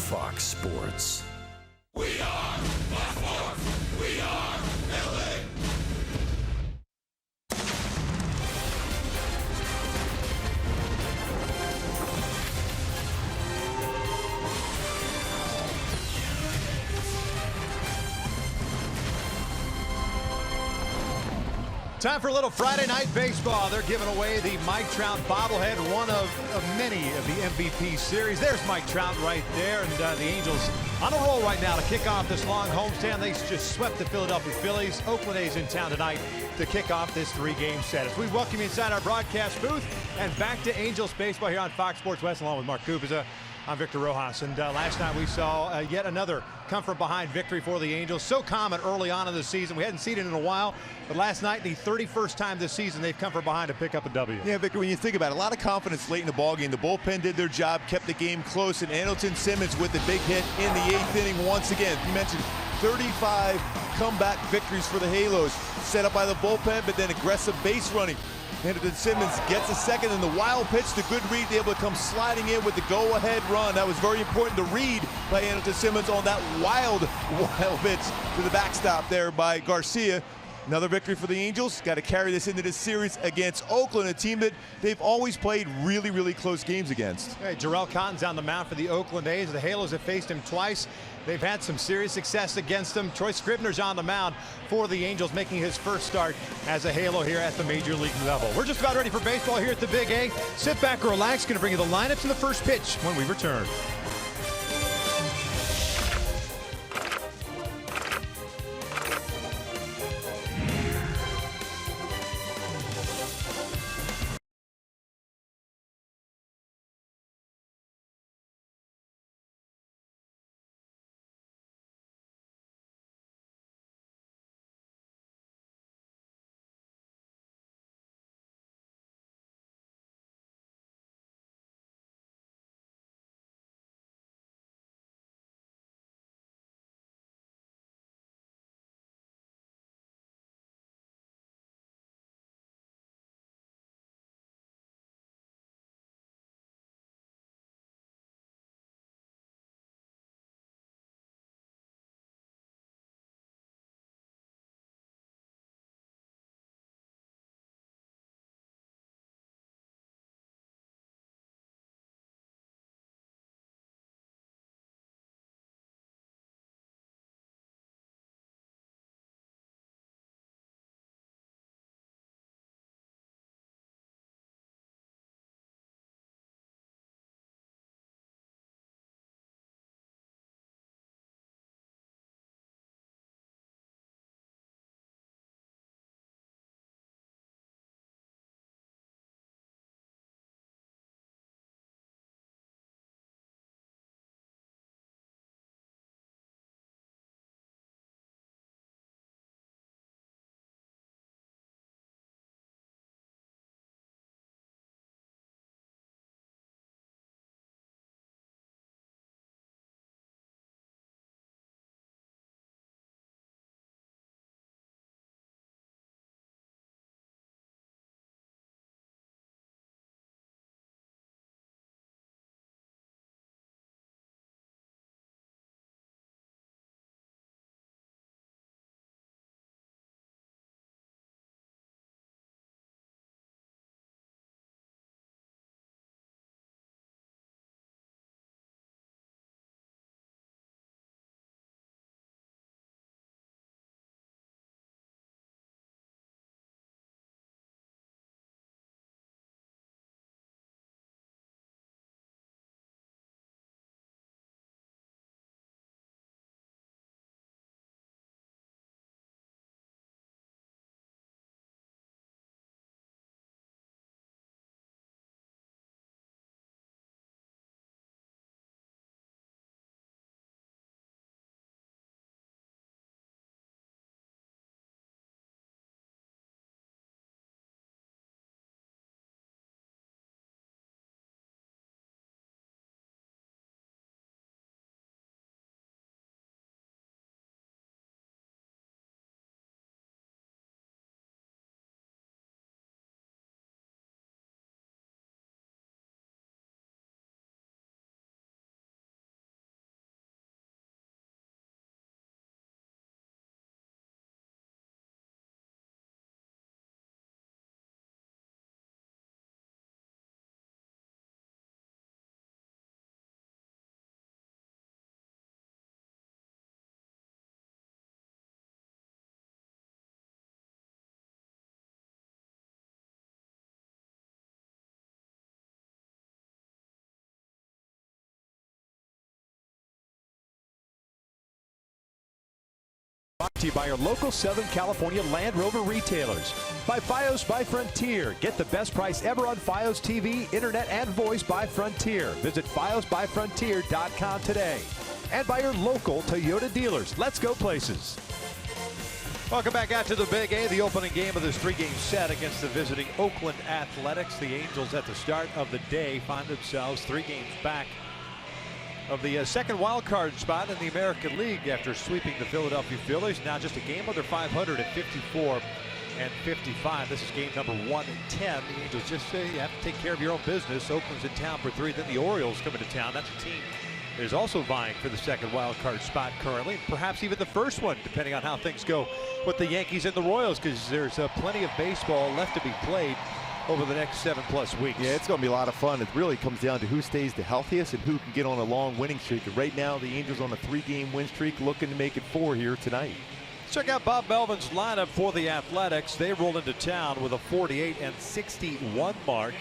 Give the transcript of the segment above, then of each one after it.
Fox Sports. We are Fox Sports. We are LA. Time for a little Friday night baseball. They're giving away the Mike Trout bobblehead, one of many of the MVP series. There's Mike Trout right there, and the Angels on a roll right now to kick off this long homestand. They just swept the Philadelphia Phillies. Oakland A's in town tonight to kick off this three-game set. As we welcome you inside our broadcast booth and back to Angels baseball here on Fox Sports West, along with Mark Kubica. I'm Victor Rojas, and last night we saw yet another come-from-behind victory for the Angels. So common early on in the season. We hadn't seen it in a while, but last night, the 31st time this season, they've come from behind to pick up a W. Yeah, Victor, when you think about it, a lot of confidence late in the ballgame. The bullpen did their job, kept the game close, and Andrelton Simmons with the big hit in the 8th inning once again. You mentioned 35 comeback victories for the Halos, set up by the bullpen, but then aggressive base running. Andrelton Simmons gets a second, and the wild pitch, the good read, able to come sliding in with the go-ahead run. That was very important to read by Andrelton Simmons on that wild pitch to the backstop there by Garcia. Another victory for the Angels. Got to carry this into this series against Oakland, a team that they've always played really, really close games against. Hey, Jarrell Cotton's on the mound for the Oakland A's. The Halos have faced him twice. They've had some serious success against him. Troy Scribner's on the mound for the Angels, making his first start as a Halo here at the Major League level. We're just about ready for baseball here at the Big A. Sit back, relax. Going to bring you the lineups and the first pitch when we return. Brought to you by your local Southern California Land Rover retailers. By Fios by Frontier. Get the best price ever on Fios TV, internet, and voice by Frontier. Visit fiosbyfrontier.com today. And by your local Toyota dealers. Let's go places. Welcome back out to the Big A, the opening game of this three-game set against the visiting Oakland Athletics. The Angels at the start of the day find themselves 3 games back of the second wild card spot in the American League after sweeping the Philadelphia Phillies. Now just a game under 500 at 54 and 55. This is game number 1 and 10. The Angels just say you have to take care of your own business. Oakland's in town for 3. Then the Orioles coming to town. That's a team that is also vying for the second wild card spot currently. Perhaps even the first one, depending on how things go with the Yankees and the Royals, because there's plenty of baseball left to be played over the next 7+ weeks. Yeah, it's going to be a lot of fun. It really comes down to who stays the healthiest and who can get on a long winning streak. And right now, the Angels on a 3-game win streak, looking to make it 4 here tonight. Check out Bob Melvin's lineup for the Athletics. They roll into town with a 48 and 61 mark.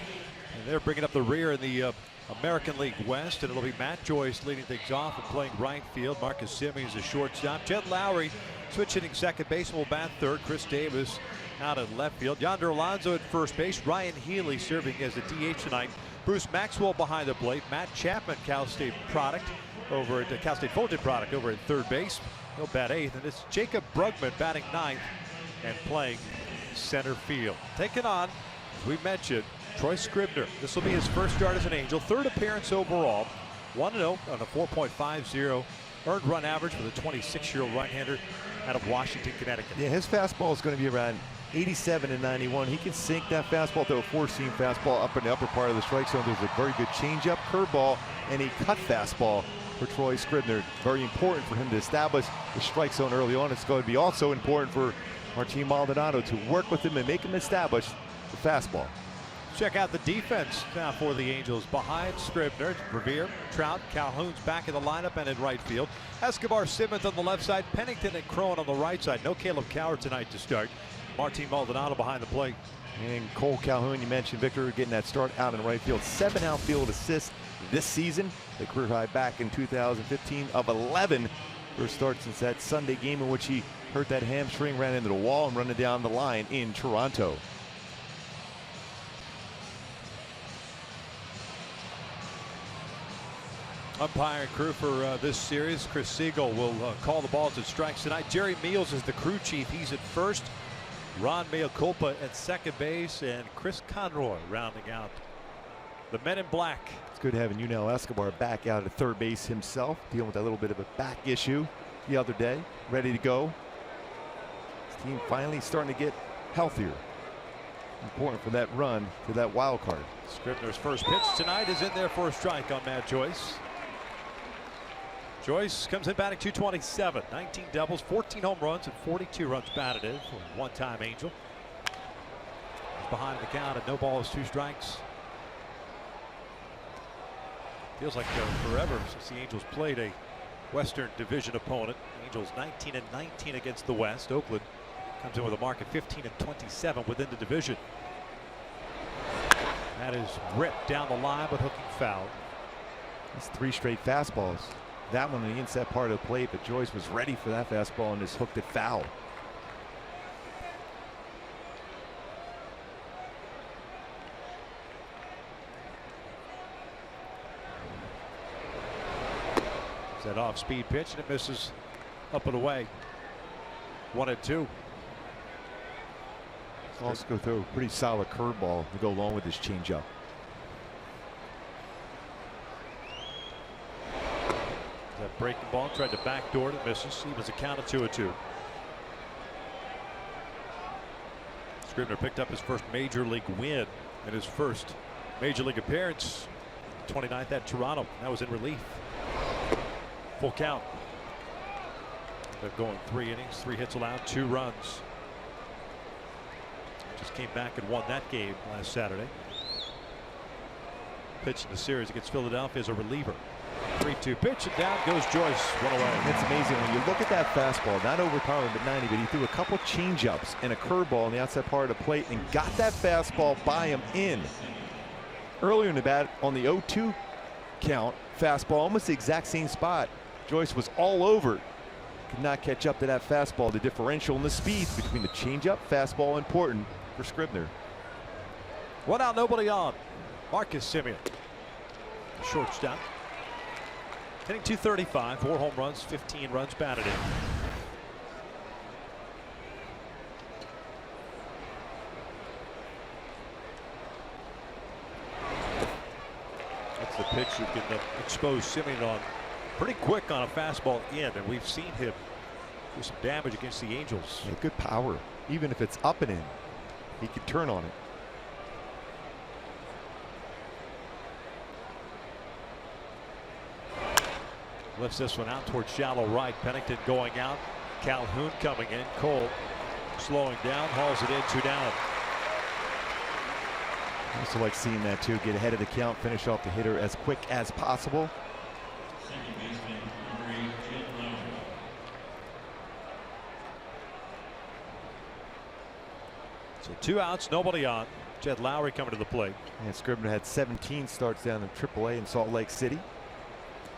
And they're bringing up the rear in the American League West, and it'll be Matt Joyce leading things off and playing right field. Marcus Semien, a shortstop. Jed Lowry switch hitting second base, will bat third. Chris Davis out at left field. Yonder Alonso at first base. Ryan Healy serving as the DH tonight. Bruce Maxwell behind the plate. Matt Chapman, Cal State product over at Cal State Fulton product over at third base. He'll bat 8th, and it's Jacob Brugman batting 9th and playing center field. Taking on, as we mentioned, Troy Scribner. This will be his first start as an Angel. 3rd appearance overall. 1-0 on a 4.50 earned run average for the 26-year-old right-hander out of Washington, Connecticut. Yeah, his fastball is going to be around 87 and 91. He can sink that fastball to a 4-seam fastball up in the upper part of the strike zone. There's a very good changeup, curveball, and a cut fastball for Troy Scribner. Very important for him to establish the strike zone early on. It's going to be also important for Martin Maldonado to work with him and make him establish the fastball. Check out the defense now for the Angels. Behind Scribner, Revere, Trout, Calhoun's back in the lineup and in right field. Escobar, Simmons on the left side, Pennington and Crone on the right side. No Caleb Coward tonight to start. Martin Maldonado behind the plate. And Cole Calhoun, you mentioned Victor getting that start out in right field. 7 outfield assists this season. The career high back in 2015 of 11. First start since that Sunday game in which he hurt that hamstring, ran into the wall and running down the line in Toronto. Umpiring crew for this series, Chris Siegel will call the balls and strikes tonight. Jerry Meals is the crew chief. He's at first. Ron Meoculpa at second base, and Chris Conroy rounding out the men in black. It's good having Yunel Escobar back out at third base himself, dealing with that little bit of a back issue the other day. Ready to go. His team finally starting to get healthier. Important for that run to that wild card. Scribner's first pitch tonight is in there for a strike on Matt Joyce. Joyce comes in batting .227, 19 doubles, 14 home runs, and 42 runs batted in for a one-time Angel. He's behind the count at 0-2 strikes. Feels like forever since the Angels played a Western Division opponent. Angels 19 and 19 against the West. Oakland comes in with a mark of 15 and 27 within the division. That is ripped down the line, but hooking foul. That's 3 straight fastballs. That one on the inside part of the plate, but Joyce was ready for that fastball and just hooked it foul. That off-speed pitch, and it misses up and away. 1-2. Also go through a pretty solid curveball to go along with his changeup. That breaking ball tried to backdoor it, misses. He was a count of 2-2. Scribner picked up his first major league win in his first major league appearance. 29th at Toronto. That was in relief. Full count. They're going 3 innings, 3 hits allowed, 2 runs. Just came back and won that game last Saturday. Pitch in the series against Philadelphia as a reliever. 3-2 pitch, and down goes Joyce. 1 away. It's amazing when you look at that fastball, not overpowering but 90, but he threw a couple changeups and a curveball on the outside part of the plate and got that fastball by him in. Earlier in the bat on the 0-2 count, fastball almost the exact same spot. Joyce was all over. Could not catch up to that fastball. The differential and the speed between the changeup, fastball important for Scribner. 1 out, nobody on. Marcus Semien, shortstop. Hitting .235, 4 home runs, 15 runs batted in. That's the pitch you can expose Semien on pretty quick on a fastball in, and we've seen him do some damage against the Angels. Yeah, good power. Even if it's up and in, he could turn on it. Lifts this one out towards shallow right. Pennington going out. Calhoun coming in. Cole slowing down, hauls it in, 2 down. I also like seeing that too. Get ahead of the count, finish off the hitter as quick as possible. So 2 outs, nobody on. Jed Lowry coming to the plate. And Scribner had 17 starts down in AAA in Salt Lake City.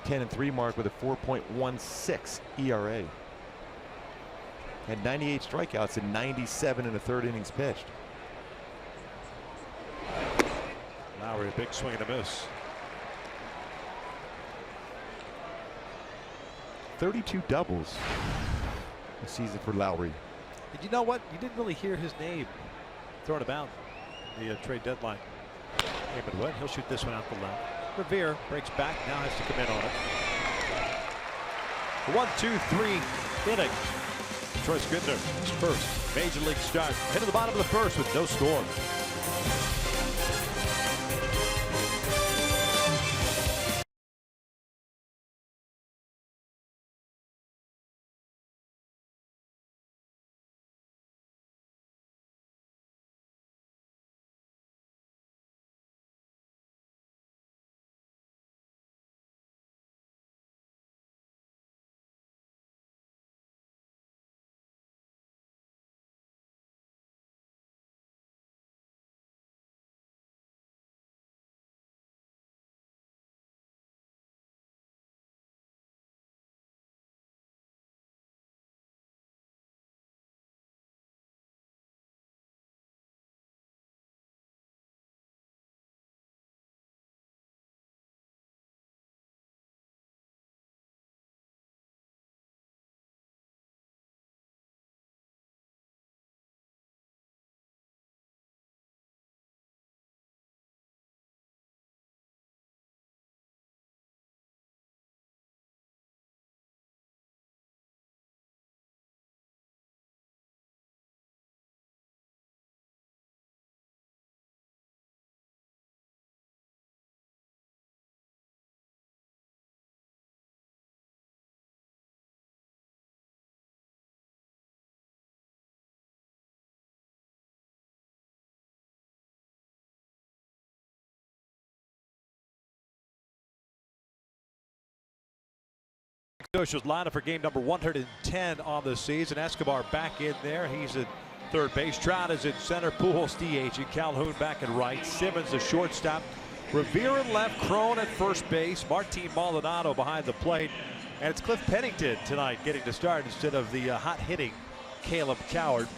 10-3 mark with a 4.16 ERA. Had 98 strikeouts and 97 in the 3rd innings pitched. Lowry, a big swing and a miss. 32 doubles this season for Lowry. And you know what? You didn't really hear his name thrown about the trade deadline. David Wood, he'll shoot this one out the left. Revere breaks back, now has to come in on it. 1-2-3 inning. Troy Scribner, his first major league start. Hit to the bottom of the 1st with no score. Shows lineup for game number 110 on the season. Escobar back in there. He's at third base. Trout is at center. Pujols DH. And Calhoun back at right. Simmons the shortstop. Revere at left. Crone at first base. Martin Maldonado behind the plate. And it's Cliff Pennington tonight getting to start instead of the hot-hitting Caleb Coward.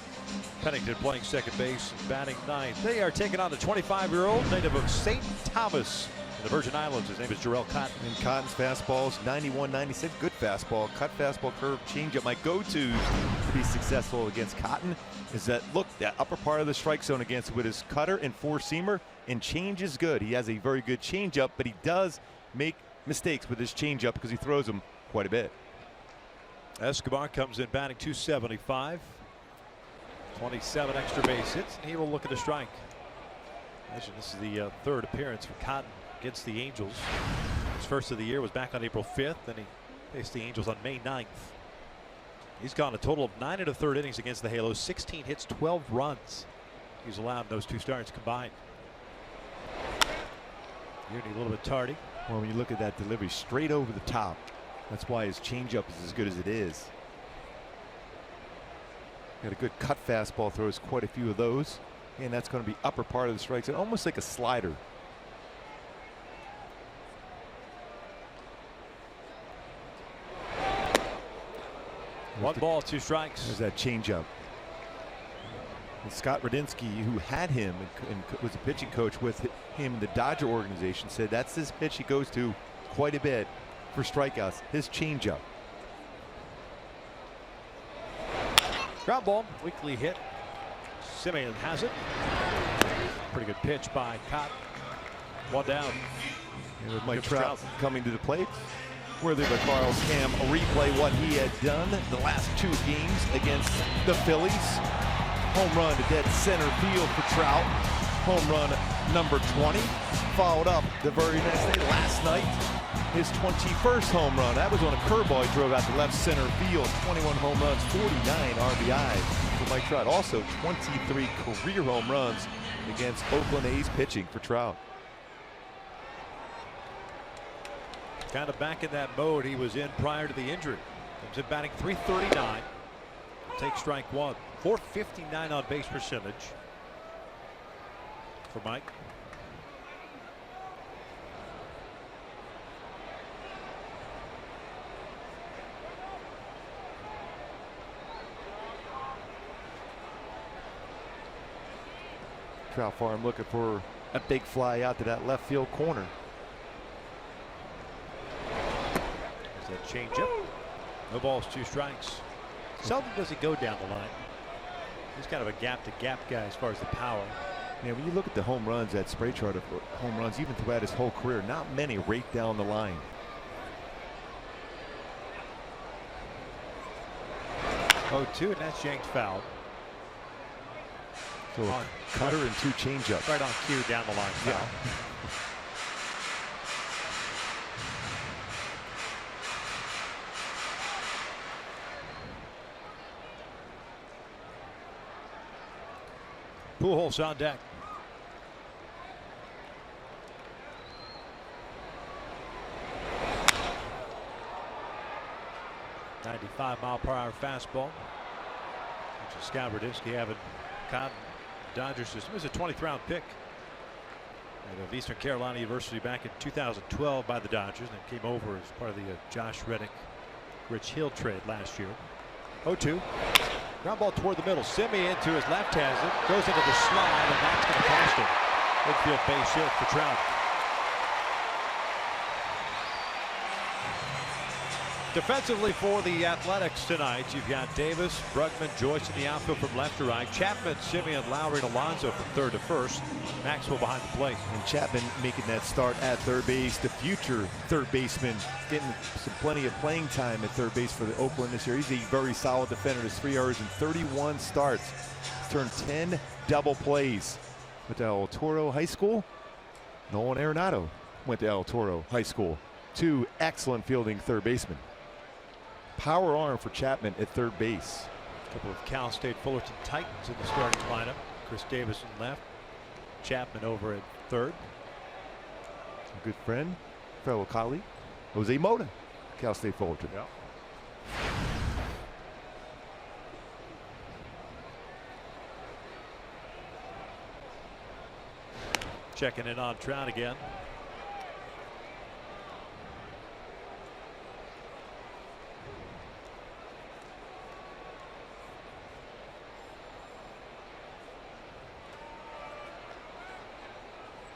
Pennington playing second base, batting 9th. They are taking on the 25-year-old native of St. Thomas in the Virgin Islands. His name is Jarrell Cotton. And Cotton's fastballs 91, 96, good fastball, cut fastball, curve, changeup. My go-to to be successful against Cotton is that that upper part of the strike zone against with his cutter and four-seamer, and change is good. He has a very good changeup, but he does make mistakes with his changeup because he throws them quite a bit. Escobar comes in batting .275, 27 extra base hits, and he will look at a strike. Imagine this is the third appearance for Cotton against the Angels. His first of the year was back on April 5th, and he faced the Angels on May 9th. He's gone a total of 9 1/3 innings against the Halos, 16 hits, 12 runs. He's allowed in those 2 starts combined. Uni a little bit tardy. Well, when you look at that delivery straight over the top, that's why his changeup is as good as it is. Got a good cut fastball, throws quite a few of those. And that's going to be upper part of the strike zone, almost like a slider. One ball, two strikes. There's that changeup. And Scott Radinsky, who had him and was a pitching coach with him in the Dodger organization, said that's his pitch he goes to quite a bit for strikeouts. His changeup. Ground ball, weakly hit. Simeon has it. Pretty good pitch by Cott. One down. And with Mike Trout coming to the plate, worthy by Carl's Cam, a replay what he had done the last two games against the Phillies. Home run to dead center field for Trout. Home run number 20. Followed up the very next day, last night, his 21st home run. That was on a curveball he drove out to left center field. 21 home runs, 49 RBIs for Mike Trout. Also 23 career home runs against Oakland A's pitching for Trout. Kind of back in that mode he was in prior to the injury. Comes in batting .339. Take strike one. .459 on base percentage for Mike. Trout Farm looking for a big fly out to that left field corner. There's that changeup. No balls, two strikes. Seldom does he go down the line. He's kind of a gap-to-gap guy as far as the power. Yeah, when you look at the home runs, that spray chart of home runs, even throughout his whole career, not many rake down the line. 0-2, and that's yanked foul. So a cutter and two changeups. Right on cue down the line foul. Yeah. Pujols on deck. .95-mile-per-hour fastball. Which is Scott Radinsky having caught Dodgers system. It was a 20th round pick out of Eastern Carolina University back in 2012 by the Dodgers, and came over as part of the Josh Reddick, Rich Hill trade last year. 0-2. Ground ball toward the middle. Simeon to his left has it. Goes into the slide, and that's going to cost him. Midfield base hit for Trout. Defensively for the Athletics tonight, you've got Davis, Brugman, Joyce in the outfield from left to right. Chapman, Simeon, Lowry, and Alonso from third to first. Maxwell behind the plate. And Chapman making that start at third base. The future third baseman getting plenty of playing time at third base for the Oakland this year. He's a very solid defender. His 3 hours and 31 starts. He's turned 10 double plays. Went to El Toro High School. Nolan Arenado went to El Toro High School. 2 excellent fielding third basemen. Power arm for Chapman at third base. A couple of Cal State Fullerton Titans in the starting lineup. Chris Davis in left. Chapman over at third. A good friend, fellow colleague, Jose Mota, Cal State Fullerton. Yeah. Checking in on Trout again.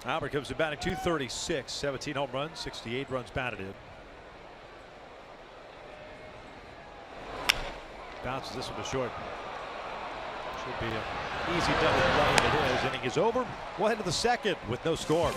Albert comes to batting .236, 17 home runs, 68 runs batted in. Bounces this one to short. Should be an easy double play. It is. Inning is over. We'll head to the second with no score.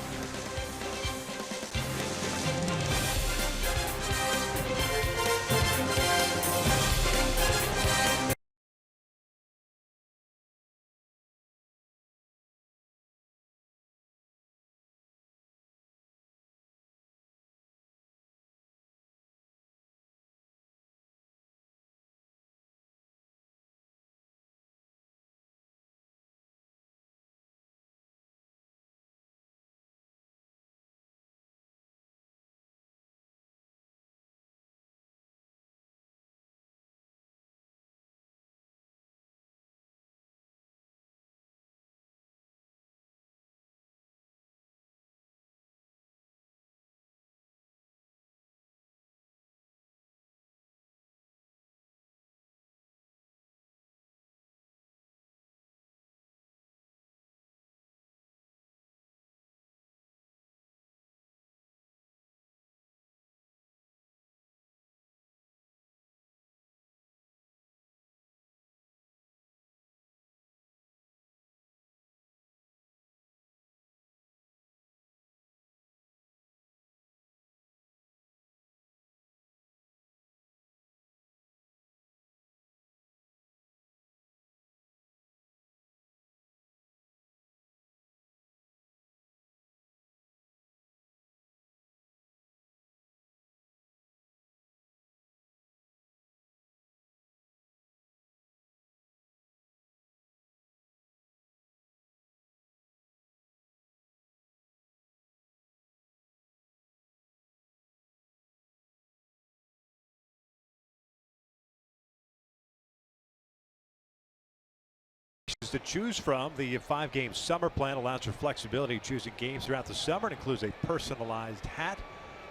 to choose from. The 5-game summer plan allows for flexibility choosing games throughout the summer. It includes a personalized hat.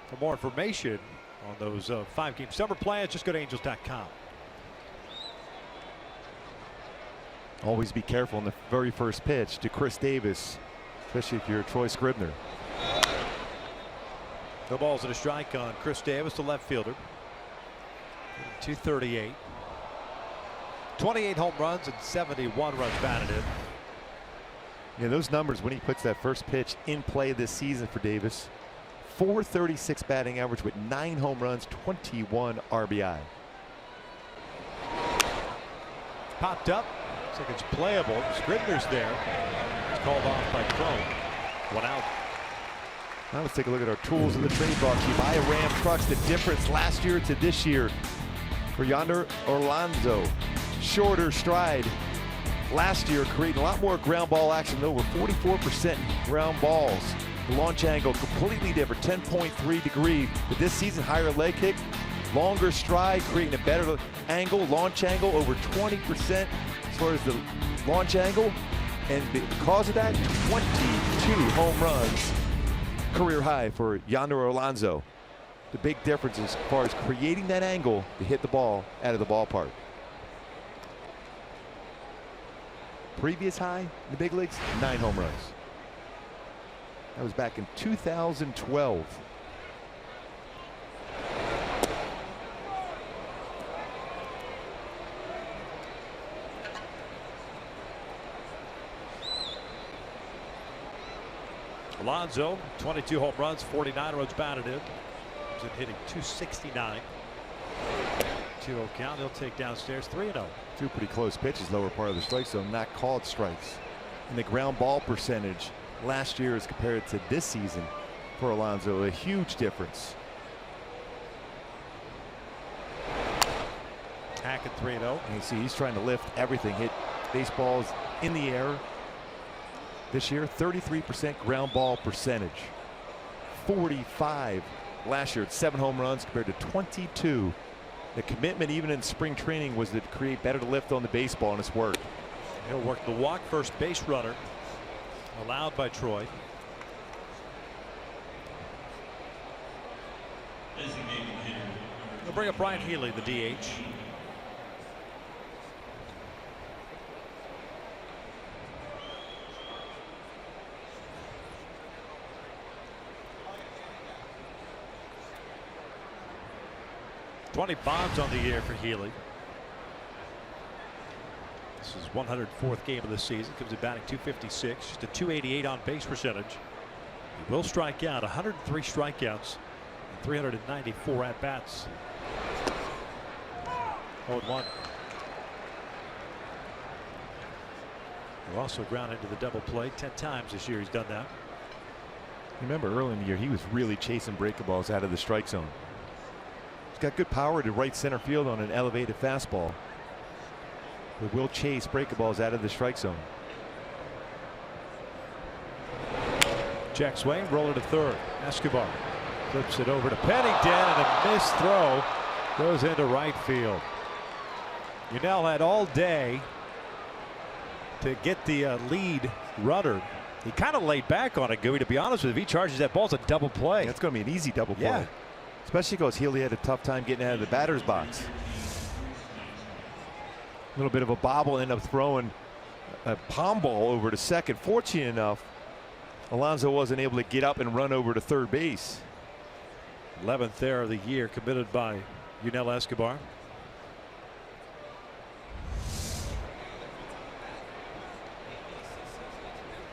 For more information on those 5-game summer plans, just go to angels.com. Always be careful on the very first pitch to Chris Davis, especially if you're Troy Scribner. No balls and a strike on Chris Davis, the left fielder. 238. 28 home runs and 71 runs batted in. Yeah, those numbers when he puts that first pitch in play this season for Davis. 436 batting average with 9 home runs, 21 RBI. Popped up. Looks like it's playable. Scribner's there. It's called off by Chrome. 1 out. Now let's take a look at our tools in the trade brought to you by Ram Trucks. The difference last year to this year for Yonder Orlando. Shorter stride last year, creating a lot more ground ball action, over 44% ground balls. The launch angle completely different, 10.3 degree. But this season, higher leg kick, longer stride, creating a better angle, launch angle, over 20% as far as the launch angle. And because of that, 22 home runs, career high for Yonder Orlando. The big difference as far as creating that angle to hit the ball out of the ballpark. Previous high in the big leagues, 9 home runs. That was back in 2012. Alonso, 22 home runs, 49 runs batted in. He's hitting 269. 2-0 count. He'll take downstairs 3-0. 2 pretty close pitches, lower part of the strike zone, not called strikes. And the ground ball percentage last year as compared to this season for Alonso, a huge difference. Hackett 3-0. And you see he's trying to lift everything, hit baseballs in the air. This year, 33% ground ball percentage. 45 last year at 7 home runs compared to 22. The commitment even in spring training was to create better to lift on the baseball, and it's worked. He'll work the walk first base runner allowed by Troy. They'll bring up Brian Healy, the DH. .20 bombs on the year for Healy. This is 104th game of the season. Comes in batting .256, just a .288 on base percentage. He will strike out, 103 strikeouts, and 394 at bats. 0-1. He'll also ground into the double play 10 times this year. He's done that. Remember early in the year he was really chasing breaking balls out of the strike zone. He's got good power to right center field on an elevated fastball. But will chase breaking balls out of the strike zone. Check swing, roller to third. Escobar flips it over to Pennington, and a missed throw goes into right field. Yunel had all day to get the lead runner. He kind of laid back on it, Gooey, to be honest with you. If he charges that ball, it's a double play. That's going to be an easy double play. Yeah. Especially because Healy had a tough time getting out of the batter's box. A little bit of a bobble, end up throwing a palm ball over to second. Fortunate enough, Alonso wasn't able to get up and run over to third base. 11th error of the year committed by Yunel Escobar.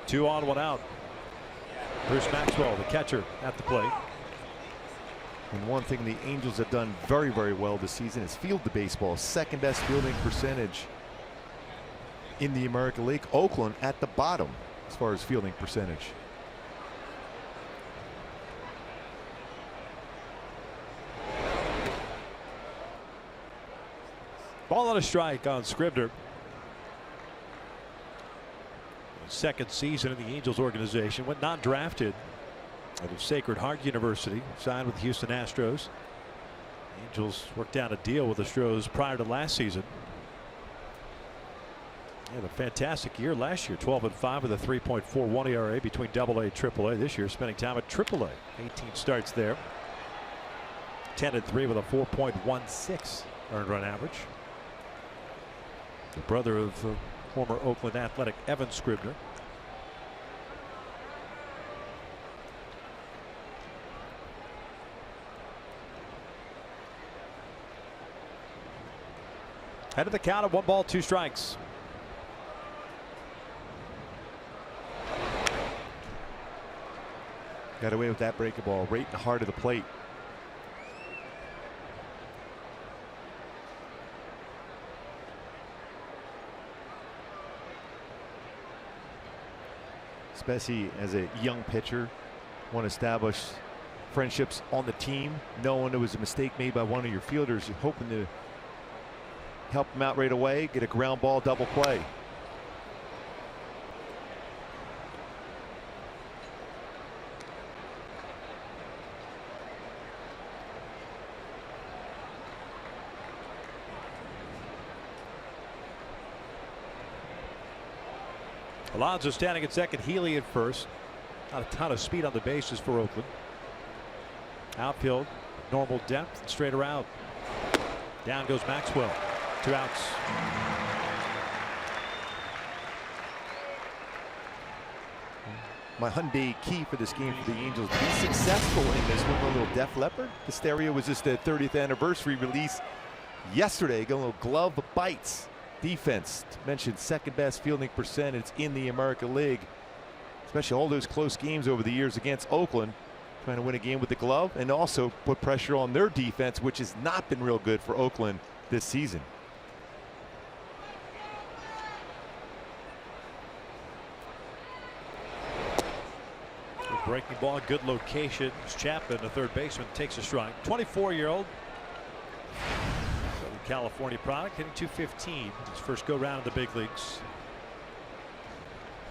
Two on, 1 out. Bruce Maxwell, the catcher, at the plate. And one thing the Angels have done very, very well this season is field the baseball. Second best fielding percentage in the American League. Oakland at the bottom as far as fielding percentage. Ball on a strike on Scribner. Second season in the Angels organization. Went non-drafted out of Sacred Heart University. Signed with the Houston Astros. Angels worked out a deal with the Astros prior to last season. Had a fantastic year last year, 12-5 with a 3.41 ERA between AA and AAA. This year, spending time at AAA. 18 starts there. 10-3 with a 4.16 earned run average. The brother of former Oakland Athletic Evan Scribner. Head of the count of 1 ball, 2 strikes. Got away with that breaking ball right in the heart of the plate. Especially as a young pitcher, want to establish friendships on the team, knowing there was a mistake made by one of your fielders. You're hoping to help them out right away, get a ground ball double play. Alonso standing at second, Healy at first. Not a ton of speed on the bases for Oakland. Outfield, normal depth, straight around. Down goes Maxwell. 2 outs. My Hyundai key for this game for the Angels, be successful in this one. A little Def Leppard. The stereo was just a 30th anniversary release yesterday. Got a little glove bites. Defense, mentioned second best fielding percentage in the American League, especially all those close games over the years against Oakland, trying to win a game with the glove and also put pressure on their defense, which has not been real good for Oakland this season. Good breaking ball, good location. Chapman, the third baseman, takes a strike. 24-year-old. California product, hitting .215. His first go round in the big leagues.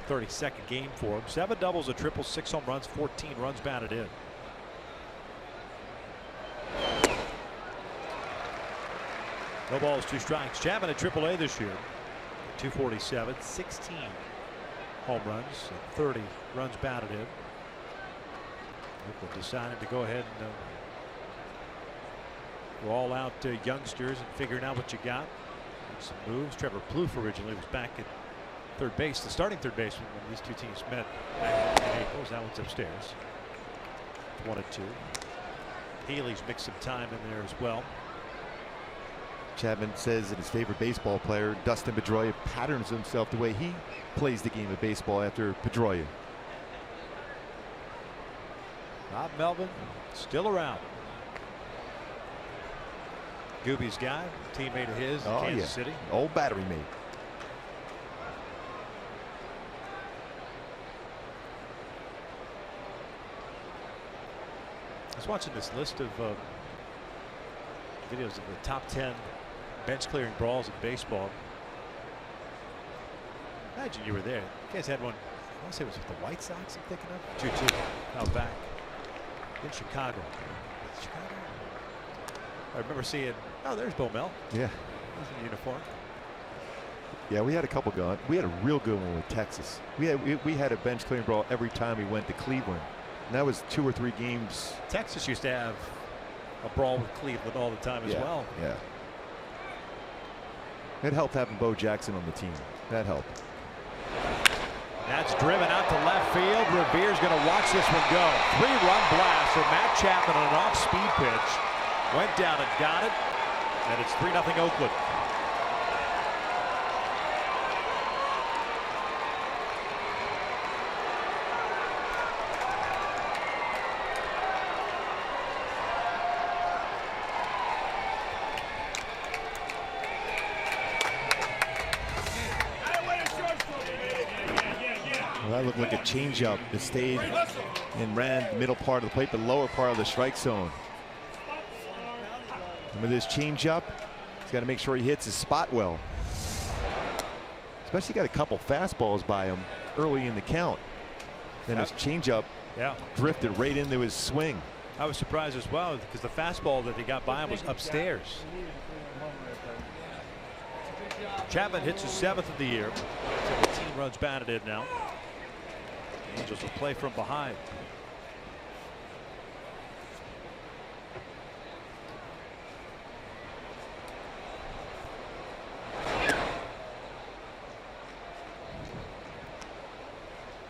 32nd game for him. 7 doubles, a triple, 6 home runs, 14 runs batted in. No balls, 2 strikes. Chapman at AAA this year. 247, 16 home runs, 30 runs batted in. Oakland decided to go ahead and all out youngsters and figuring out what you got. Make some moves. Trevor Plouffe originally was back at third base, the starting third baseman when these two teams met back in April. That one's upstairs. 1-2. Healy's mixed some time in there as well. Chapman says that his favorite baseball player, Dustin Pedroia, patterns himself the way he plays the game of baseball after Pedroia. Rob Melvin still around. Gooby's guy, teammate of his in Kansas City. Old battery mate. I was watching this list of videos of the top 10 bench clearing brawls in baseball. Imagine you were there. You guys had one, I want to say it was with the White Sox, I'm thinking of. 2-2 out back in Chicago. Chicago? I remember seeing, oh, there's Bo Mel. Yeah. He's in uniform. Yeah, we had a couple gone. We had a real good one with Texas. We had a bench clearing brawl every time we went to Cleveland. And that was 2 or 3 games. Texas used to have a brawl with Cleveland all the time as well. Yeah. It helped having Bo Jackson on the team. That helped. That's driven out to left field. Revere's going to watch this one go. 3-run blast from Matt Chapman on an off-speed pitch. Went down and got it, and it's 3-0 Oakland. Well, that looked like a changeup that stayed and ran the middle part of the plate, but lower part of the strike zone. And with his changeup, he's got to make sure he hits his spot well. Especially got a couple fastballs by him early in the count. Then his changeup drifted right into his swing. I was surprised as well because the fastball that he got by him was upstairs. Chapman hits his 7th of the year. 17 runs batted in now. The Angels will play from behind.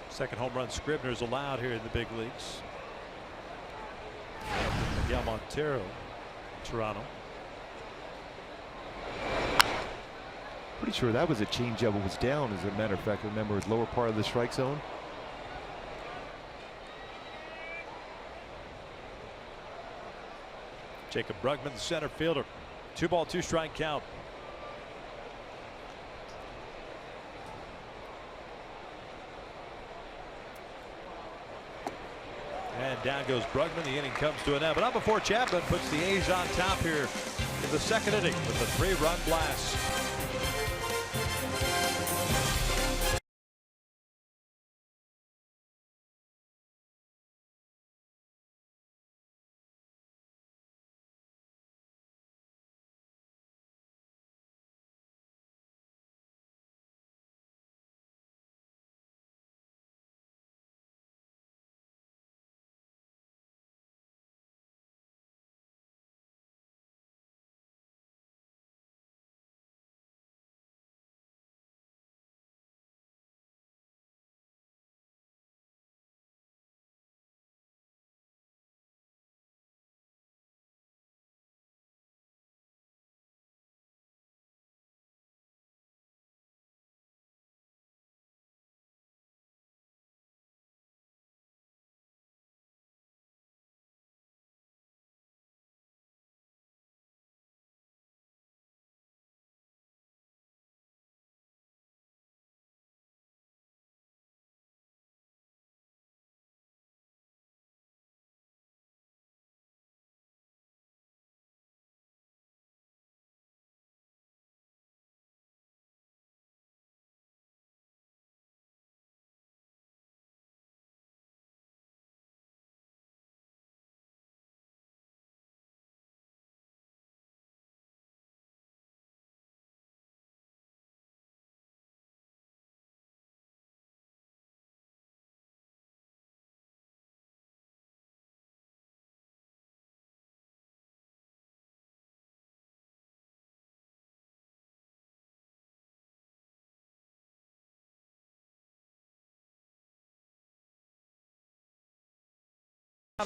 Second home run Scribner's allowed here in the big leagues. Miguel Montero, Toronto. Pretty sure that was a changeup. It was down, as a matter of fact. Remember, it was lower part of the strike zone. Jacob Brugman, the center fielder. 2-ball, 2-strike count. And down goes Brugman. The inning comes to an end, but not before Chapman puts the A's on top here in the second inning with a 3-run blast.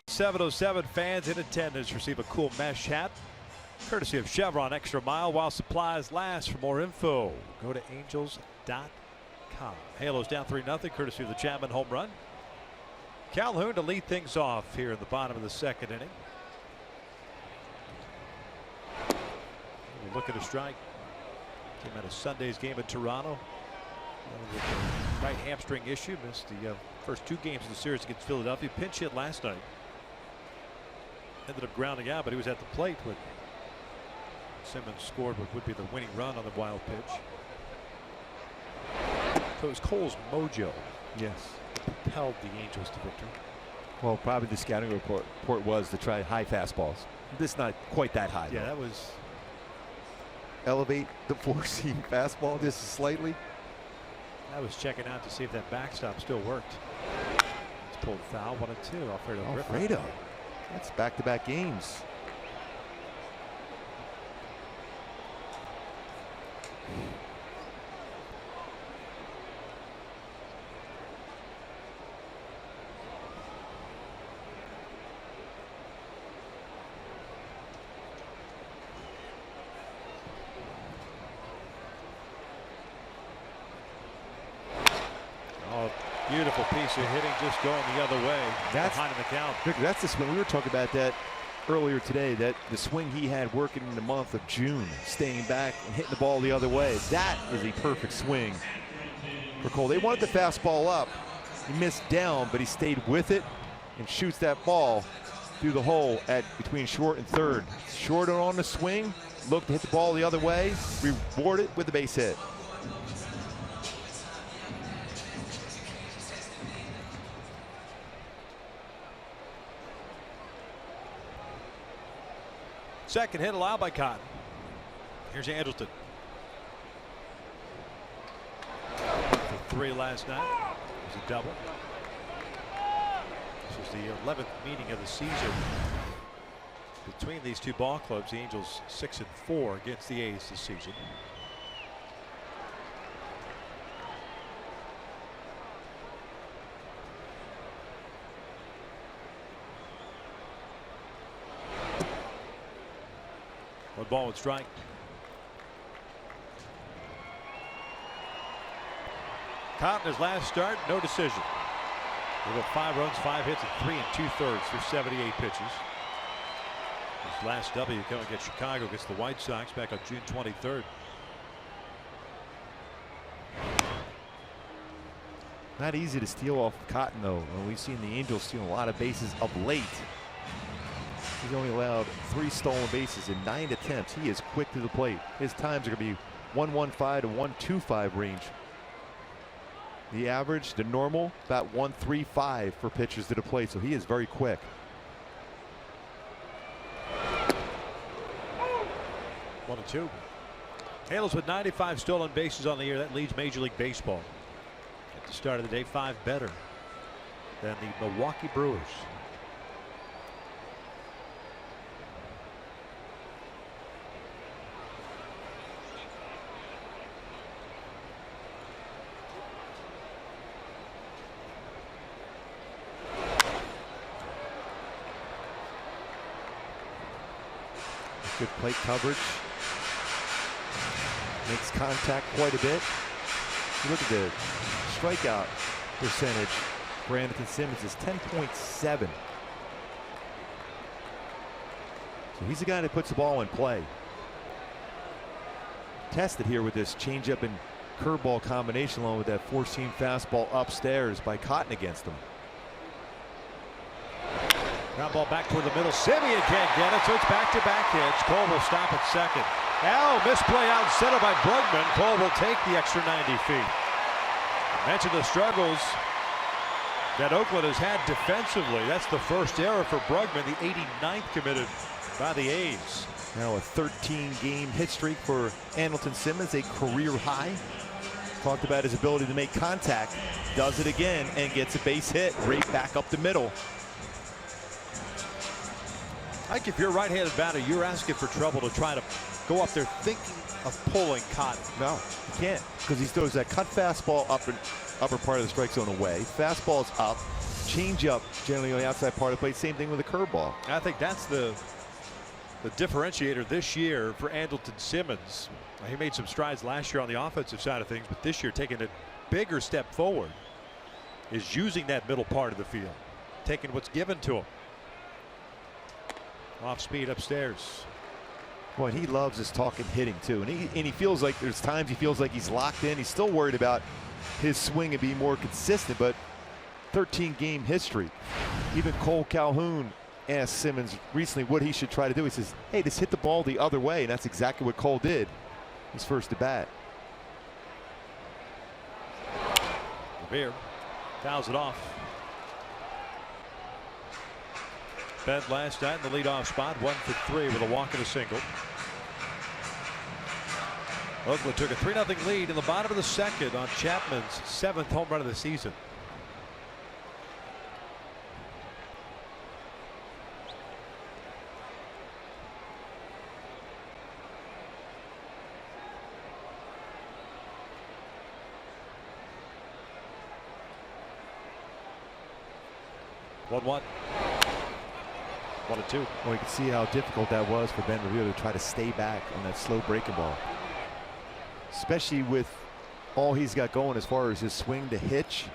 .707 fans in attendance receive a cool mesh hat courtesy of Chevron Extra Mile while supplies last. For more info, go to angels.com. Halos down 3-0 courtesy of the Chapman home run. Calhoun to lead things off here in the bottom of the second inning. Look at a strike. Came out of Sunday's game in Toronto with a right hamstring issue. Missed the first 2 games of the series against Philadelphia. Pinch hit last night. Ended up grounding out, but he was at the plate when Simmons scored what would be the winning run on the wild pitch. So it was Cole's mojo. Yes. Propelled the Angels to victory. Well, probably the scouting report was to try high fastballs. This not quite that high. Yeah, though. that was. Elevate the 4-seam fastball just slightly. I was checking out to see if that backstop still worked. It's pulled foul. 1-2. Alfredo. That's back-to-back games. Beautiful piece of hitting, just going the other way. That's behind the count. That's the swing. We were talking about that earlier today. That the swing he had working in the month of June, staying back and hitting the ball the other way. That is a perfect swing for Cole. They wanted the fastball up. He missed down, but he stayed with it and shoots that ball through the hole at between short and third. Short on the swing, look to hit the ball the other way, reward it with the base hit. Second hit allowed by Cotton. Here's Andrelton. 3 last night. It was a double. This is the 11th meeting of the season between these two ball clubs. The Angels 6-4 against the A's this season. One ball and strike. Cotton, his last start, no decision. He got 5 runs, 5 hits, and 3 2/3 through 78 pitches. His last W coming against Chicago against the White Sox back on June 23rd. Not easy to steal off Cotton, though. We've seen the Angels steal a lot of bases of late. He's only allowed 3 stolen bases in 9 attempts. He is quick to the plate. His times are going to be 115 to 125 range. The average, the normal, about 135 for pitchers to the plate. So he is very quick. 1-2. Halos with 95 stolen bases on the year. That leads Major League Baseball. At the start of the day, 5 better than the Milwaukee Brewers. Good plate coverage. Makes contact quite a bit. You look at the strikeout percentage for Andrelton Simmons is 10.7. So he's the guy that puts the ball in play. Tested here with this changeup and curveball combination along with that 4-seam fastball upstairs by Cotton against him. Ground ball back toward the middle. Simeon can't get it, so it's back-to-back hits. Cole will stop at second. Misplay out center by Brugman. Cole will take the extra 90 feet. Mentioned the struggles that Oakland has had defensively. That's the first error for Brugman, the 89th committed by the A's. Now a 13-game hit streak for Andrelton Simmons, a career high. Talked about his ability to make contact. Does it again and gets a base hit right back up the middle. I think if you're a right-handed batter, you're asking for trouble to try to go up there thinking of pulling Cotton. No, he can't, because he throws that cut fastball upper part of the strike zone away. Fastball's up, change up generally on the outside part of the plate. Same thing with a curveball. I think that's the differentiator this year for Andrelton Simmons. He made some strides last year on the offensive side of things, but this year taking a bigger step forward is using that middle part of the field, taking what's given to him. Off speed upstairs. Boy, he loves his talking hitting too, and he feels like there's times he feels like he's locked in. He's still worried about his swing and being more consistent, but 13-game history. Even Cole Calhoun asked Simmons recently what he should try to do. He says, hey, just hit the ball the other way, and that's exactly what Cole did his first at bat. Revere fouls it off. Bent last night in the leadoff spot, 1 for 3 with a walk and a single. Oakland took a 3-0 lead in the bottom of the second on Chapman's 7th home run of the season. One. 1-2. Well, you can see how difficult that was for Ben Revere to try to stay back on that slow breaking ball, especially with all he's got going as far as his swing to hitch,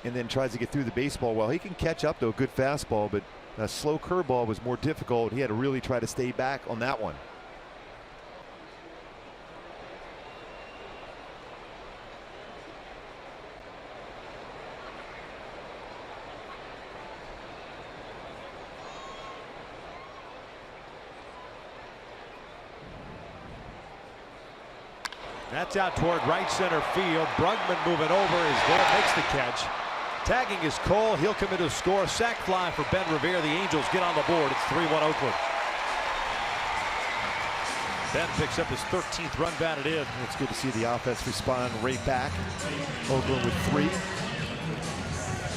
and then tries to get through the baseball. Well, he can catch up to a good fastball, but a slow curveball was more difficult. He had to really try to stay back on that one. That's out toward right center field. Brugman moving over is there, makes the catch. Tagging is Cole. He'll commit a score. Sac fly for Ben Revere. The Angels get on the board. It's 3-1 Oakland. Ben picks up his 13th run batted in. It's good to see the offense respond right back. Oakland with 3.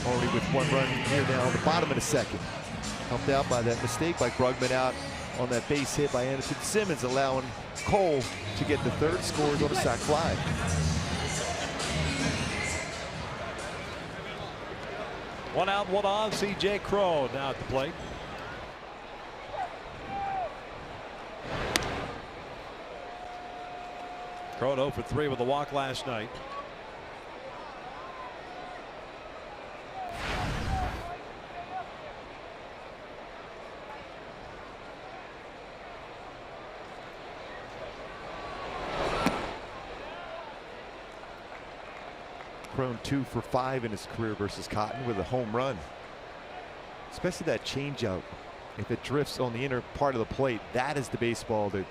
Already with 1 run here now in the bottom of the second. Helped out by that mistake by Brugman out on that base hit by Anderson Simmons, allowing Cole to get the 3rd, scores on a sac fly. One out, one on. C.J. Cron now at the plate. Cron 0 for 3 with a walk last night. Cron 2 for 5 in his career versus Cotton with a home run. Especially that changeup. If it drifts on the inner part of the plate, that is the baseball that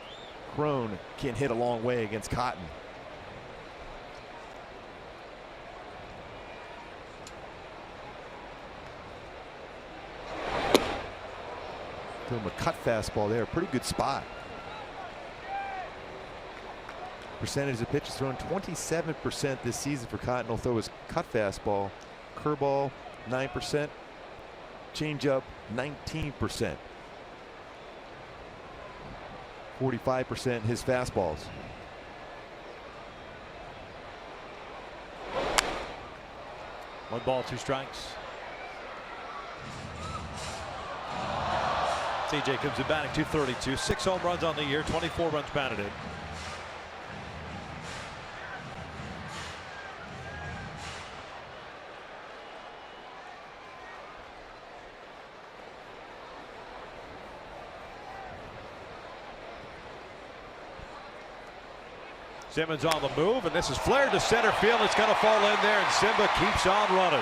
Cron can hit a long way against Cotton. Threw him a cut fastball there. Pretty good spot. Percentage of pitches thrown 27% this season for Cotton. He'll throw his cut fastball, curveball 9%, changeup 19%, 45% his fastballs. One ball, 2 strikes. CJ comes in batting .232, 6 home runs on the year, 24 runs batted in. Simmons on the move, and this is flared to center field. It's going to fall in there, and Simba keeps on running.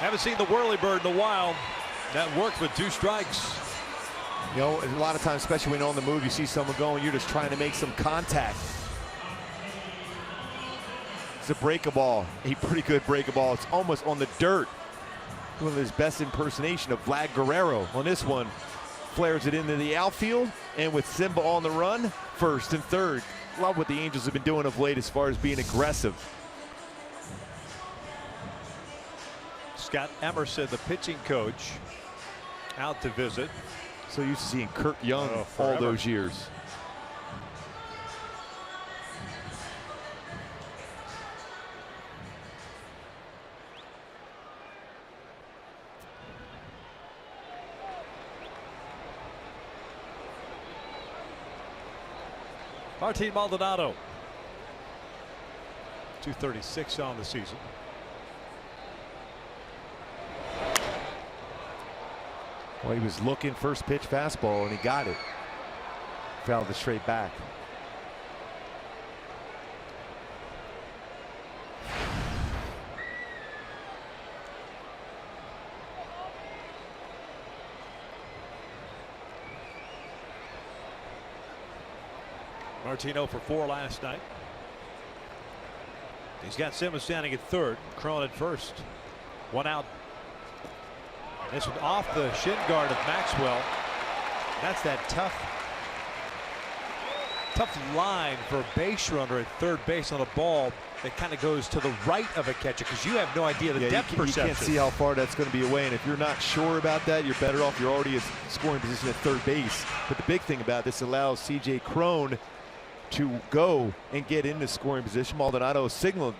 Haven't seen the whirlybird in a while. That worked with 2 strikes. You know, a lot of times, especially when you're on the move, you see someone going, you're just trying to make some contact. It's a break a ball, a pretty good break a ball. It's almost on the dirt. One of his best impersonation of Vlad Guerrero on this one. Flares it into the outfield, and with Simba on the run, 1st and 3rd. Love what the Angels have been doing of late as far as being aggressive. Scott Emerson, the pitching coach, out to visit. So used to seeing Kurt Young all those years. Martin Maldonado, 236 on the season. Well, he was looking first pitch fastball, and he got it. Fouled it straight back. Martino for 4 last night. He's got Simmons standing at 3rd, Cron at 1st. 1 out. And this one off the shin guard of Maxwell. That's that tough line for a base runner at 3rd base on a ball that kind of goes to the right of a catcher, because you have no idea the depth perception. You can't see how far that's going to be away, and if you're not sure about that, you're better off. You're already in scoring position at 3rd base. But the big thing about this allows C.J. Cron to go and get into scoring position. Maldonado signaled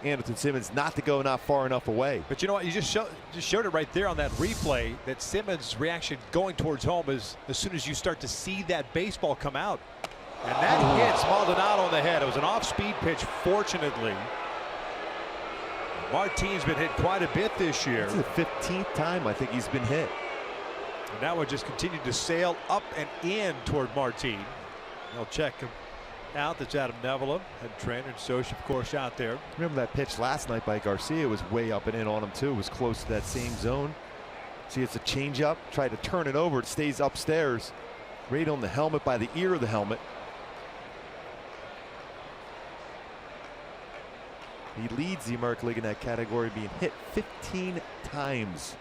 Anderson Simmons not to go not far enough away. But you know what? You just showed it right there on that replay, that Simmons' reaction going towards home is as soon as you start to see that baseball come out. And that hits Maldonado on the head. It was an off-speed pitch, fortunately. Martin's been hit quite a bit this year. It's the 15th time I think he's been hit. And that one just continued to sail up and in toward Martin. They'll check him out. That's Adam Nevela, head trainer, and Soch, of course, out there. Remember that pitch last night by Garcia was way up and in on him too. It was close to that same zone. See, it's a changeup. Try to turn it over. It stays upstairs, right on the helmet, by the ear of the helmet. He leads the American League in that category, being hit 15 times.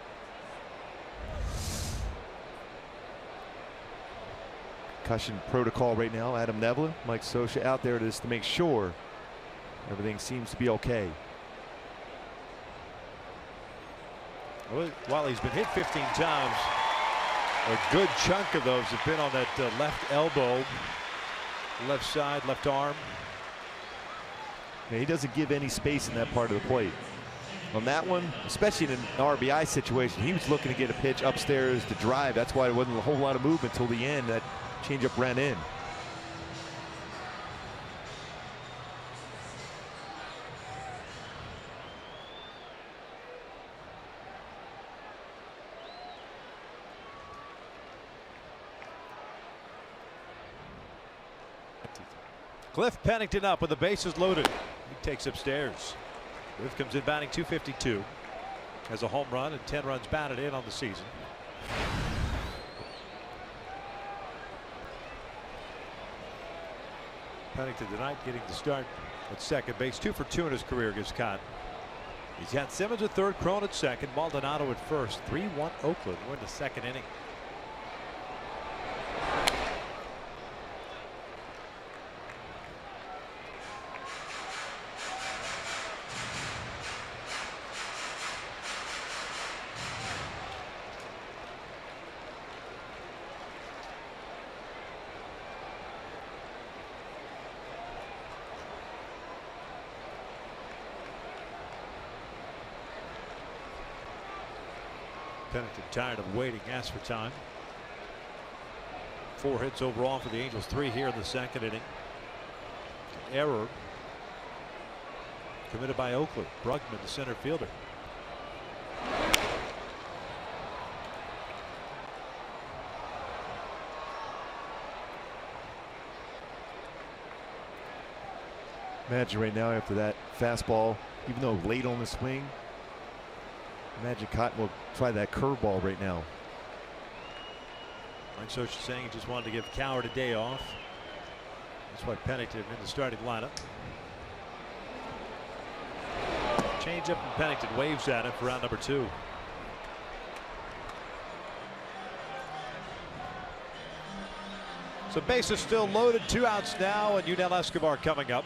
concussion protocol right now. Adam Neville, Mike Scioscia out there just to make sure everything seems to be okay. While he's been hit 15 times, a good chunk of those have been on that left elbow, left side, left arm. Yeah, he doesn't give any space in that part of the plate. On that one, especially in an RBI situation, he was looking to get a pitch upstairs to drive. That's why there wasn't a whole lot of movement till the end. That changeup ran in. Cliff Pennington up with the bases loaded. He takes upstairs. Cliff comes in batting .252. Has a home run and 10 runs batted in on the season. Pennington tonight getting the start at second base. 2 for 2 in his career against Cotton. He's got Simmons at third, Crone at second, Maldonado at first. 3-1 Oakland. We're in the second inning. Pennington tired of waiting, asked for time. 4 hits overall for the Angels, 3 here in the second inning. Error committed by Oakland. Brugman, the center fielder. Imagine right now after that fastball, even though late on the swing, imagine Cotton will try that curveball right now. Mike Scioscia saying he just wanted to give Coward a day off. That's why Pennington in the starting lineup. Change up and Pennington waves at him for round number 2. So bases still loaded, 2 outs now, and Yunel Escobar coming up.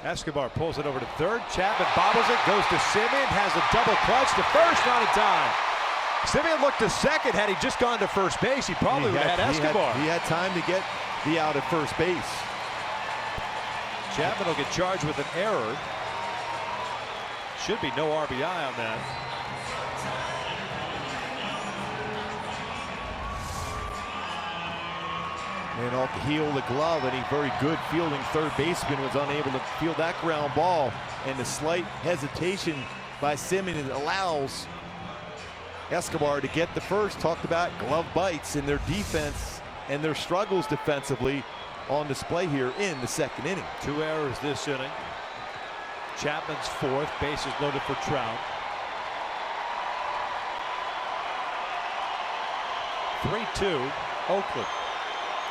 Escobar pulls it over to third. Chapman bobbles it, goes to Simeon, has a double clutch to first, not in time. Simeon looked to second. Had he just gone to first base, he probably would have had Escobar. He had time to get the out at first base. Chapman will get charged with an error. Should be no RBI on that. And off the heel of the glove, and a very good fielding third baseman was unable to field that ground ball. And the slight hesitation by Simeon allows Escobar to get the first. Talked about glove bites in their defense and their struggles defensively on display here in the second inning. 2 errors this inning. Chapman's 4th, bases loaded for Trout. 3-2 Oakland.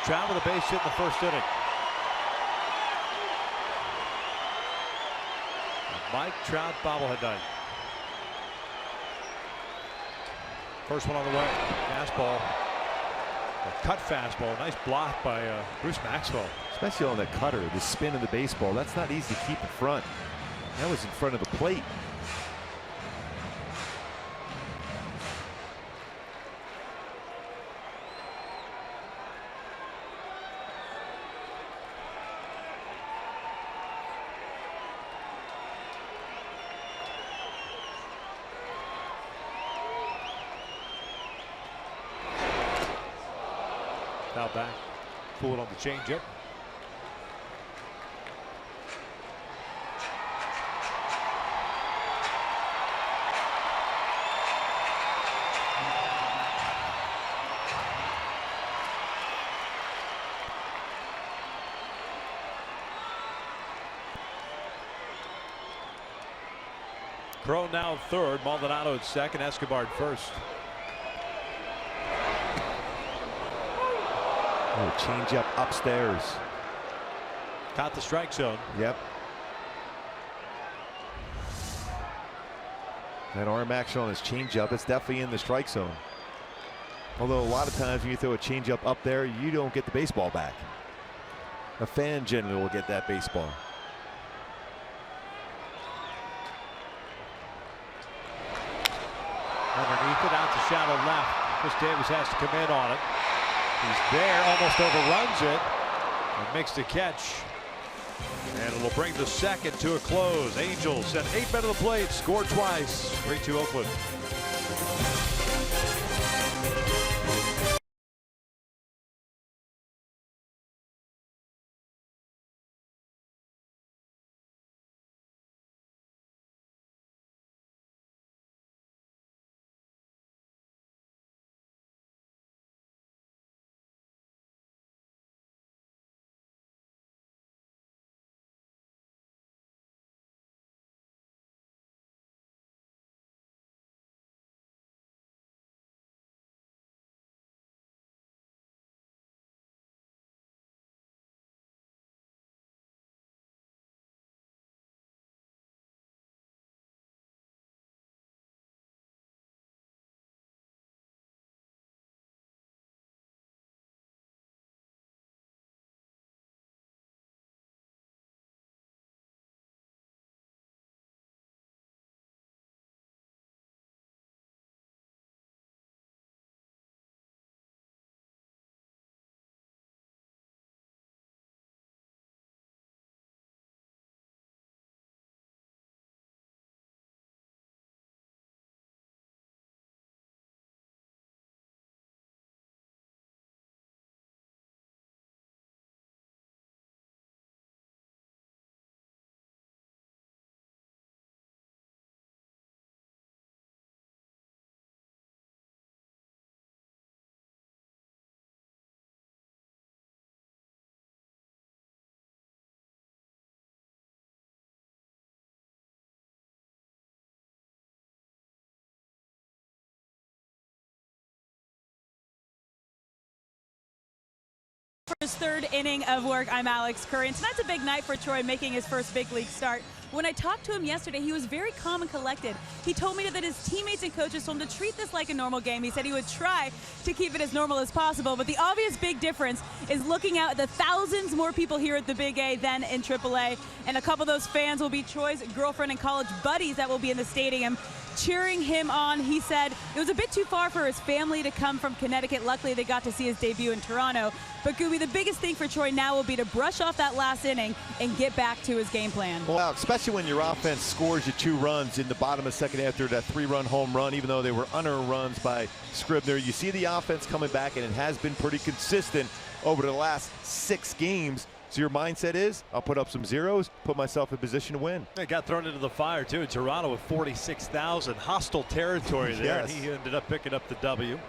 Trout with a base hit in the first inning. Mike Trout bobblehead night. First one on the way. Fastball. A cut fastball. Nice block by Bruce Maxwell. Especially on that cutter, the spin of the baseball. That's not easy to keep in front. That was in front of the plate. Now back. Pull on the changeup. Crow now third, Maldonado at second, Escobar at first. Oh, change up upstairs. Caught the strike zone. Yep. That arm action on his changeup, it's definitely in the strike zone. Although a lot of times when you throw a changeup up there, you don't get the baseball back. A fan generally will get that baseball. Underneath it, out to shallow left. Chris Davis has to come in on it. He's there, almost overruns it, and makes the catch. And it'll bring the second to a close. Angels sent 8 men to the plate, scored twice. 3-2 Oakland. For his third inning of work, I'm Alex Curry, and tonight's a big night for Troy, making his first big league start. When I talked to him yesterday, he was very calm and collected. He told me that his teammates and coaches told him to treat this like a normal game. He said he would try to keep it as normal as possible, but the obvious big difference is looking out at the thousands more people here at the Big A than in AAA, and a couple of those fans will be Troy's girlfriend and college buddies that will be in the stadium cheering him on. He said it was a bit too far for his family to come from Connecticut. Luckily, they got to see his debut in Toronto. But Gooby, the biggest thing for Troy now will be to brush off that last inning and get back to his game plan. Well, especially when your offense scores you 2 runs in the bottom of the second after that 3-run home run, even though they were unearned runs by Scribner. You see the offense coming back, and it has been pretty consistent over the last 6 games. So your mindset is, I'll put up some zeros, put myself in position to win. It got thrown into the fire, too. Toronto with 46,000. Hostile territory there. Yes. And he ended up picking up the W.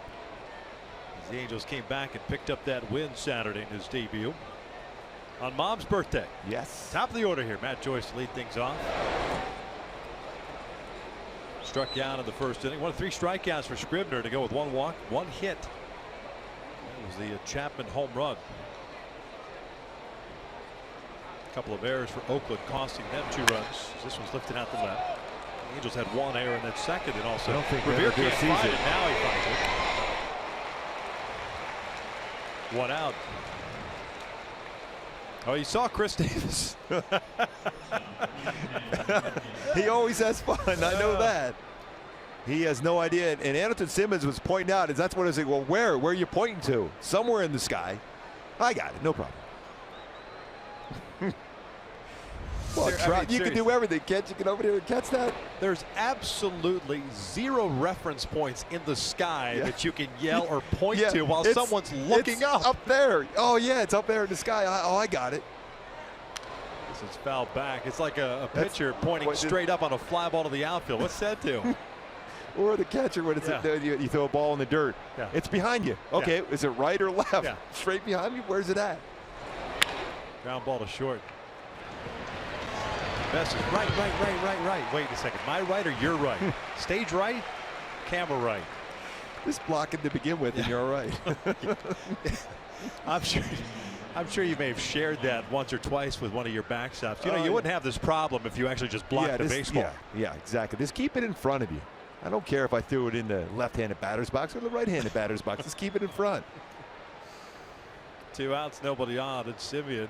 As the Angels came back and picked up that win Saturday in his debut. On Mom's birthday. Yes. Top of the order here. Matt Joyce to lead things off. Struck out in the first inning. 1 of 3 strikeouts for Scribner to go with 1 walk, 1 hit. That was the Chapman home run. A couple of errors for Oakland, costing them 2 runs. This one's lifted out the left. The Angels had 1 error in that second, and also I don't think Revere Revere can't sees find it. it. Now he finds it. 1 out. Oh, you saw Chris Davis. He always has fun. I know that. He has no idea. And Anderson Simmons was pointing out, and that's what I was like, well, where are you pointing to? Somewhere in the sky. I got it. No problem. Well, you can do everything, can't you? Get over there and catch that. There's absolutely 0 reference points in the sky that you can yell or point to while someone's looking up. Up there. Oh, yeah, it's up there in the sky. I got it. This is fouled back. It's like a pitcher pointing straight up on a fly ball to the outfield. What's that do? Or the catcher when it's you throw a ball in the dirt. Yeah. It's behind you. Okay, is it right or left? Yeah. Straight behind you? Where's it at? Ground ball to short. best is right. Wait a second. My right or your right? Stage right, camera right. Just blocking to begin with, and you're all right. I'm sure you may have shared that once or twice with one of your backstops. You know, you wouldn't have this problem if you actually just blocked the baseball. Yeah, exactly. Just keep it in front of you. I don't care if I threw it in the left-handed batter's box or the right-handed batter's box. Just keep it in front. 2 outs, nobody on, and Simeon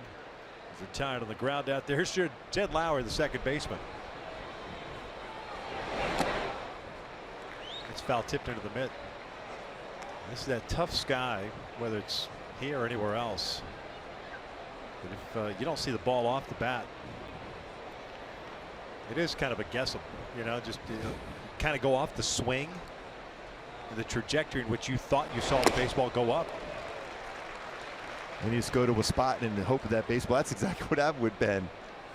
is retired on the ground out there. Here's your Jed Lowry, the second baseman. It's foul tipped into the mid. This is that tough sky, whether it's here or anywhere else. But if you don't see the ball off the bat, it is kind of a guess 'em, you know, just kind of go off the swing, the trajectory in which you thought you saw the baseball go up. And you just go to a spot in the hope of that baseball. That's exactly what happened with Ben.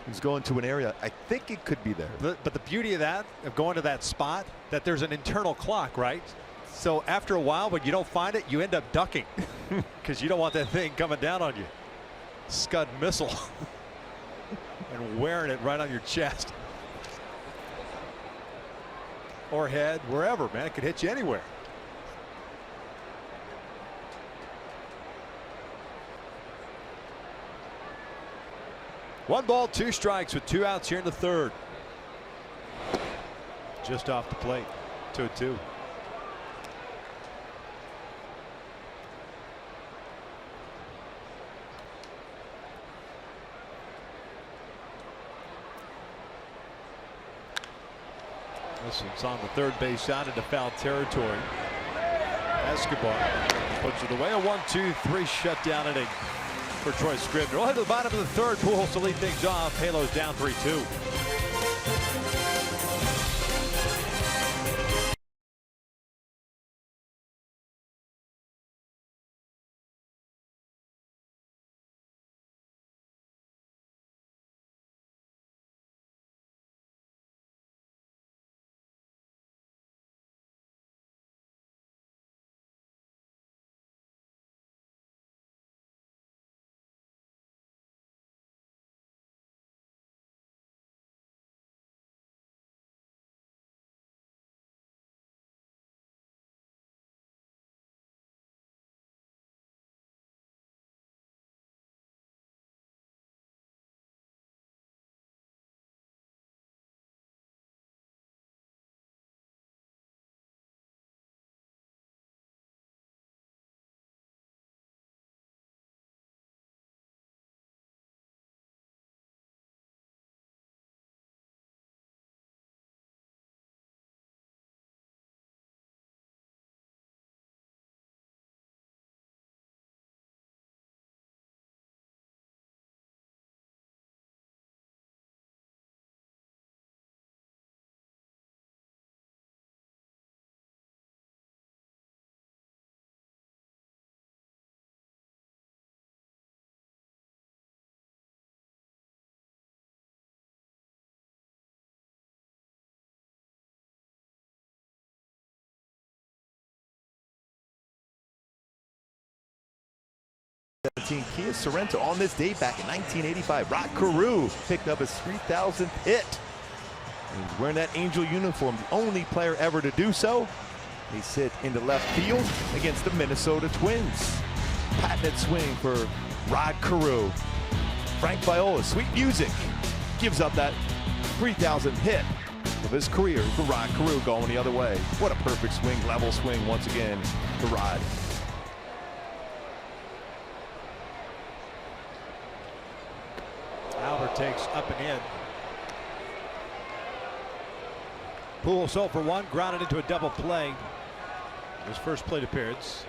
He was going to an area. I think it could be there. But the beauty of that, of going to that spot, that there's an internal clock, right? So after a while, when you don't find it, you end up ducking because you don't want that thing coming down on you. Scud missile and wearing it right on your chest or head, wherever, man. It could hit you anywhere. One ball, 2 strikes with 2 outs here in the third. Just off the plate. 2-2. This one's on the third base side into foul territory. Escobar puts it away. A 1-2-3 shutdown inning for Troy Scribner. We'll head to the bottom of the third. Pujols to lead things off. Halos down 3-2. Kia Sorrento on this day back in 1985. Rod Carew picked up his 3,000th hit. And he's wearing that Angel uniform, the only player ever to do so. He's hit into left field against the Minnesota Twins. Patented swing for Rod Carew. Frank Viola, sweet music, gives up that 3,000th hit of his career for Rod Carew going the other way. What a perfect swing, level swing once again for Rod. Albert takes up and in. Pujols 0 for 1, grounded into a double play. His first plate appearance.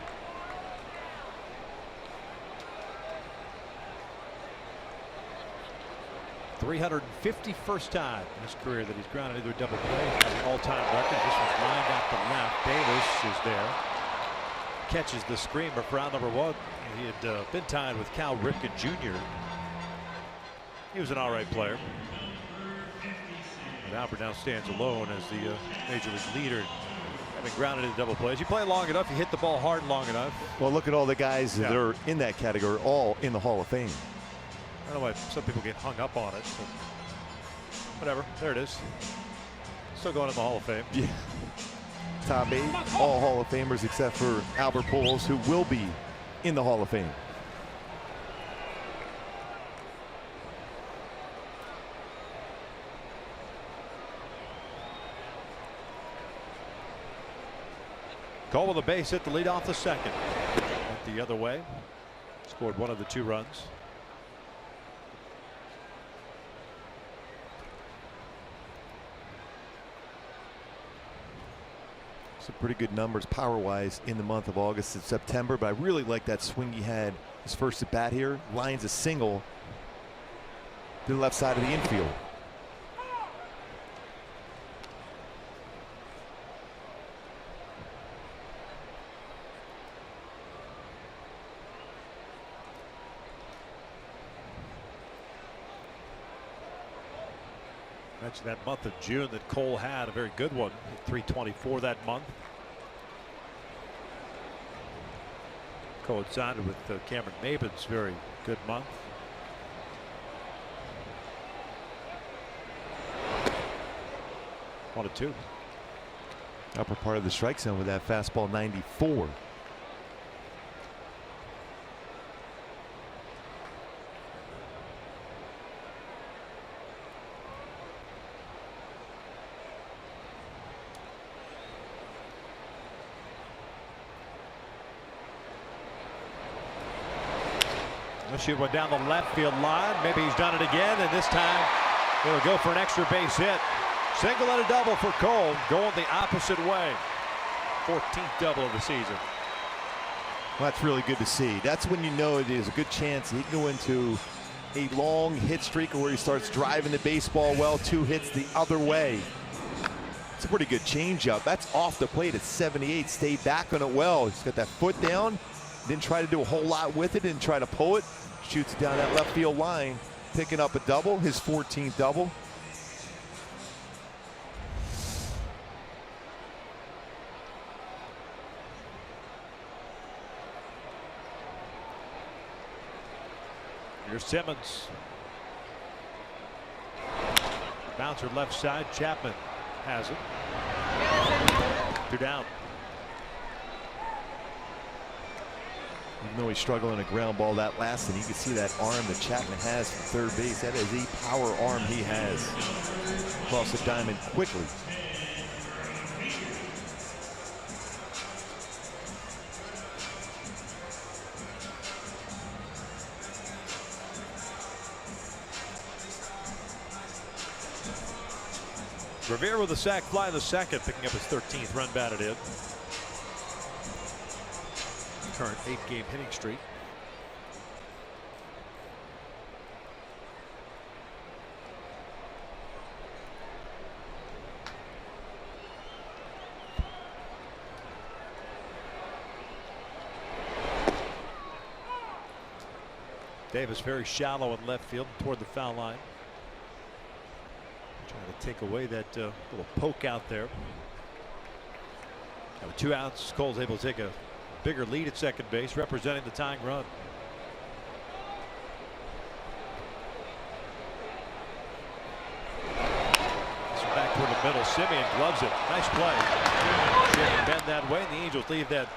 $351st time in his career that he's grounded into a double play. He's an all-time record. This one's lined out to left. Davis is there. Catches the screamer for out number 1. He had been tied with Cal Ripken Jr. He was an all-right player. But Albert now stands alone as the major league leader, having grounded into double plays. You play long enough, you hit the ball hard long enough. Well, look at all the guys that are in that category, all in the Hall of Fame. I don't know why some people get hung up on it. whatever. There it is. Still going in the Hall of Fame. Yeah. Top 8, all Hall of Famers except for Albert Pujols, who will be in the Hall of Fame. Cole with a base hit to lead off the second. Went the other way. Scored one of the 2 runs. Some pretty good numbers power-wise in the month of August and September, but I really like that swing he had his first at bat here. Lines a single to the left side of the infield. Mentioned that month of June that Cole had a very good one. Hit 324 that month. Coincided with Cameron Maben's very good month. One and 2. Upper part of the strike zone with that fastball 94. She went down the left field line. Maybe he's done it again, and this time he'll go for an extra base hit. Single and a double for Cole, going the opposite way. 14th double of the season. Well, that's really good to see. That's when you know there's a good chance he can go into a long hit streak where he starts driving the baseball well. 2 hits the other way. It's a pretty good changeup. That's off the plate at 78. Stayed back on it well. He's got that foot down. Didn't try to do a whole lot with it. Didn't try to pull it. Shoots it down that left field line, picking up a double, his 14th double. Here's Simmons. Bouncer left side. Chapman has it. 2 down. Even though he's struggling a ground ball that last, and you can see that arm that Chapman has from third base. That is a power arm he has. Across the diamond quickly. Revere with a sac fly in the second, picking up his 13th run batted in. Current 8-game hitting streak. Davis very shallow in left field toward the foul line. Trying to take away that little poke out there. Now with 2 outs, Cole's able to take a bigger lead at second base, representing the tying run. So back toward the middle. Simeon gloves it. Nice play. Shouldn't bend that way, and the Angels leave that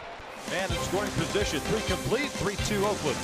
man in scoring position. 3 complete. 3-2 Oakland.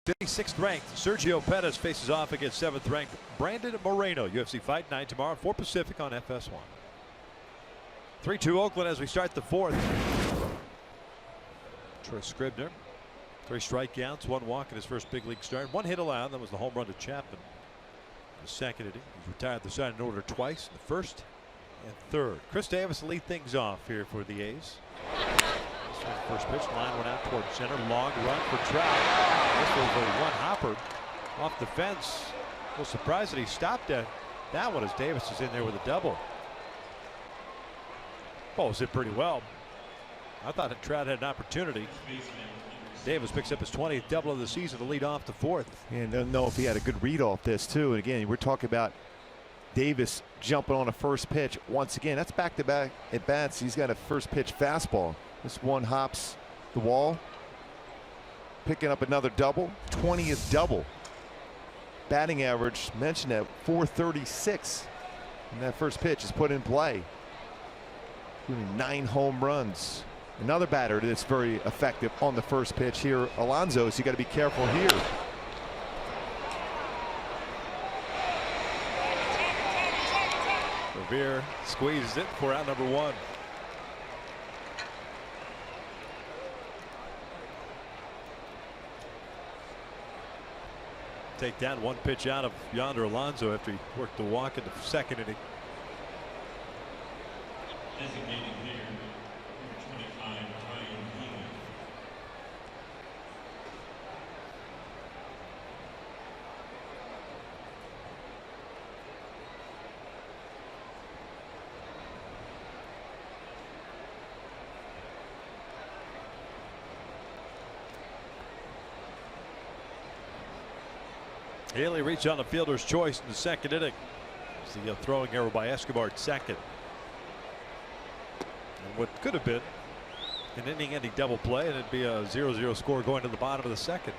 56th ranked Sergio Pettis faces off against 7th ranked Brandon Moreno. UFC Fight Night tomorrow, 4 Pacific on FS1. 3-2 Oakland as we start the 4th. Troy Scribner, 3 strikeouts, 1 walk in his first big league start. 1 hit allowed. That was the home run to Chapman. The second inning. He's retired the side in order twice, in the 1st and 3rd. Chris Davis will lead things off here for the A's. First pitch, line went out toward center. Long run for Trout. This was a one hopper off the fence. A little surprised that he stopped at that one as Davis is in there with a double. Ball was hit pretty well. I thought that Trout had an opportunity. Davis picks up his 20th double of the season to lead off the 4th. And don't know if he had a good read off this too. And again, we're talking about Davis jumping on a first pitch once again. That's back-to-back at bats. He's got a first pitch fastball. This one hops the wall, picking up another double, 20th double. Batting average mentioned at .436, and that first pitch is put in play. Including 9 home runs. Another batter that's very effective on the first pitch here, Alonso. So you got to be careful here. Revere squeezes it for out number 1. Take down 1 pitch out of Yonder Alonso after he worked the walk in the 2nd inning. Designated hitter, number 25, Ryan Healy. Haley reached on the fielder's choice in the 2nd inning. It's the throwing error by Escobar at 2nd. And what could have been an inning-ending double play, and it'd be a 0-0 score going to the bottom of the 2nd.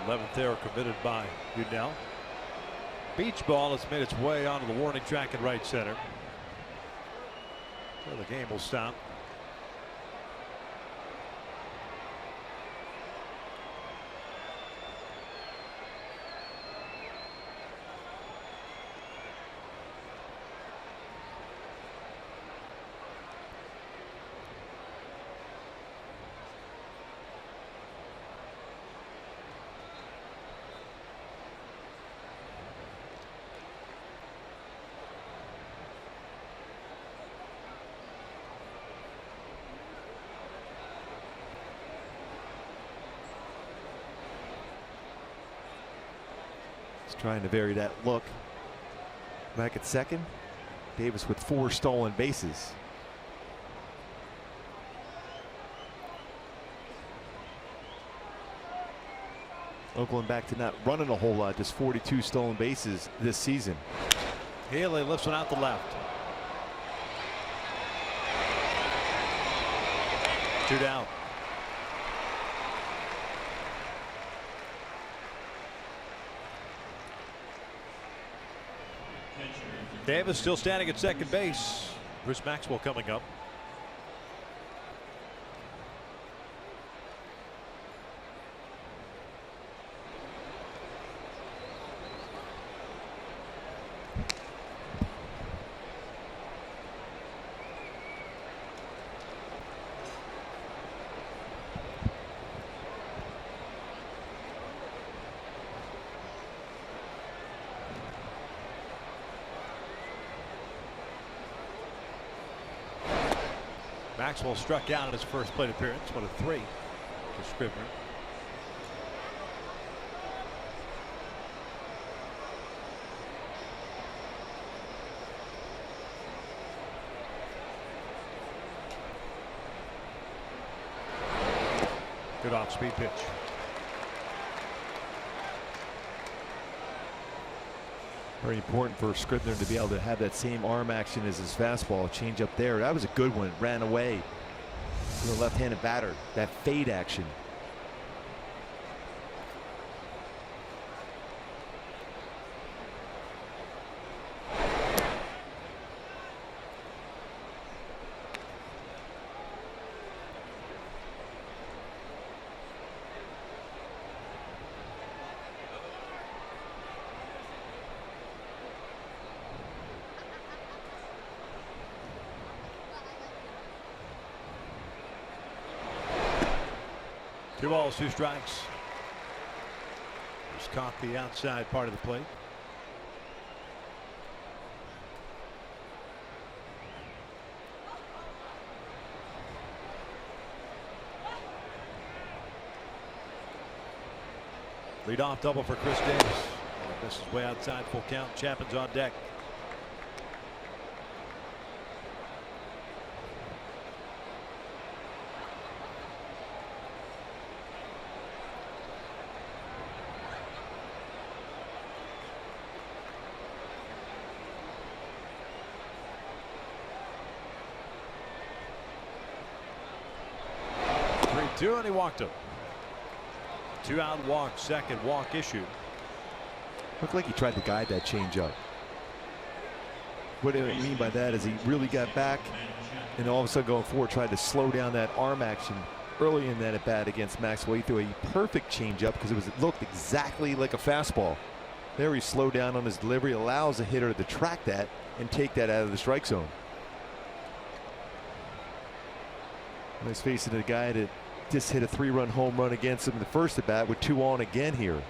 Eleventh error committed by Udell. Beach ball has made its way onto the warning track in right center. So the game will stop. Trying to vary that look. Back at 2nd, Davis with 4 stolen bases. Oakland back to not running a whole lot, just 42 stolen bases this season. Haley lifts one out the left. 2 down. Davis still standing at 2nd base. Bruce Maxwell coming up. Maxwell struck out in his first plate appearance. What a 3 for Scribner. Good off-speed pitch. Very important for Scribner to be able to have that same arm action as his fastball. Change up there. That was a good one. Ran away. The left-handed batter. That fade action. 2 balls, 2 strikes. Just caught the outside part of the plate. Leadoff double for Chris Davis. This is way outside, full count. Chapman's on deck. Two, and he walked him. 2 out walk, second walk issued. Looked like he tried to guide that changeup. What I mean by that is he really got back and all of a sudden going forward tried to slow down that arm action early in that at bat against Maxwell. He threw a perfect changeup because it looked exactly like a fastball. There he slowed down on his delivery, allows a hitter to track that and take that out of the strike zone. And he's facing a guy that just hit a 3-run home run against him in the first at bat with 2 on again here.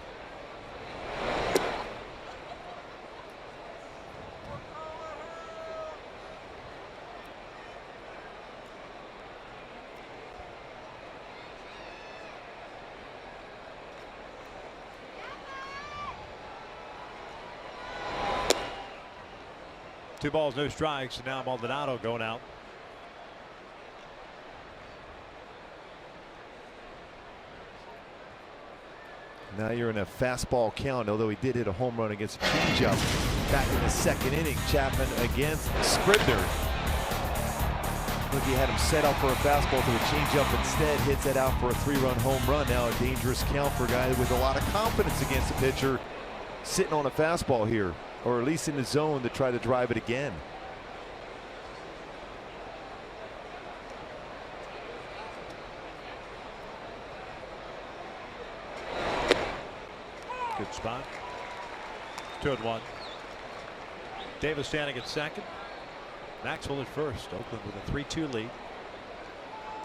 Two balls, no strikes, and now Maldonado going out. Now you're in a fastball count, although he did hit a home run against a changeup back in the 2nd inning. Chapman against Scribner. Look, he had him set up for a fastball to a changeup. Instead, hits it out for a 3-run home run. Now a dangerous count for a guy with a lot of confidence against the pitcher, sitting on a fastball here, or at least in the zone to try to drive it again. Good spot. 2-1. Davis standing at second. Maxwell at first. Oakland with a 3-2 lead.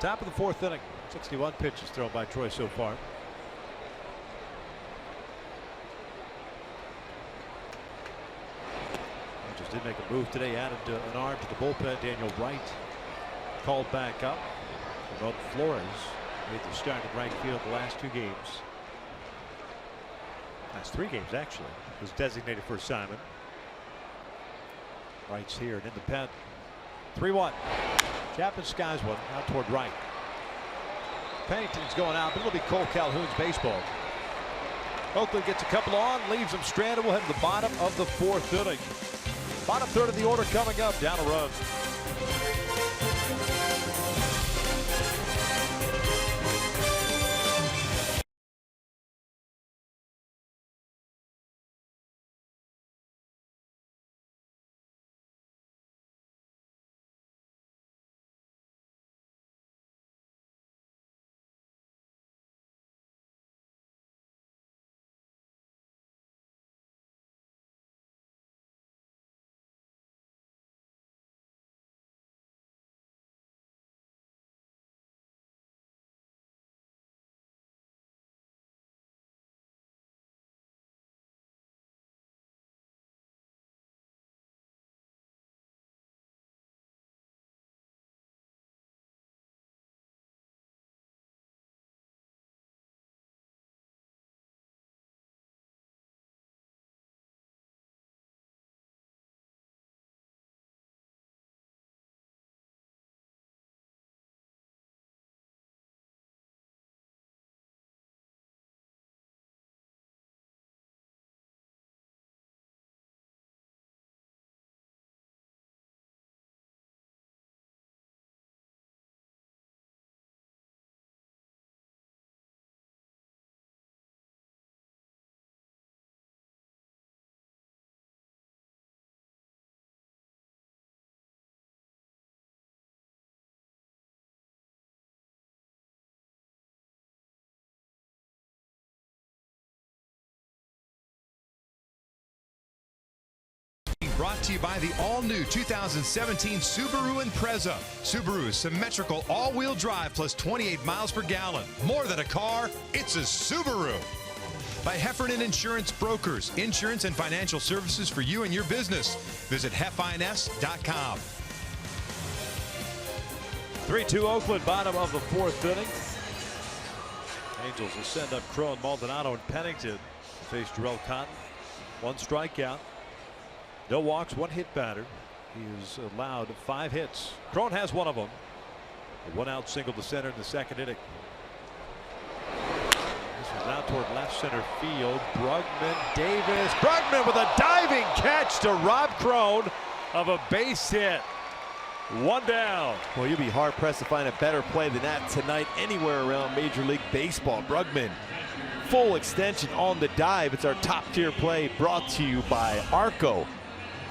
Top of the 4th inning. 61 pitches thrown by Troy so far. Just did make a move today. Added an arm to the bullpen. Daniel Wright called back up. Rod Flores made the start in right field the last 2 games. Last 3 games actually. Was designated for assignment. Wright's here and in the pen. 3-1. Chapman skies one out toward right. Pennington's going out, but it'll be Cole Calhoun's baseball. Oakland gets a couple on, leaves them stranded. We'll head to the bottom of the 4th inning. Bottom third of the order coming up. Down a run. Brought to you by the all-new 2017 Subaru Impreza. Subaru's symmetrical all-wheel drive plus 28 miles per gallon. More than a car, it's a Subaru. By Heffernan Insurance Brokers, insurance and financial services for you and your business. Visit heffins.com. 3-2 Oakland, bottom of the 4th inning. Angels will send up Cron, Maldonado, and Pennington to face Jarrell Cotton. 1 strikeout. No walks, 1 hit batter. He has allowed 5 hits. Cron has 1 of them. A 1-out single to center in the 2nd inning. This is now toward left center field. Brugman, Davis. Brugman with a diving catch to rob Cron of a base hit. 1 down. Well, you'll be hard-pressed to find a better play than that tonight anywhere around Major League Baseball. Brugman, full extension on the dive. It's our top-tier play brought to you by Arco.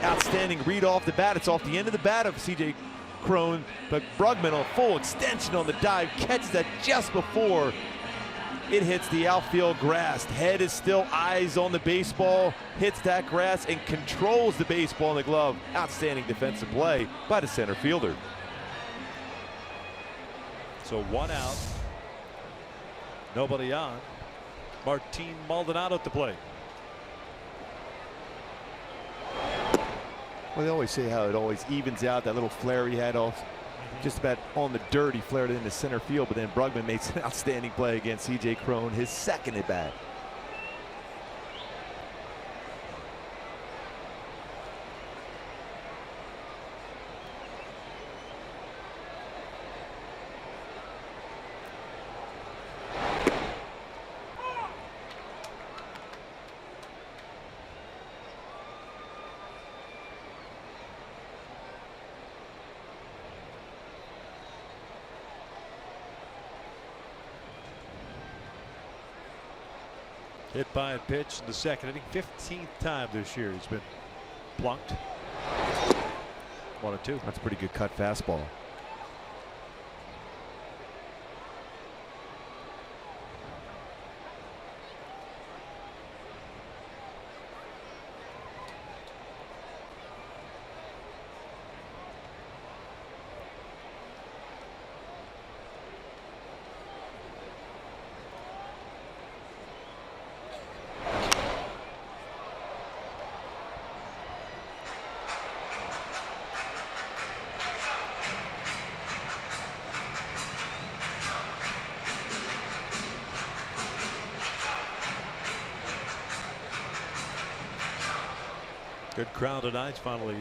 Outstanding read off the bat. It's off the end of the bat of C.J. Cron, but Brugman on full extension on the dive. Catches that just before it hits the outfield grass. Head is still eyes on the baseball. Hits that grass and controls the baseball in the glove. Outstanding defensive play by the center fielder. So 1 out. Nobody on. Martin Maldonado at the plate. Well, they always say how it always evens out. That little flare he had off just about on the dirt. He flared it into center field, but then Brugman makes an outstanding play against C.J. Cron, his 2nd at bat. Hit by a pitch in the 2nd inning. 15th time this year he's been plunked. 1-2. That's a pretty good cut fastball. Good crowd tonight. Finally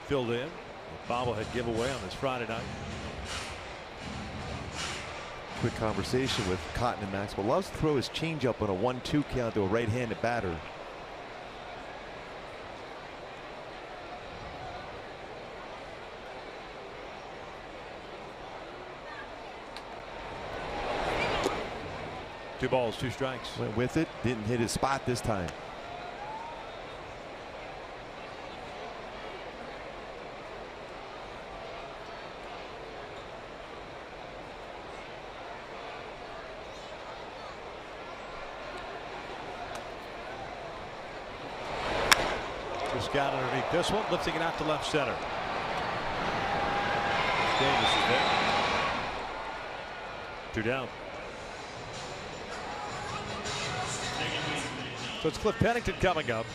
filled in. A bobblehead giveaway on this Friday night. Quick conversation with Cotton and Maxwell. Loves to throw his changeup on a 1-2 count to a right-handed batter. Two balls, 2 strikes. Went with it. Didn't hit his spot this time. Just got underneath this one, lifting it out to left center. Davis is there. 2 down. So it's Cliff Pennington coming up.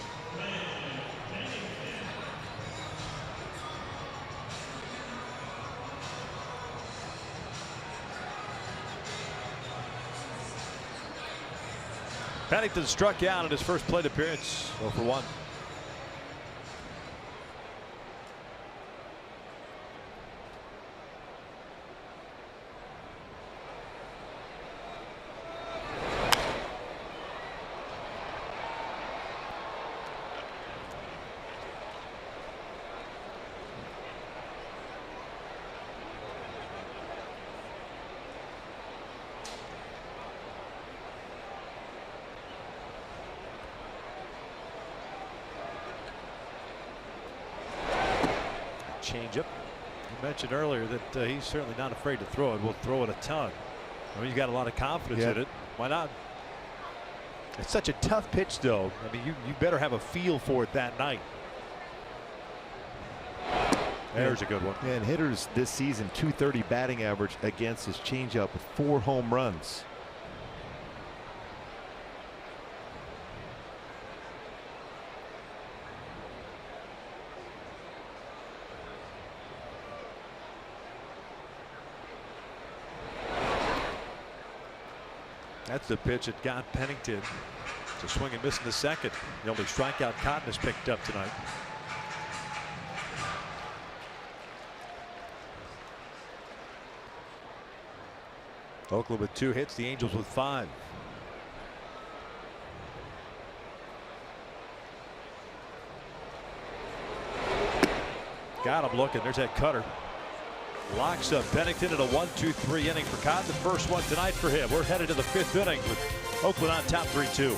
Pennington struck out in his first plate appearance. 0 for 1. Changeup. You mentioned earlier that he's certainly not afraid to throw it. Will throw it a ton. I mean, he's got a lot of confidence in it. Why not? It's such a tough pitch, though. I mean, you better have a feel for it that night. There's a good one. Yeah, and hitters this season, 230 batting average against his changeup with 4 home runs. That's the pitch that got Pennington to swing and miss in the second. The only strikeout Cotton has picked up tonight. Oakland with 2 hits, the Angels with 5. Got him looking. There's that cutter. Locks up Pennington in a 1-2-3 inning for Cotton. The first one tonight for him. We're headed to the 5th inning with Oakland on top 3-2.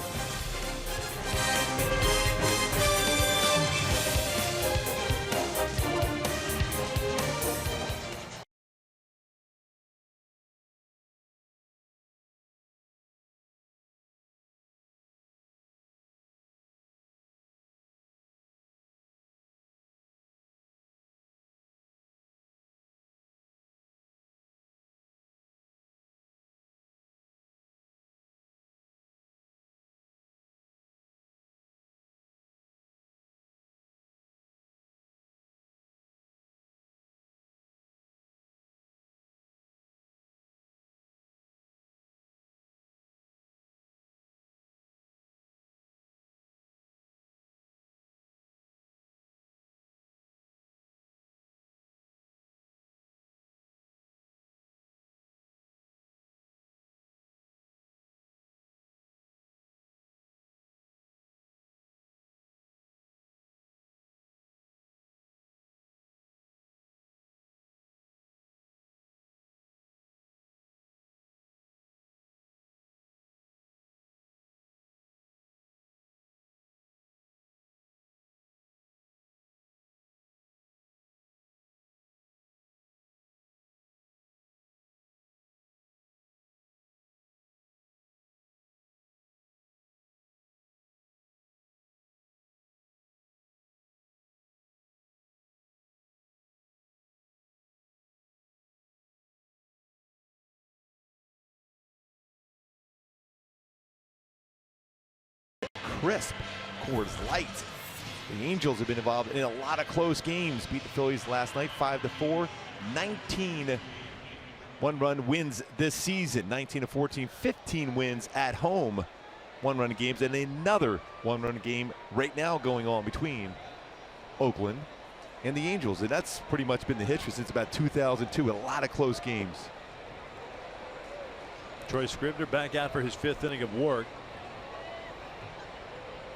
Crisp, Coors Light. The Angels have been involved in a lot of close games. Beat the Phillies last night 5-4. 19 one-run wins this season. 19-14, 15 wins at home. One-run games, and another one-run game right now going on between Oakland and the Angels. And that's pretty much been the history since about 2002. A lot of close games. Troy Scribner back out for his 5th inning of work.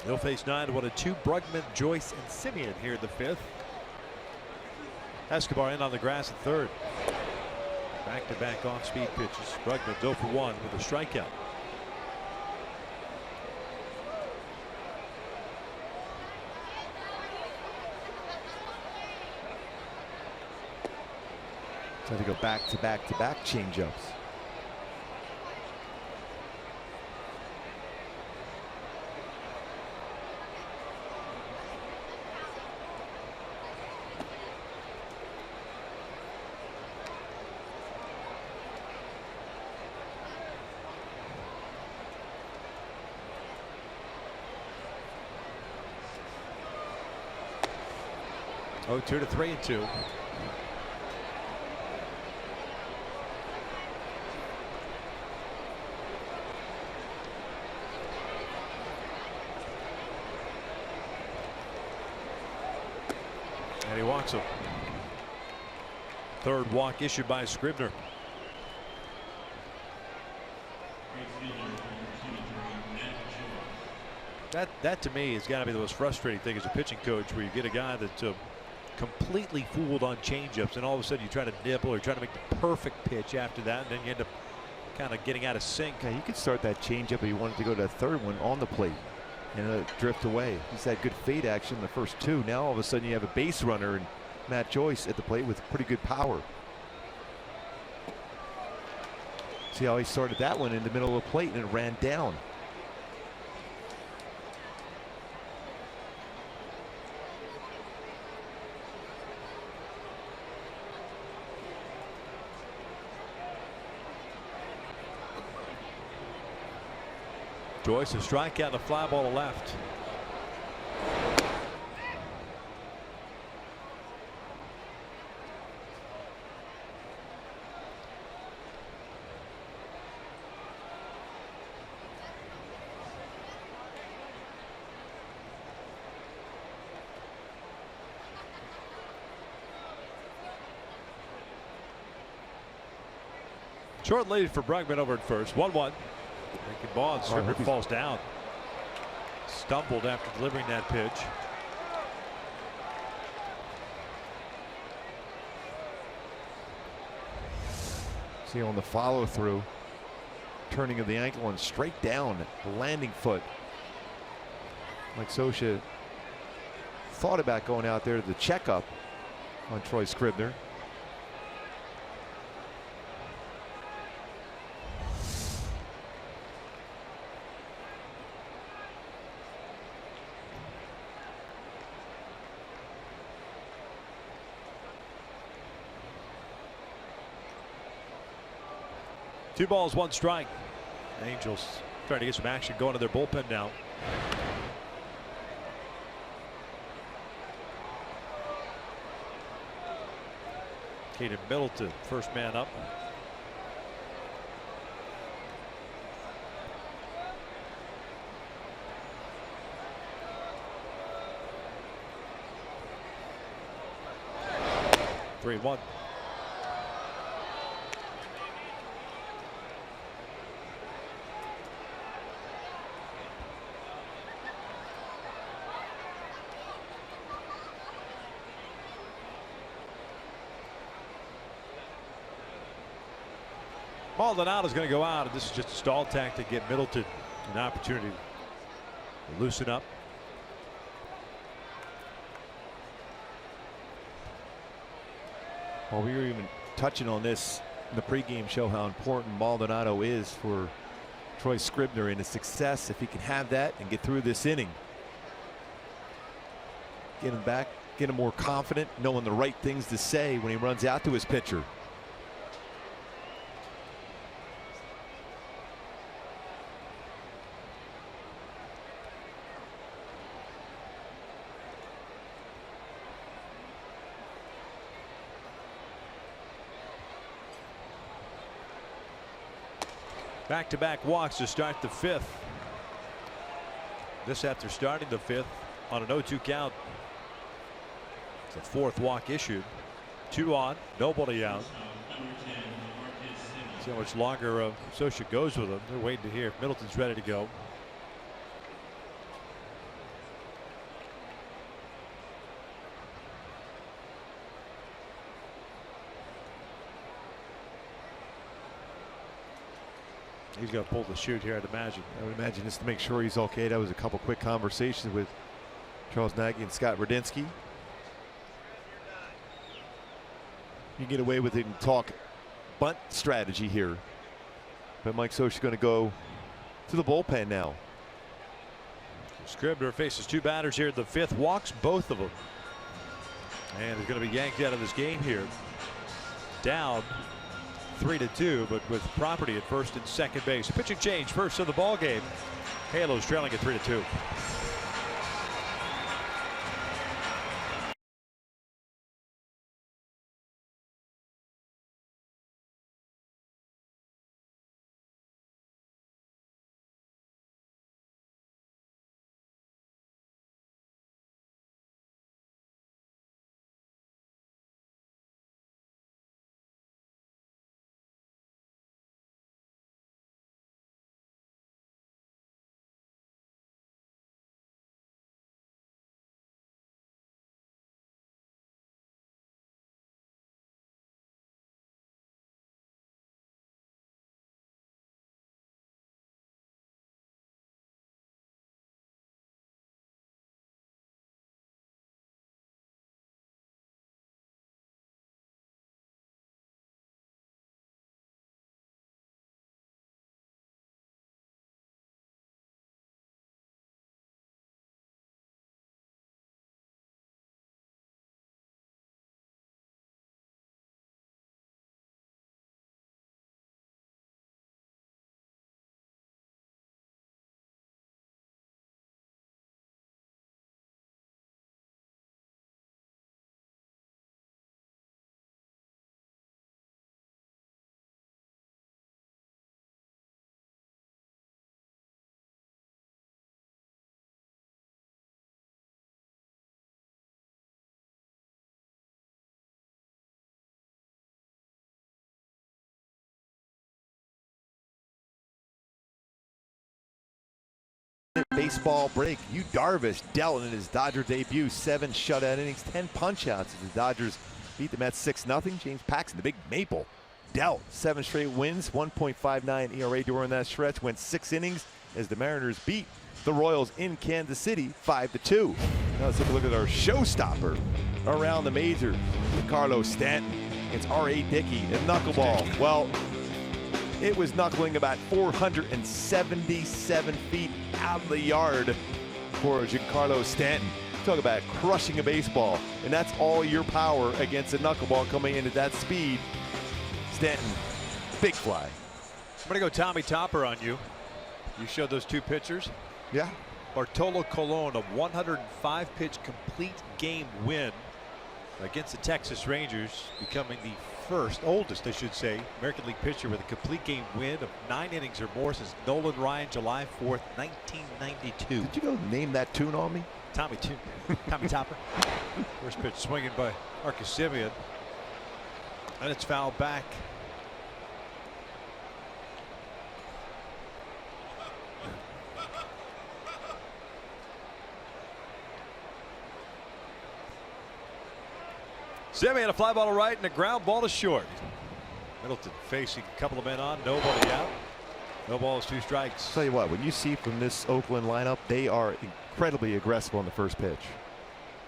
He'll face 9-1-2. Brugman, Joyce, and Simeon here in the 5th. Escobar in on the grass at 3rd. Back-to-back off-speed pitches. Brugman 0 for 1 with a strikeout. Trying to go back-to-back-to-back changeups. Oh, 2 to 3-2. And he walks him. 3rd walk issued by Scribner. That to me has got to be the most frustrating thing as a pitching coach, where you get a guy that's completely fooled on changeups, and all of a sudden you try to nibble or try to make the perfect pitch after that, and then you end up kind of getting out of sync. Yeah, you could start that changeup if you wanted to go to the 3rd one on the plate and drift away. He's had good fade action in the first 2. Now all of a sudden you have a base runner and Matt Joyce at the plate with pretty good power. See how he started that one in the middle of the plate and it ran down. Joyce, a strikeout and a fly ball to left. Short lead for Bregman over at first. 1-1. Making ball, and Scribner falls down. Stumbled after delivering that pitch. See on the follow through, turning of the ankle and straight down the landing foot. Mike Scioscia thought about going out there to the checkup on Troy Scribner. Two balls, one strike. Angels trying to get some action going to their bullpen now. Caden Middleton, first man up. Three, 1. Maldonado is going to go out, and this is just a stall tactic to get Middleton an opportunity to loosen up. Well, we were even touching on this in the pregame show, how important Maldonado is for Troy Scribner and his success. If he can have that and get through this inning, get him back, get him more confident, knowing the right things to say when he runs out to his pitcher. Back-to-back walks to start the 5th. This after starting the 5th on an 0-2 count. It's the 4th walk issued. 2 on, nobody out. See how much longer Scioscia goes with him. They're waiting to hear if Middleton's ready to go. He's going to pull the chute here, I'd imagine. I would imagine just to make sure he's okay. That was a couple quick conversations with Charles Nagy and Scott Radinsky. You get away with it and talk bunt strategy here. But Mike Scioscia is going to go to the bullpen now. Scribner faces 2 batters here. The 5th, walks both of them. And is going to be yanked out of this game here. Down 3-2, but with property at first and second base. Pitching change first of the ball game. Halos trailing at 3-2. minute baseball break. Yu Darvish dealt in his Dodger debut. 7 shutout innings, 10 punch-outs as the Dodgers beat the Mets 6-0. James Paxton, the big maple, dealt 7 straight wins, 1.59 ERA during that stretch. Went 6 innings as the Mariners beat the Royals in Kansas City 5-2. Now let's take a look at our showstopper around the majors. Carlos Stanton. It's R.A. Dickey and knuckleball. Well, it was knuckling about 477 feet out of the yard for Giancarlo Stanton. Talk about crushing a baseball, and that's all your power against a knuckleball coming in at that speed. Stanton, big fly. I'm going to go Tommy Topper on you. You showed those 2 pitchers. Yeah. Bartolo Colon, a 105-pitch complete game win against the Texas Rangers, becoming the oldest, I should say, American League pitcher with a complete game win of 9 innings or more since Nolan Ryan, July 4th, 1992. Did you go name that tune on me? Tommy Topper. First pitch swinging by Marcus Semien, and it's fouled back. Semien, a fly ball to right and a ground ball to short. Middleton facing a couple of men on, nobody out. No balls, 2 strikes. Tell you what, when you see from this Oakland lineup, they are incredibly aggressive on the first pitch.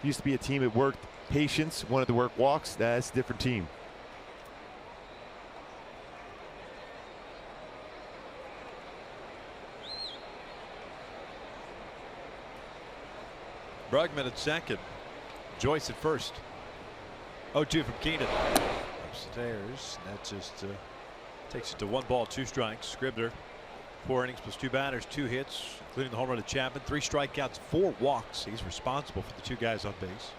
Used to be a team that worked patience, wanted to work walks. That's a different team. Bregman at second. Joyce at first. 0-2 from Keenan. Upstairs. That just takes it to 1 ball, 2 strikes. Scribner, 4 innings plus 2 batters, 2 hits, including the home run to Chapman, 3 strikeouts, 4 walks. He's responsible for the 2 guys on base.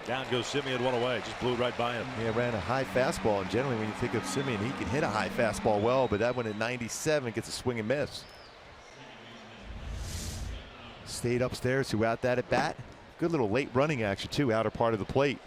Down goes Semien, 1 away. Just blew right by him. Yeah, ran a high fastball, and generally when you think of Semien, he can hit a high fastball well, but that one at 97 gets a swing and miss. Stayed upstairs throughout that at bat. Good little late running action too, outer part of the plate.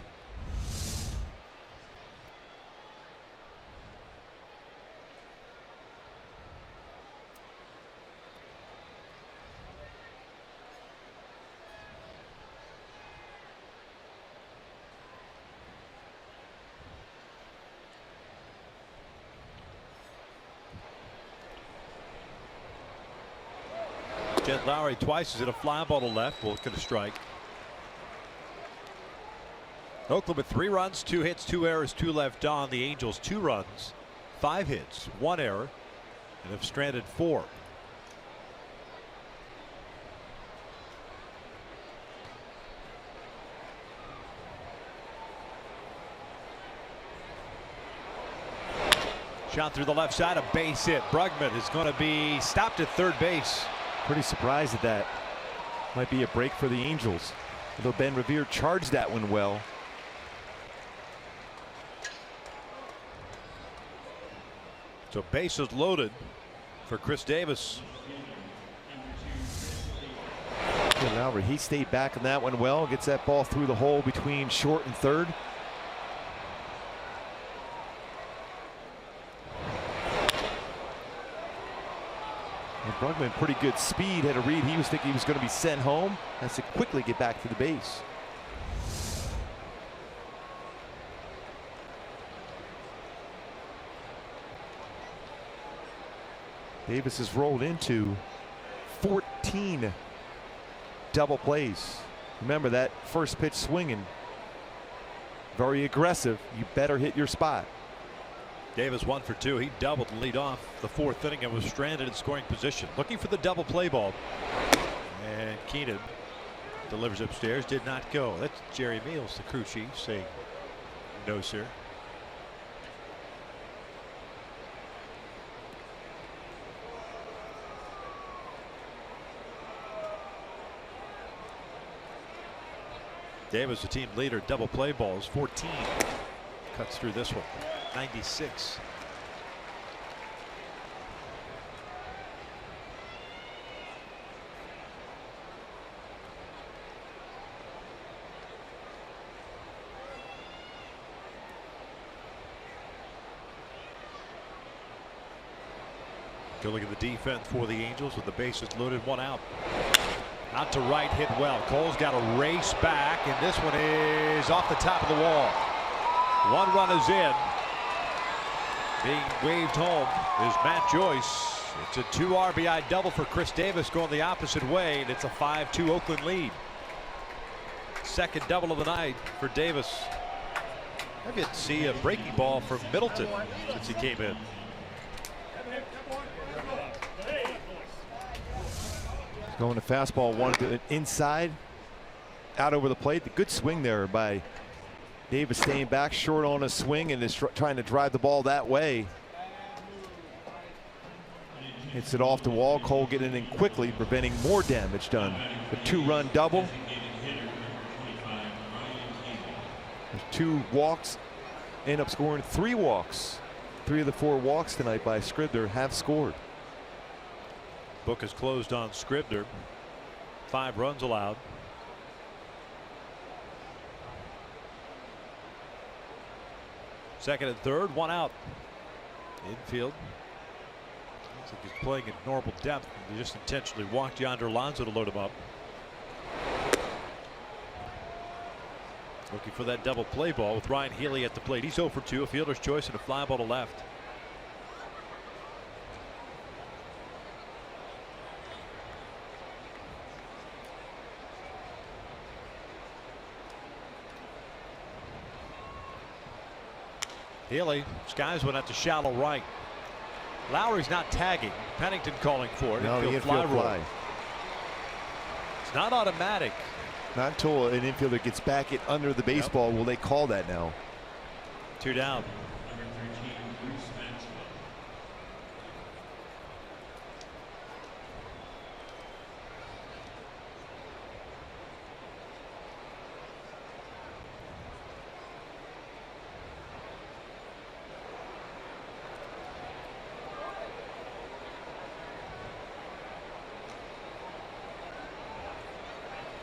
Jed Lowry twice is hit a fly ball to left. Will get a strike. Oakland with 3 runs, 2 hits, 2 errors, 2 left on. The Angels 2 runs, 5 hits, 1 error, and have stranded 4. Shot through the left side, a base hit. Bregman is going to be stopped at third base. Pretty surprised at that. Might be a break for the Angels. Although Ben Revere charged that one well. So bases loaded for Chris Davis. Lowry, he stayed back on that one well. Gets that ball through the hole between short and third. And Bregman, pretty good speed. Had a read. He was thinking he was going to be sent home. Has to quickly get back to the base. Davis has rolled into 14 double plays. Remember that first pitch swinging. Very aggressive. You better hit your spot. Davis 1 for 2. He doubled to lead off the 4th inning and was stranded in scoring position. Looking for the double play ball. And Keenan delivers upstairs. Did not go. That's Jerry Meals, the crew chief, saying no, sir. Davis, the team leader, double play balls, 14. Cuts through this one. 96. Good look at the defense for the Angels with the bases loaded, one out. Out to right, hit well. Cole's got to race back, and this one is off the top of the wall. One run is in. Being waved home is Matt Joyce. It's a 2 RBI double for Chris Davis going the opposite way, and it's a 5-2 Oakland lead. Second double of the night for Davis. I didn't see a breaking ball from Middleton since he came in. Going to fastball, wanted to inside, out over the plate. The good swing there by Davis, staying back short on a swing and is trying to drive the ball that way. Hits it off the wall. Cole getting in quickly, preventing more damage done. A 2-run double. There's 2 walks, end up scoring 3 walks. 3 of the 4 walks tonight by Scribner have scored. Book is closed on Scribner. 5 runs allowed. Second and third, 1 out. Infield. Looks like he's playing at normal depth. He just intentionally walked Yonder Alonso to load him up. Looking for that double play ball with Ryan Healy at the plate. He's 0 for 2, a fielder's choice and a fly ball to left. Healy, skies went out to shallow right. Lowry's not tagging. Pennington calling for it. No, the infield fly. It's not automatic. Not until an infielder gets back it under the baseball will they call that now. 2 down.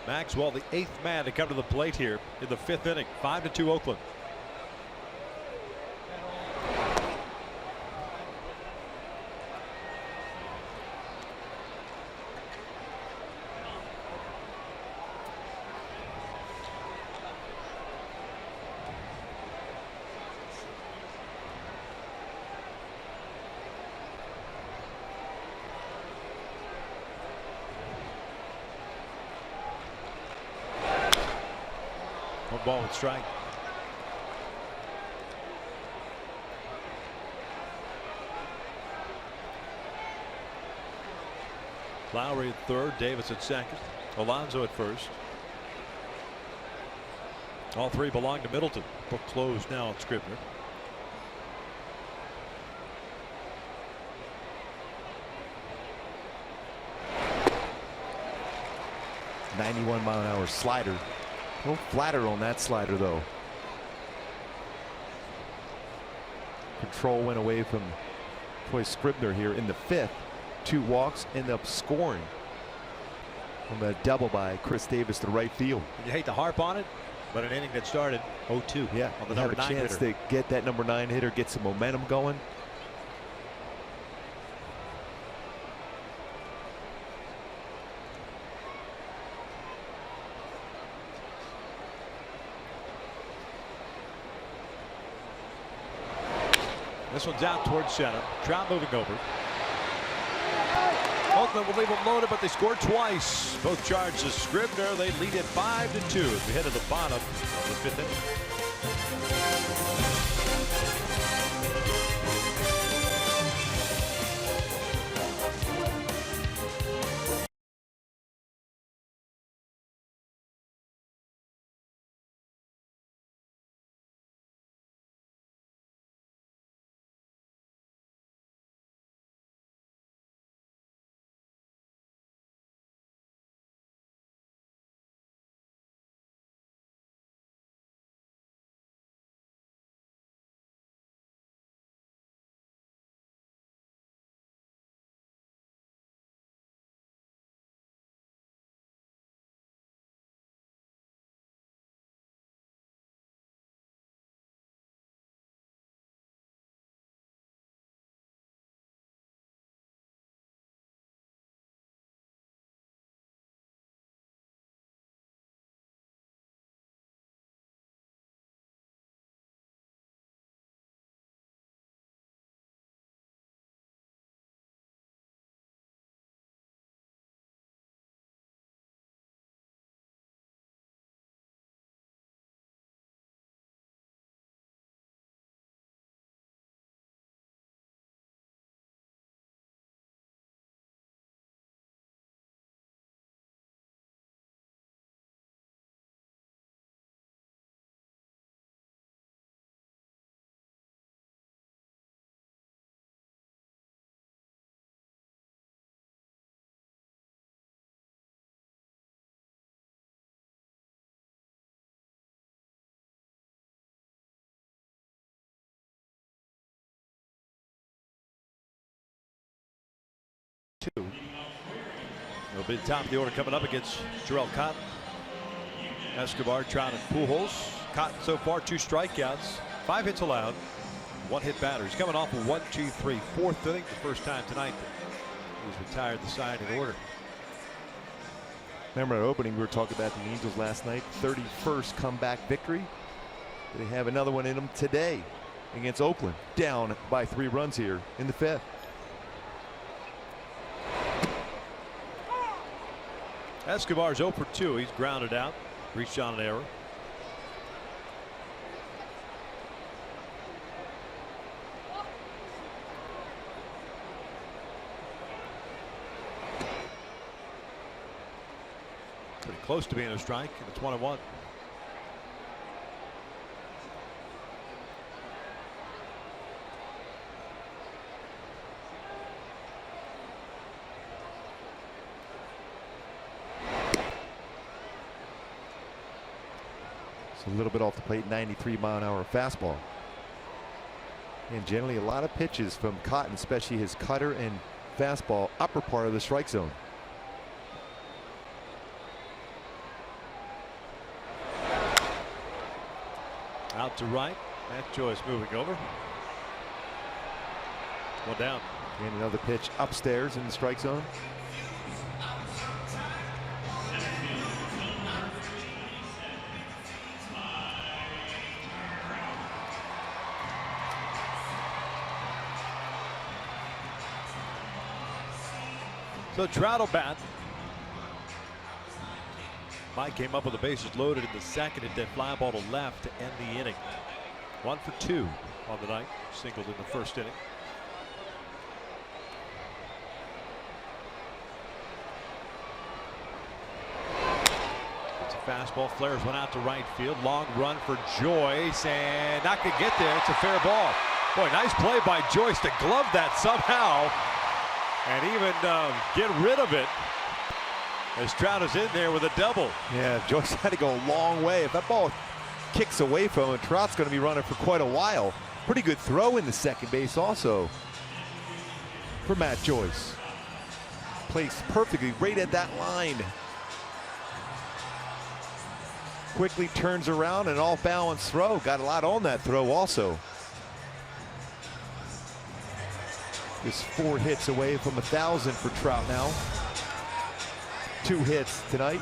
Maxwell, the 8th man to come to the plate here in the 5th inning. 5-2 Oakland. Ball and strike. Lowry at third, Davis at second, Alonso at first. All 3 belong to Middleton. Book closed now on Scribner. .91-mile-an-hour slider. A little flatter on that slider though. Control went away from Troy Scribner here in the 5th. 2 walks, end up scoring on that double by Chris Davis to right field. You hate to harp on it, but an inning that started 0-2. Yeah, on the have number a 9 chance hitter. to get that number 9 hitter, get some momentum going. This one's out towards center. Trout moving over. Oakland will leave them loaded, but they scored twice. Both charged to Scribner. They lead it 5-2 as we head to the bottom of the 5th inning. It'll be the top of the order coming up against Jarrell Cotton. Escobar, Trout, and Pujols. Cotton so far 2 strikeouts, 5 hits allowed, 1 hit batter. He's coming off of 1, 2, 3, 4th inning. The first time tonight that he's retired the side in order. Remember at opening we were talking about the Angels last night. 31st comeback victory. They have another one in them today against Oakland. Down by 3 runs here in the 5th. Escobar's 0 for 2. He's grounded out. Reached on an error. Pretty close to being a strike, and it's 1-1. A little bit off the plate, 93-mile-an-hour fastball. And generally a lot of pitches from Cotton, especially his cutter and fastball, upper part of the strike zone. Out to right. Matt Joyce moving over. 1 down. And another pitch upstairs in the strike zone. So Trout will bat. Mike came up with the bases loaded in the 2nd, hit that fly ball to left to end the inning. 1 for 2 on the night. Singled in the 1st inning. It's a fastball. Flares one out to right field. Long run for Joyce, and not gonna get there. It's a fair ball. Boy, nice play by Joyce to glove that somehow. And even get rid of it as Trout is in there with a double. Yeah, Joyce had to go a long way. If that ball kicks away from him, Trout's going to be running for quite a while. Pretty good throw in the second base also for Matt Joyce. Placed perfectly right at that line. Quickly turns around, and off balance throw. Got a lot on that throw also. Just 4 hits away from 1,000 for Trout now. 2 hits tonight.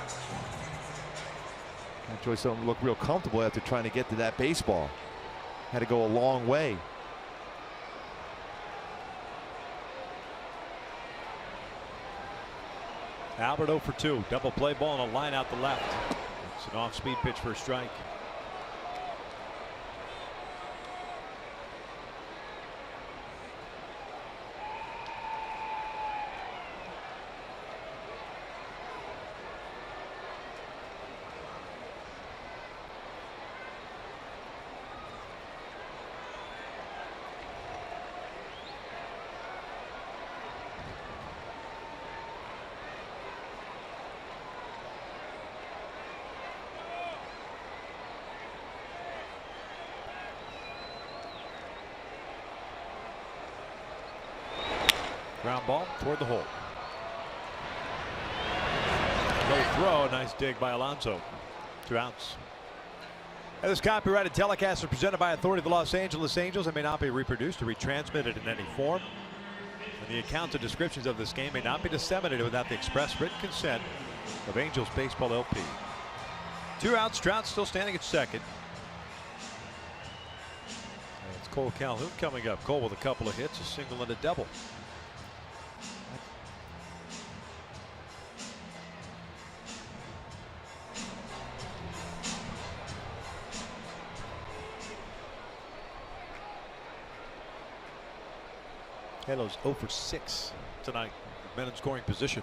And Joyce don't look real comfortable after trying to get to that baseball. Had to go a long way. Albert 0 for 2. Double play ball and a line out the left. It's an off-speed pitch for a strike. Ground ball toward the hole. No throw. Nice dig by Alonso. 2 outs. And this copyrighted telecast is presented by authority of the Los Angeles Angels and may not be reproduced or retransmitted in any form. And the accounts and descriptions of this game may not be disseminated without the express written consent of Angels Baseball LP. 2 outs. Trout still standing at 2nd. And it's Cole Calhoun coming up. Cole with a couple of hits, a single and a double. Halos 0 for 6 tonight. Men in scoring position.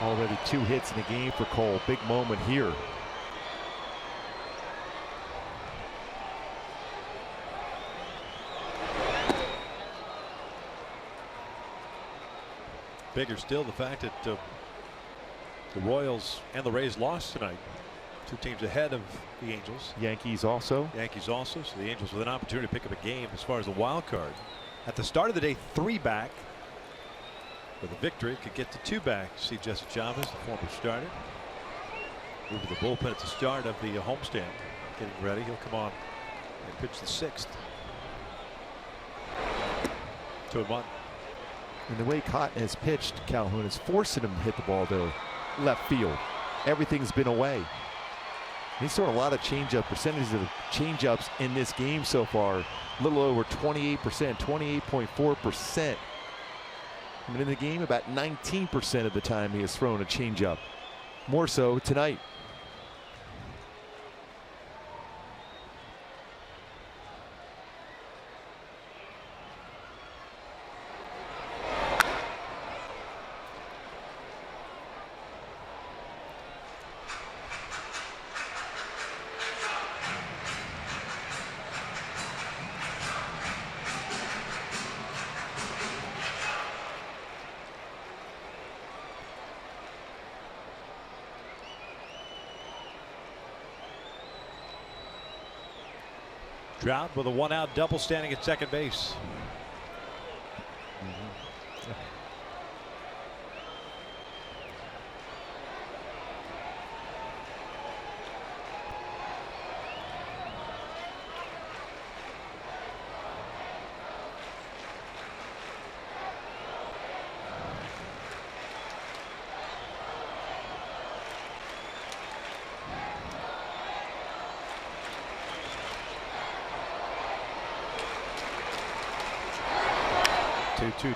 Already 2 hits in the game for Cole. Big moment here. Bigger still the fact that the Royals and the Rays lost tonight. 2 teams ahead of the Angels. Yankees also. Yankees also. So the Angels with an opportunity to pick up a game as far as the wild card. At the start of the day, 3 back. With a victory, could get to 2 back. See Jesse Chavez, the former starter, move to the bullpen at the start of the homestand. Getting ready. He'll come on and pitch the 6th. 2-1. And the way Cotton has pitched, Calhoun is forcing him to hit the ball to left field. Everything's been away. He's thrown a lot of changeup. Percentages of changeups in this game so far, a little over 28%, 28.4%. And in the game, about 19% of the time he has thrown a changeup. More so tonight. Trout with a 1-out double standing at second base.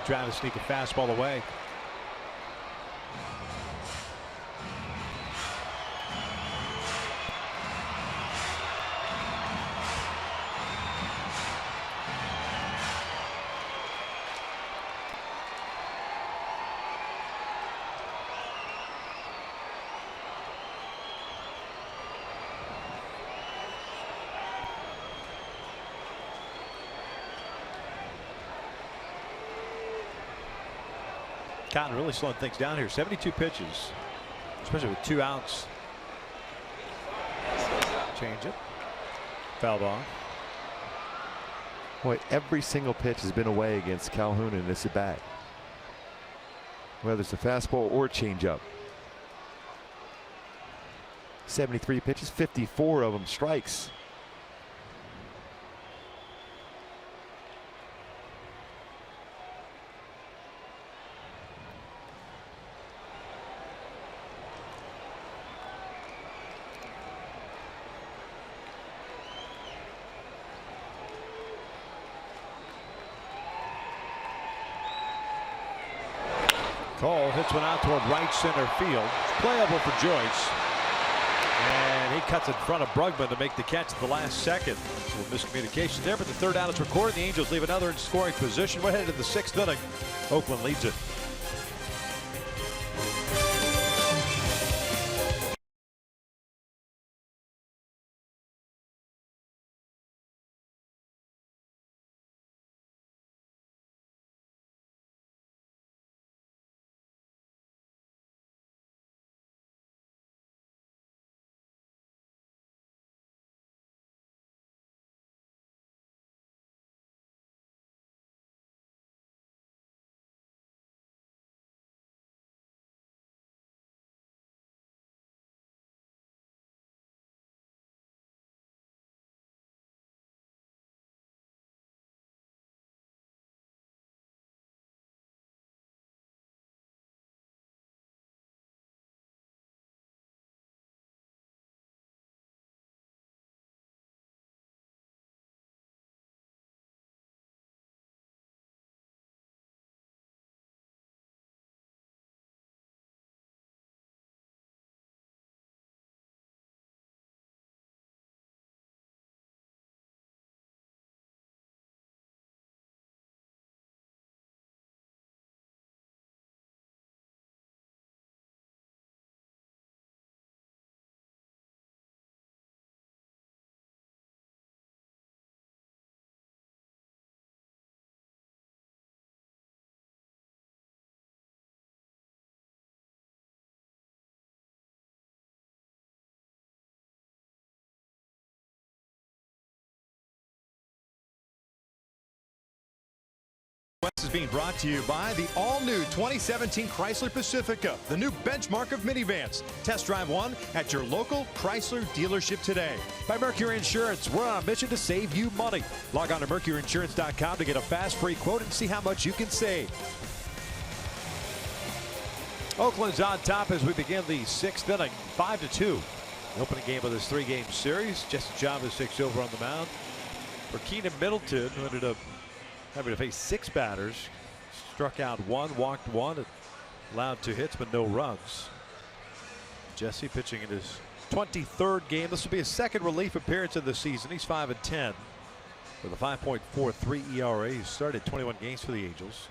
Trying to sneak a fastball away. Cotton really slowing things down here. 72 pitches, especially with 2 outs. Change it. Fouled off. Boy, every single pitch has been away against Calhoun in this at bat. Whether it's a fastball or changeup. 73 pitches, 54 of them strikes. Cole hits one out toward right center field. It's playable for Joyce. And he cuts in front of Brugman to make the catch at the last second. A little miscommunication there, but the 3rd out is recorded. The Angels leave another in scoring position. We're headed to the 6th inning. Oakland leads it. being brought to you by the all-new 2017 Chrysler Pacifica, the new benchmark of minivans. Test drive one at your local Chrysler dealership today. By Mercury Insurance, we're on a mission to save you money. Log on to mercuryinsurance.com to get a fast free quote and see how much you can save. Oakland's on top as we begin the 6th inning, 5-2. The opening game of this 3-game series. Jesse Chavez takes over on the mound for Keenan Middleton, who ended up having to face 6 batters. Struck out 1, walked 1, and allowed 2 hits but no runs. Jesse pitching in his 23rd game. This will be his 2nd relief appearance of the season. He's 5-10 with a 5.43 ERA. He started 21 games for the Angels.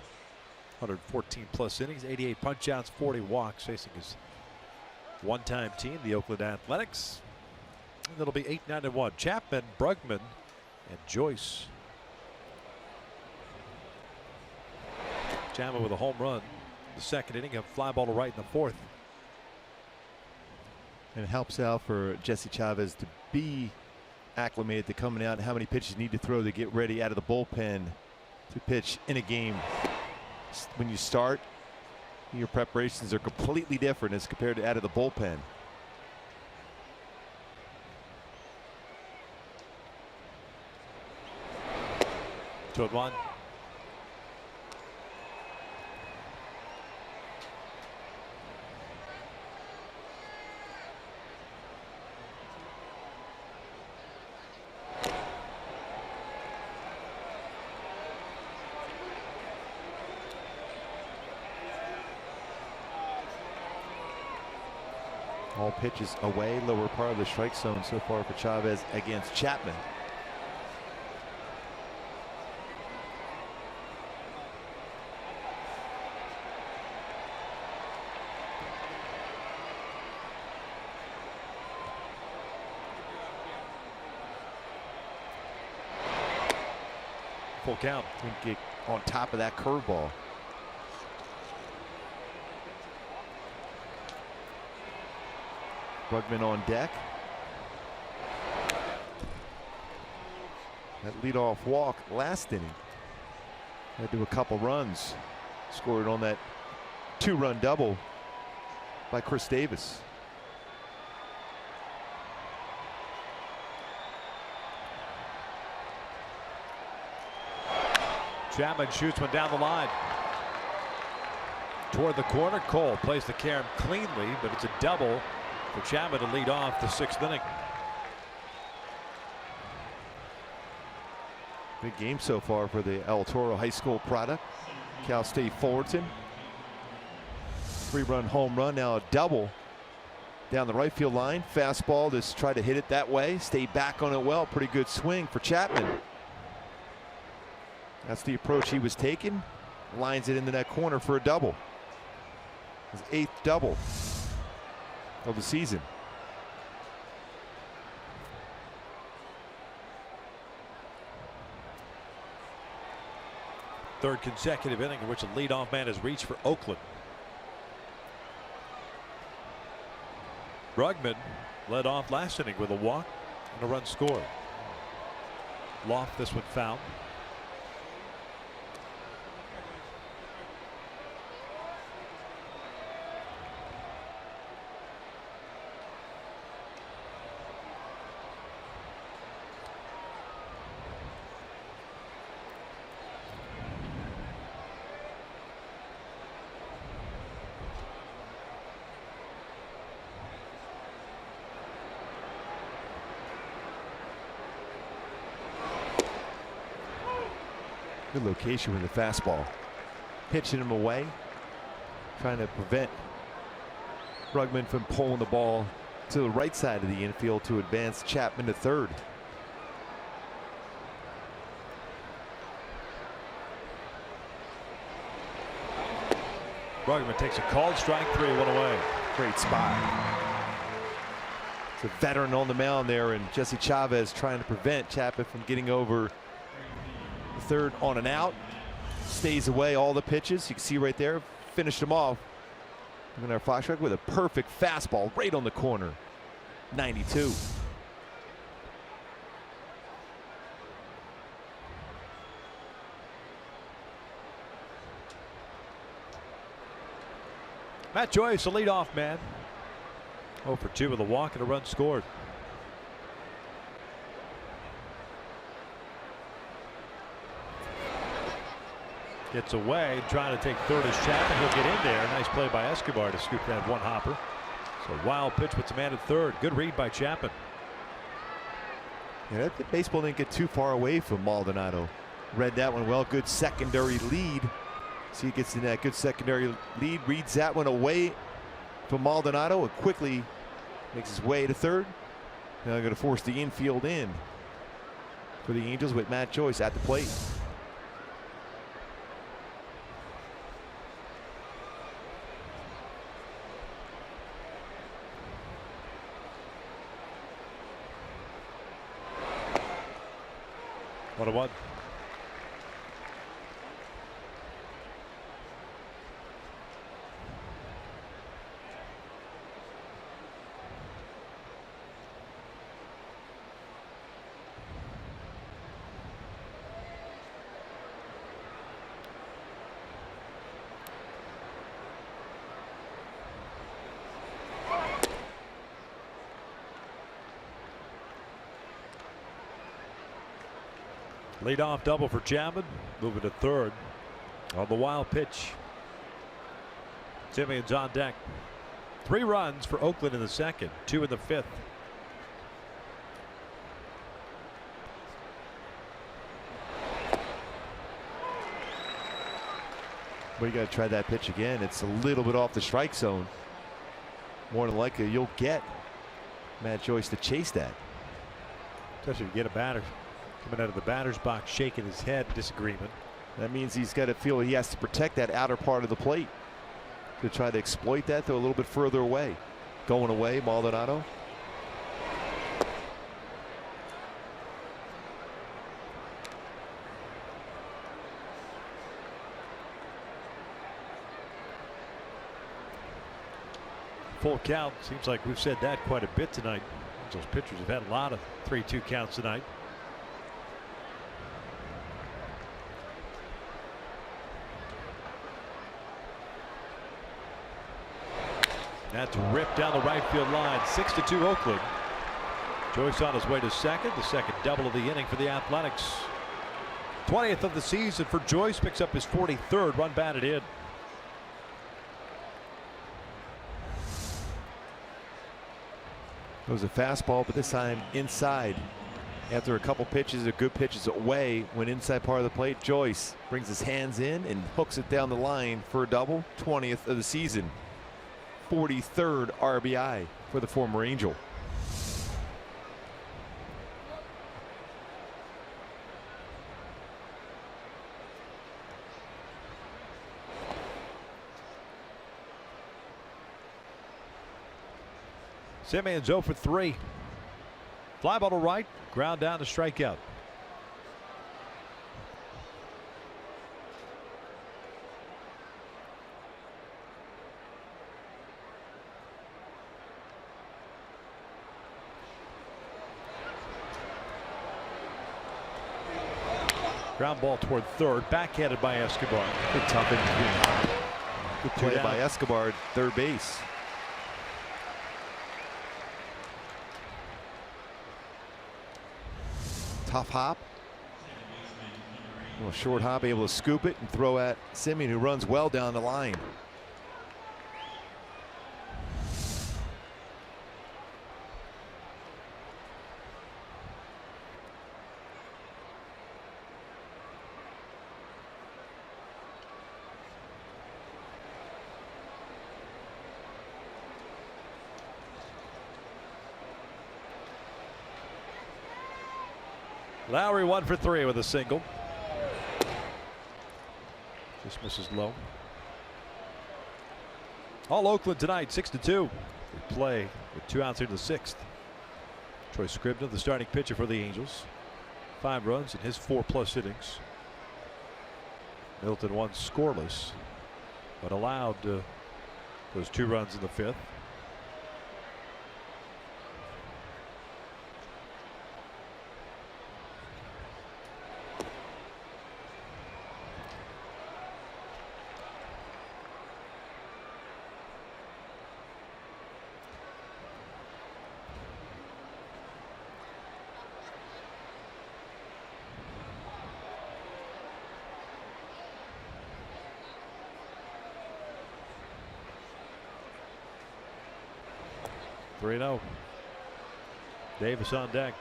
114 plus innings, 88 punch-outs, 40 walks, facing his one-time team, the Oakland Athletics. And it'll be 8-9-1. Chapman, Brugman, and Joyce. Chapman with a home run. The 2nd inning, a fly ball to right in the 4th. And it helps out for Jesse Chavez to be acclimated to coming out and how many pitches you need to throw to get ready out of the bullpen to pitch in a game. When you start, your preparations are completely different as compared to out of the bullpen. Toward one. All pitches away, lower part of the strike zone so far for Chavez against Chapman. Full count. Get on top of that curveball. Brugman on deck. That leadoff walk last inning led to a couple runs. Scored on that 2-run double by Chris Davis. Chapman shoots one down the line. Toward the corner. Cole plays the carom cleanly, but it's a double for Chapman to lead off the 6th inning. Big game so far for the El Toro High School product. Cal State Fullerton. 3-run home run, now a double down the right field line. Fastball, just try to hit it that way. Stay back on it well. Pretty good swing for Chapman. That's the approach he was taking. Lines it into that corner for a double. His 8th double of the season. Third consecutive inning in which a leadoff man has reached for Oakland. Brugman led off last inning with a walk and a run scored. Loft this one foul. Good location with the fastball. Pitching him away. Trying to prevent Brugman from pulling the ball to the right side of the infield to advance Chapman to third. Brugman takes a called strike, 3-1 away. Great spot. It's a veteran on the mound there, and Jesse Chavez trying to prevent Chapman from getting over the third on an out. Stays away all the pitches. You can see right there, finished him off. And our flash strike with a perfect fastball right on the corner. 92. Matt Joyce, the leadoff man. 0 for 2 with a walk and a run scored. Gets away, trying to take third as Chapman. He'll get in there. Nice play by Escobar to scoop that one hopper. So wild pitch puts a man at third. Good read by Chapman. Yeah, that baseball didn't get too far away from Maldonado. Read that one well. Good secondary lead. See, he gets in that good secondary lead. Reads that one away from Maldonado and quickly makes his way to third. Now they're going to force the infield in for the Angels with Matt Joyce at the plate. What a one. Leadoff double for Chapman. Moving to third on the wild pitch. Simeon's on deck. 3 runs for Oakland in the second, 2 in the fifth. Well, you got to try that pitch again. It's a little bit off the strike zone. More than likely, you'll get Matt Joyce to chase that. Especially if you get a batter coming out of the batter's box shaking his head in disagreement. That means he's got to feel he has to protect that outer part of the plate to try to exploit that, though a little bit further away. Going away, Maldonado. Full count. Seems like we've said that quite a bit tonight. Those pitchers have had a lot of 3-2 counts tonight. That's ripped down the right field line. 6-2 Oakland. Joyce on his way to second. The second double of the inning for the Athletics. 20th of the season for Joyce. Picks up his 43rd run batted in. It was a fastball, but this time inside. After a couple pitches, or good pitches away, went inside part of the plate. Joyce brings his hands in and hooks it down the line for a double. 20th of the season. 43rd RBI for the former Angel. Simeon's 0 for 3. Fly ball to right, ground down to strikeout. Ground ball toward third, backhanded by Escobar. Good tough in between. Good play down by Escobar at third base. Tough hop. A little short hop, able to scoop it and throw at Simeon, who runs well down the line. Lowry 1 for 3 with a single. Just misses low. All Oakland tonight, 6-2. They play with 2 outs into the 6th. Troy Scribner, the starting pitcher for the Angels. 5 runs in his 4+ innings. Middleton 1 scoreless, but allowed those 2 runs in the 5th. 3-0. Davis on deck.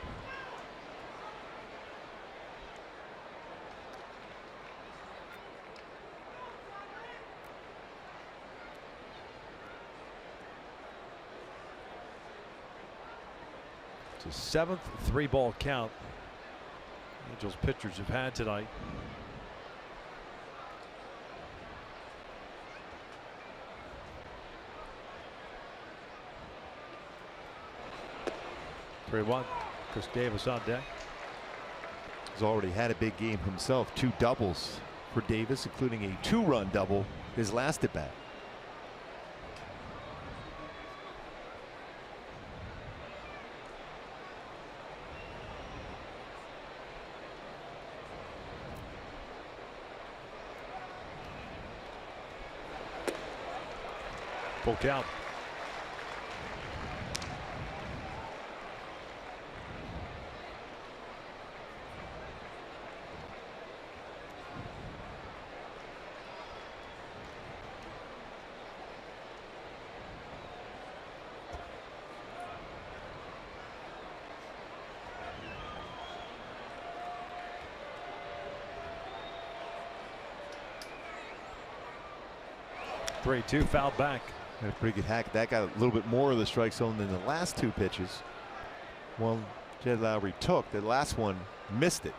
It's a 7th 3-ball count Angels pitchers have had tonight. (3-1). Chris Davis on deck. He's already had a big game himself. 2 doubles for Davis, including a 2-run double his last at bat. Full count. (3-2) fouled back. Had a pretty good hack. That got a little bit more of the strike zone than the last 2 pitches. One Jed Lowry took. The last one missed it.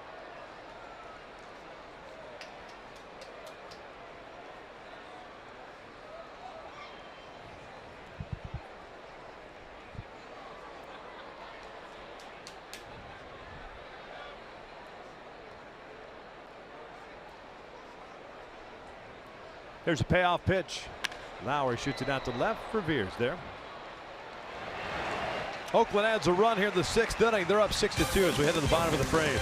There's a payoff pitch. Lowry shoots it out to left for Veers there. Oakland adds a run here in the 6th inning. They're up 6-2 as we head to the bottom of the frame.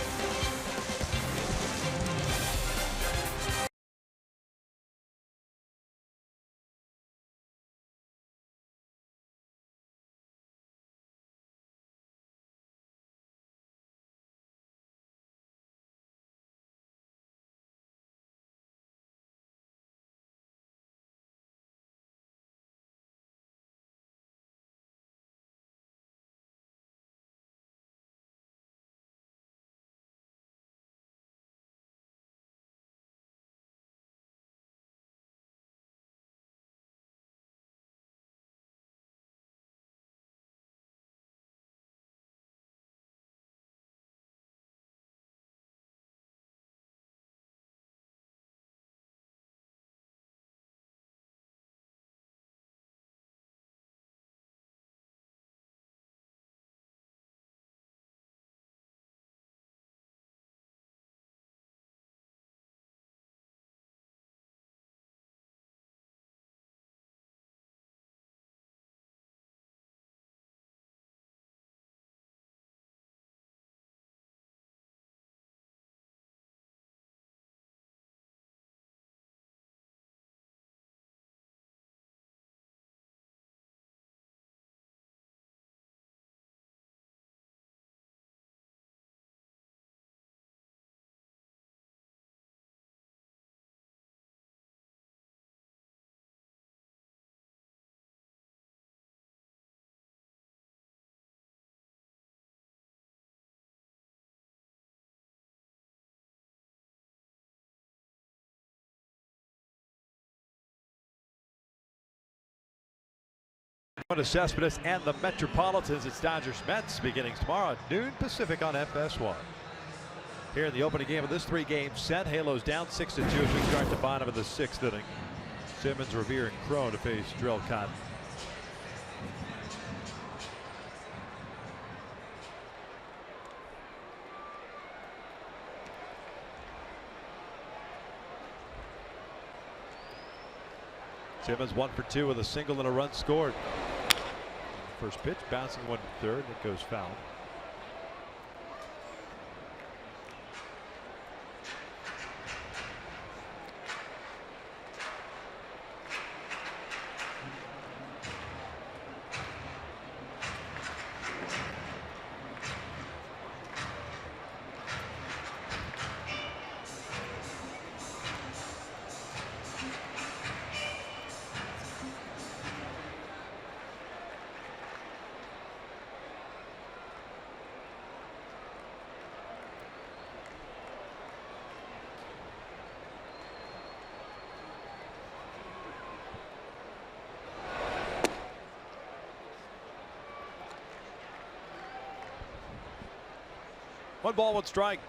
Cespedes and the Metropolitans. It's Dodgers Mets beginning tomorrow at noon Pacific on FS1. Here in the opening game of this 3-game set, Halos down 6-2 as we start the bottom of the 6th inning. Simmons, Revere, and Crone to face Drell Cotton. Simmons 1 for 2 with a single and a run scored. First pitch bouncing 1 to third. It goes foul. 1 ball, 1 strike.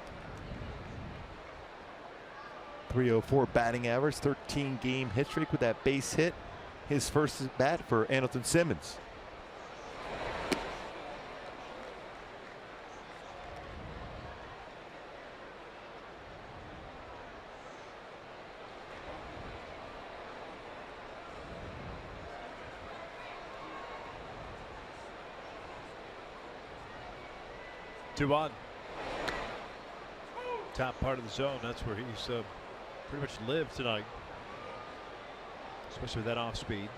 .304 batting average, 13-game hit streak with that base hit. His first at bat for Andrelton Simmons. Two on. Top part of the zone. That's where he's pretty much lived tonight, especially with that off speed.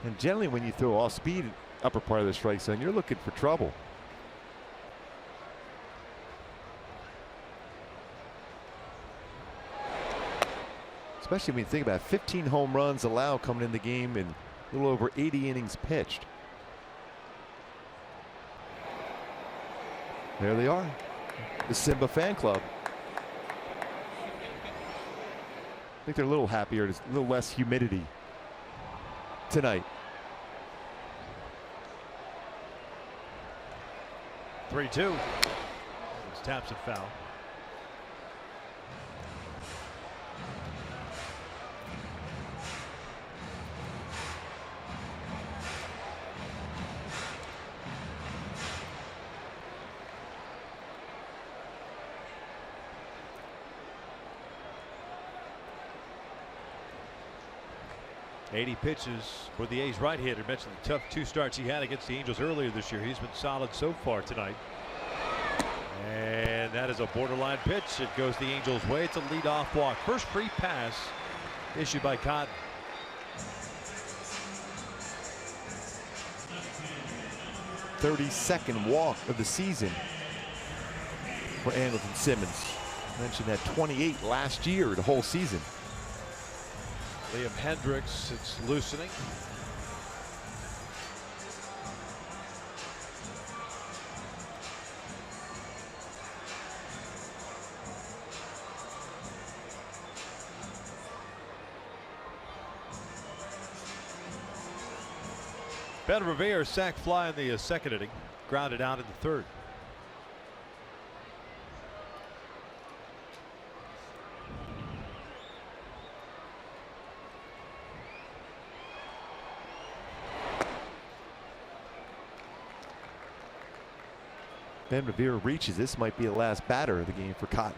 And generally, when you throw off speed upper part of the strike zone, you're looking for trouble. Especially when you think about it, 15 home runs allowed coming in the game and a little over 80 innings pitched. There they are, the Simba fan club. I think they're a little happier. There's a little less humidity tonight. 3-2. Taps it foul. .80 pitches for the A's right-hander. Mentioned the tough 2 starts he had against the Angels earlier this year. He's been solid so far tonight. And that is a borderline pitch. It goes the Angels' way. It's a leadoff walk. First free pass issued by Cotton. .32nd walk of the season for Andrelton Simmons. Mentioned that 28 last year, the whole season. Liam Hendricks, it's loosening. Ben Revere sack fly in the second inning, grounded out in the third. Ben Revere reaches. This might be the last batter of the game for Cotton.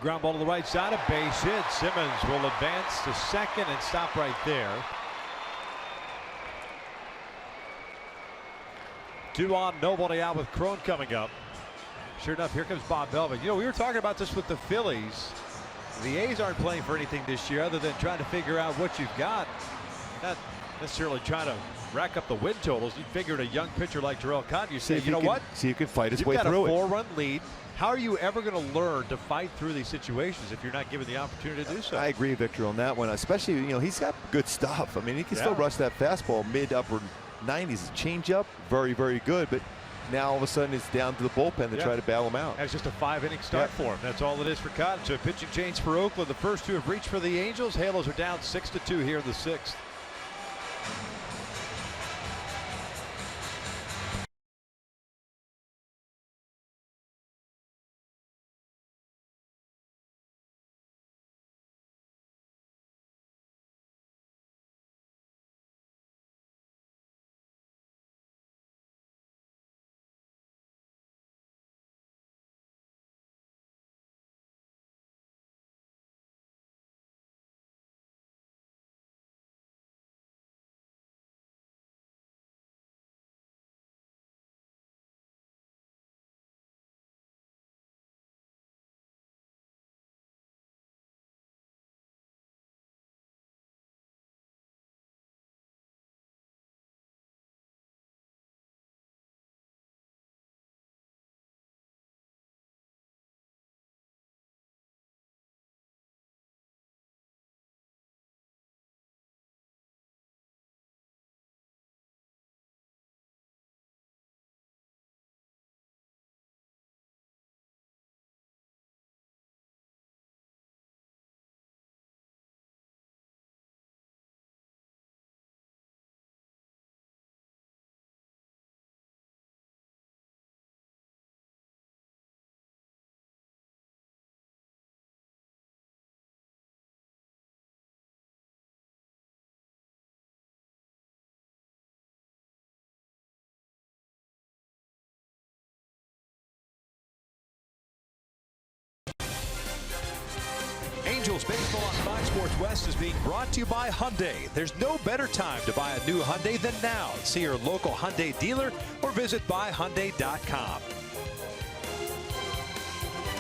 Ground ball to the right side, a base hit. Simmons will advance to second and stop right there. 2 on, nobody out with Crone coming up. Sure enough, here comes Bob Melvin. You know, we were talking about this with the Phillies. The A's aren't playing for anything this year other than trying to figure out what you've got. Not necessarily trying to rack up the win totals. You figured a young pitcher like Terrell Cotton, you say, you know what? See, you can fight his You've way got through a it. 4-run lead. How are you ever going to learn to fight through these situations if you're not given the opportunity to do so? I agree, Victor, on that one. Especially, you know, he's got good stuff. I mean, he can still rush that fastball mid-upper 90s. Changeup, very, very good. But now all of a sudden it's down to the bullpen to try to bail him out. That's just a 5-inning start for him. That's all it is for Cotton. So a pitching change for Oakland. The first 2 have reached for the Angels. Halos are down 6-2 here in the 6th. Angels baseball on Fox Sports West is being brought to you by Hyundai. There's no better time to buy a new Hyundai than now. See your local Hyundai dealer or visit buyhyundai.com.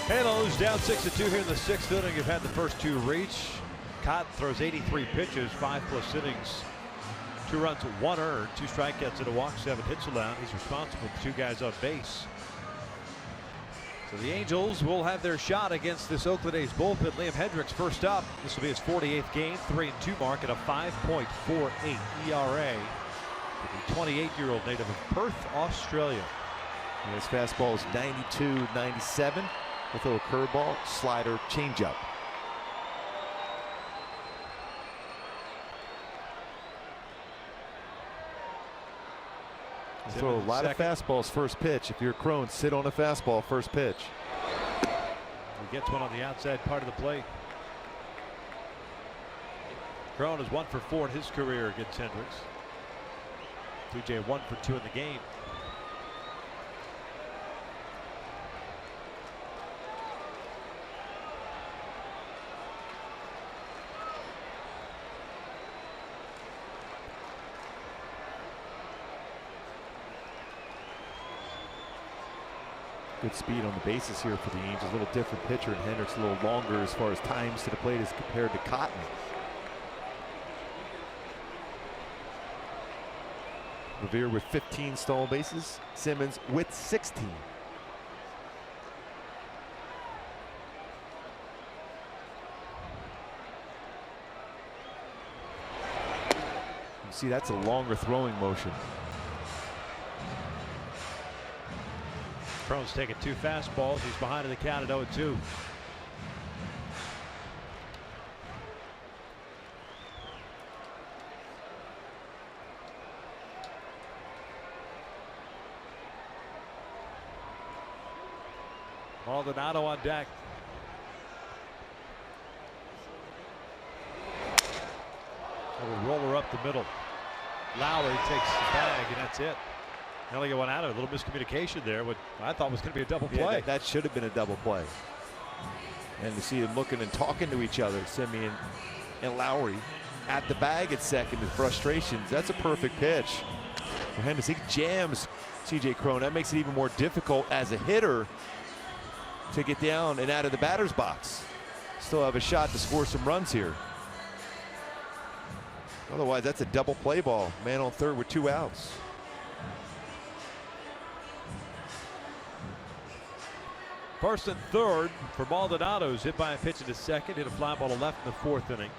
Halos down 6-2 here in the 6th inning. You've had the first two reach. Cotton throws 83 pitches, 5+ innings, 2 runs, 1 earned, 2 strikeouts and a walk, 7 hits allowed. He's responsible for 2 guys on base. So the Angels will have their shot against this Oakland A's bullpen. Liam Hendricks first up. This will be his 48th game, 3-2 mark, and a 5.48 ERA. The 28-year-old native of Perth, Australia. And his fastball is 92-97. He'll throw a curveball, slider, changeup. Throw a lot of fastballs first pitch. If you're Crone, sit on a fastball first pitch. He gets one on the outside part of the plate. Crone is 1 for 4 in his career against Hendricks. TJ 1 for 2 in the game. Good speed on the bases here for the Angels. A little different pitcher, and Hendricks a little longer as far as times to the plate as compared to Cotton. Revere with 15 stolen bases. Simmons with 16. You see, that's a longer throwing motion. Crone's taking 2 fastballs. He's behind in the count at 0-2. Maldonado on deck. A roller up the middle. Lowry takes the bag, and that's it. They only get one out of it. A little miscommunication there. What I thought was going to be a double play. Yeah, that should have been a double play. And to see them looking and talking to each other, Simeon and Lowry at the bag at second with frustrations. That's a perfect pitch for Hendricks. He jams C.J. Crone. That makes it even more difficult as a hitter to get down and out of the batter's box. Still have a shot to score some runs here. Otherwise, that's a double play ball. Man on third with 2 outs. First and third for Maldonado's hit by a pitch into second. Hit a fly ball to left in the 4th inning.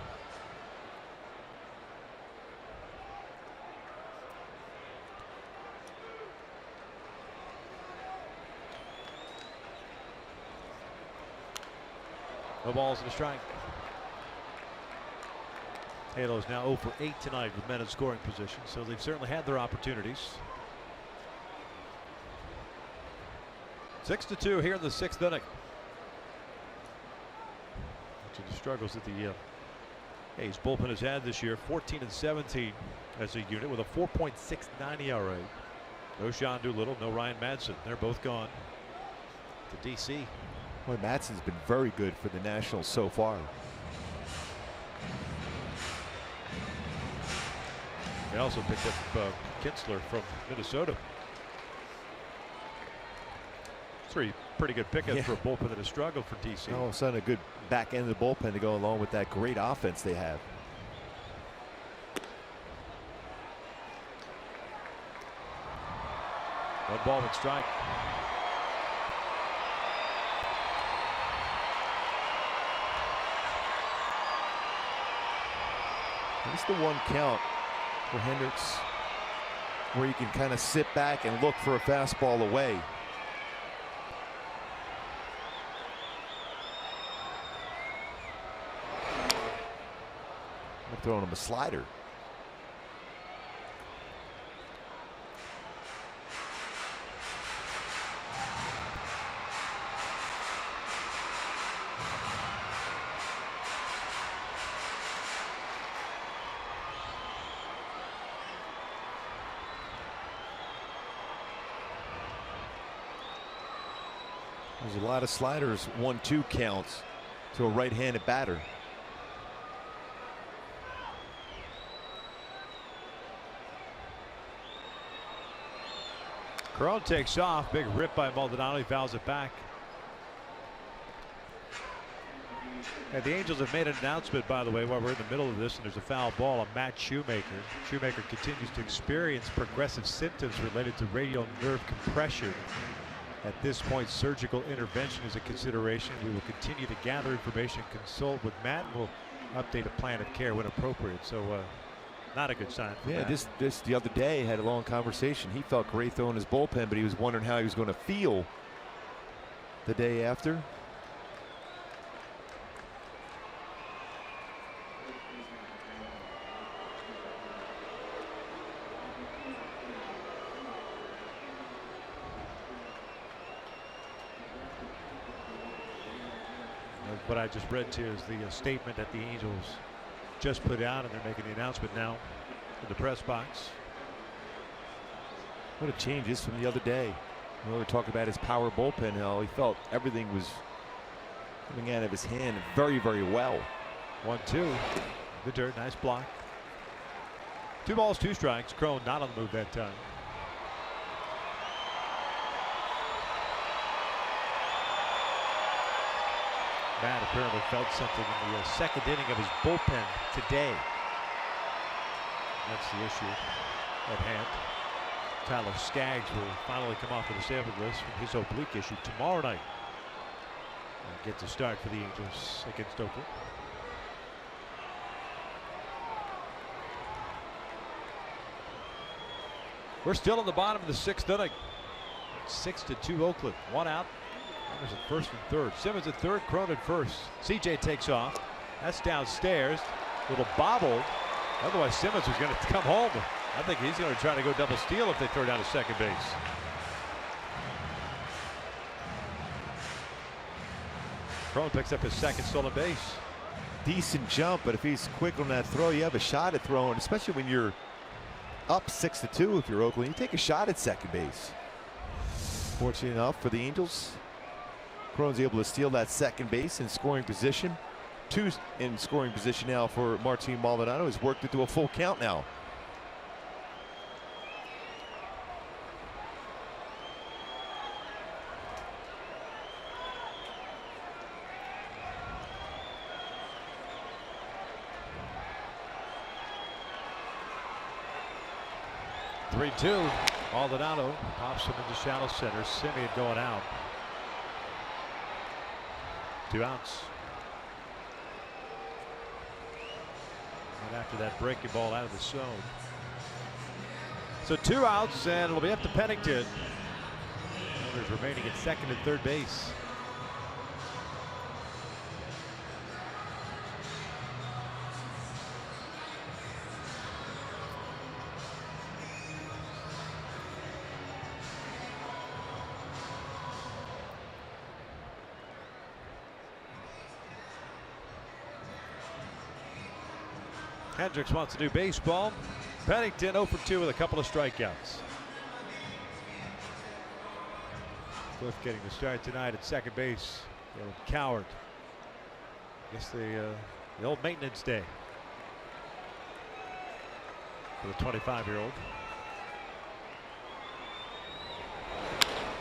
No balls and a strike. Halos now 0 for 8 tonight with men in scoring position, so they've certainly had their opportunities. 6-2 here in the 6th inning. The struggles that the A's bullpen has had this year, 14-17 as a unit with a 4.69 ERA. No Sean Doolittle, no Ryan Madsen. They're both gone to DC. Boy, Madsen's been very good for the Nationals so far. They also picked up Kinsler from Minnesota. 3 pretty good pickups for a bullpen that has struggled for DC. All of a sudden, a good back end of the bullpen to go along with that great offense they have. One ball and strike. It's the 1 count for Hendricks where you can kind of sit back and look for a fastball away. I'm throwing him a slider. There's a lot of sliders, 1-2 counts to a right-handed batter. Cron takes off. Big rip by Maldonado. He fouls it back. And the Angels have made an announcement, by the way, while we're in the middle of this, and there's a foul ball on Matt Shoemaker. Shoemaker continues to experience progressive symptoms related to radial nerve compression. At this point, surgical intervention is a consideration. We will continue to gather information, consult with Matt, and we'll update a plan of care when appropriate. So not a good sign for Matt. This the other day had a long conversation. He felt great throwing his bullpen, but he was wondering how he was going to feel the day after. What I just read to you is the statement that the Angels just put out, and they're making the announcement now in the press box. What a change is from the other day. We were talking about his power bullpen, how he felt everything was coming out of his hand very, very well. 1-2. The dirt, nice block. 2 balls, 2 strikes. Cron not on the move that time. Matt apparently felt something in the second inning of his bullpen today. That's the issue at hand. Tyler Skaggs will finally come off the disabled list from his oblique issue tomorrow night. And get to start for the Angels against Oakland. We're still in the bottom of the 6th inning. 6-2 Oakland. 1 out. There's at first and third. Simmons at third, Cron at first. CJ takes off. That's downstairs. Little bobbled. Otherwise, Simmons was going to come home. I think he's going to try to go double steal if they throw down to second base. Cron picks up his second stolen base. Decent jump, but if he's quick on that throw, you have a shot at throwing, especially when you're up 6-2. If you're Oakland, you take a shot at second base. Fortunate enough for the Angels, Cron's able to steal that second base in scoring position. 2 in scoring position now for Martin Maldonado. Has worked into a full count now. Three-2. Maldonado pops him into shallow center. Simeon going out. 2 outs. And after that breaking ball out of the zone. So 2 outs, and it'll be up to Pennington. Runners remaining at second and third base. Hendricks wants to do baseball. Pennington 0 for 2 with a couple of strikeouts. Cliff getting the start tonight at second base. Coward. I guess the old maintenance day for the 25-year-old.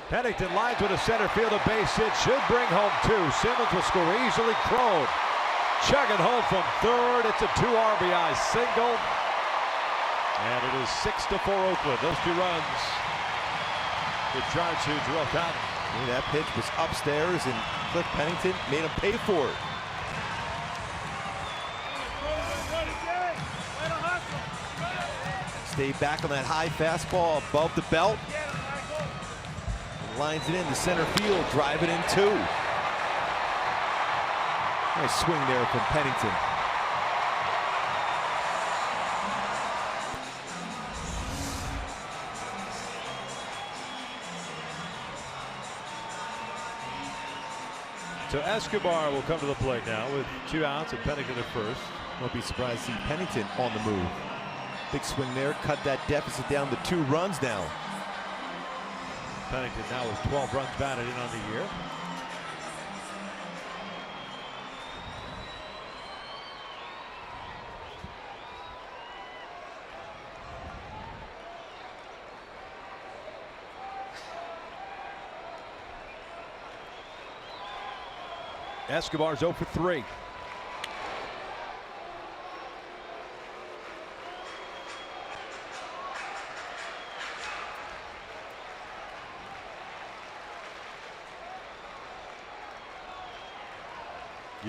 Pennington lines with a center field a base hit. Should bring home 2. Simmons will score easily. Cron chugging home from third. It's a 2 RBI single. And it is 6-4 Oakland. Those 2 runs good charge to Jerome Cotton. That pitch was upstairs, and Cliff Pennington made him pay for it. Stayed back on that high fastball above the belt. Lines it into center field, drive it in 2. Nice swing there from Pennington. So Escobar will come to the plate now with 2 outs and Pennington at first. Won't be surprised to see Pennington on the move. Big swing there, cut that deficit down to 2 runs now. Pennington now with 12 runs batted in on the year. Escobar's 0 for 3.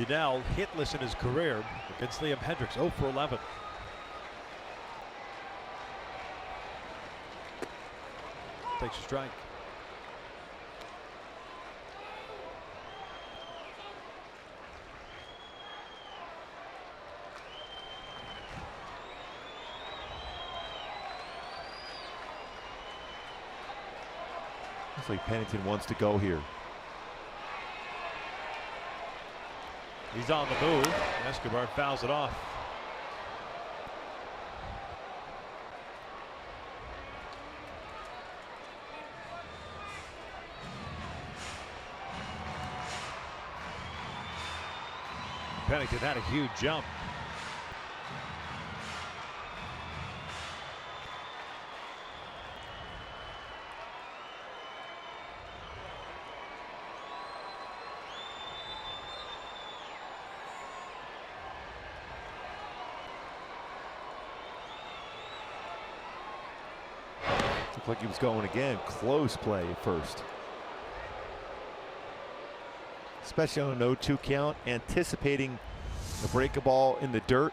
Now hitless in his career against Liam Hendricks, 0 for 11. Takes a strike. Looks like Pennington wants to go here. He's on the move. Escobar fouls it off. Pennington had a huge jump. Looked like he was going again. Close play at first. Especially on an 0-2 count, anticipating the break a ball in the dirt.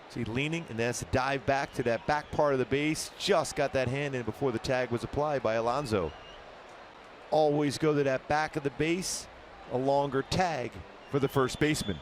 See, leaning, and that's a dive back to that back part of the base. Just got that hand in before the tag was applied by Alonso. Always go to that back of the base. A longer tag for the first baseman.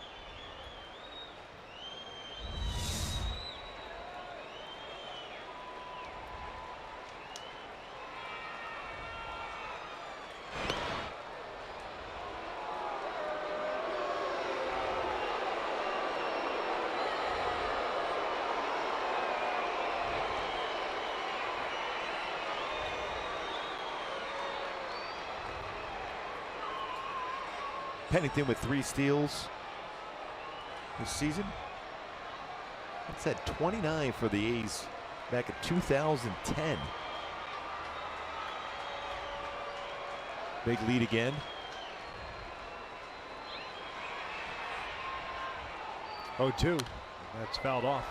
Pennington with 3 steals this season. That's at 29 for the A's back in 2010. Big lead again. Oh, 2. That's fouled off.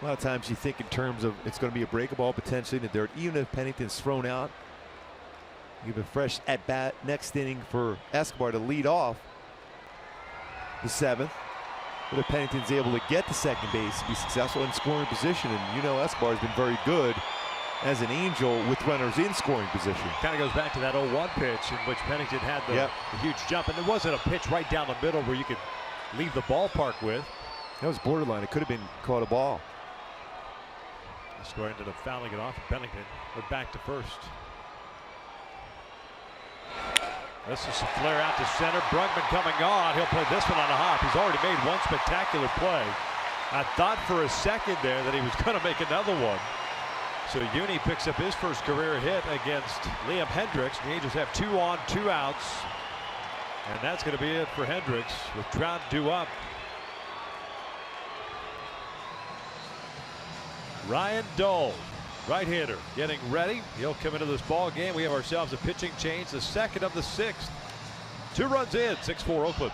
A lot of times you think in terms of it's going to be a break ball potentially in the dirt. Even if Pennington's thrown out, you have a fresh at bat next inning for Escobar to lead off the 7th. But if Pennington's able to get to second base and be successful in scoring position, and you know Escobar has been very good as an Angel with runners in scoring position. Kind of goes back to that 0-1 pitch in which Pennington had the huge jump, and it wasn't a pitch right down the middle where you could leave the ballpark with. That was borderline. It could have been caught a ball. Escobar ended up fouling it off, and Pennington went back to first. This is a flare out to center. Brugman coming on. He'll play this one on a hop. He's already made one spectacular play. I thought for a second there that he was going to make another one. So Uni picks up his first career hit against Liam Hendricks. The Angels have 2 on, 2 outs. And that's going to be it for Hendricks with Trout due up. Ryan Dole, right-hander, getting ready. He'll come into this ball game. We have ourselves a pitching change, the second of the 6th. 2 runs in, 6-4 Oakland.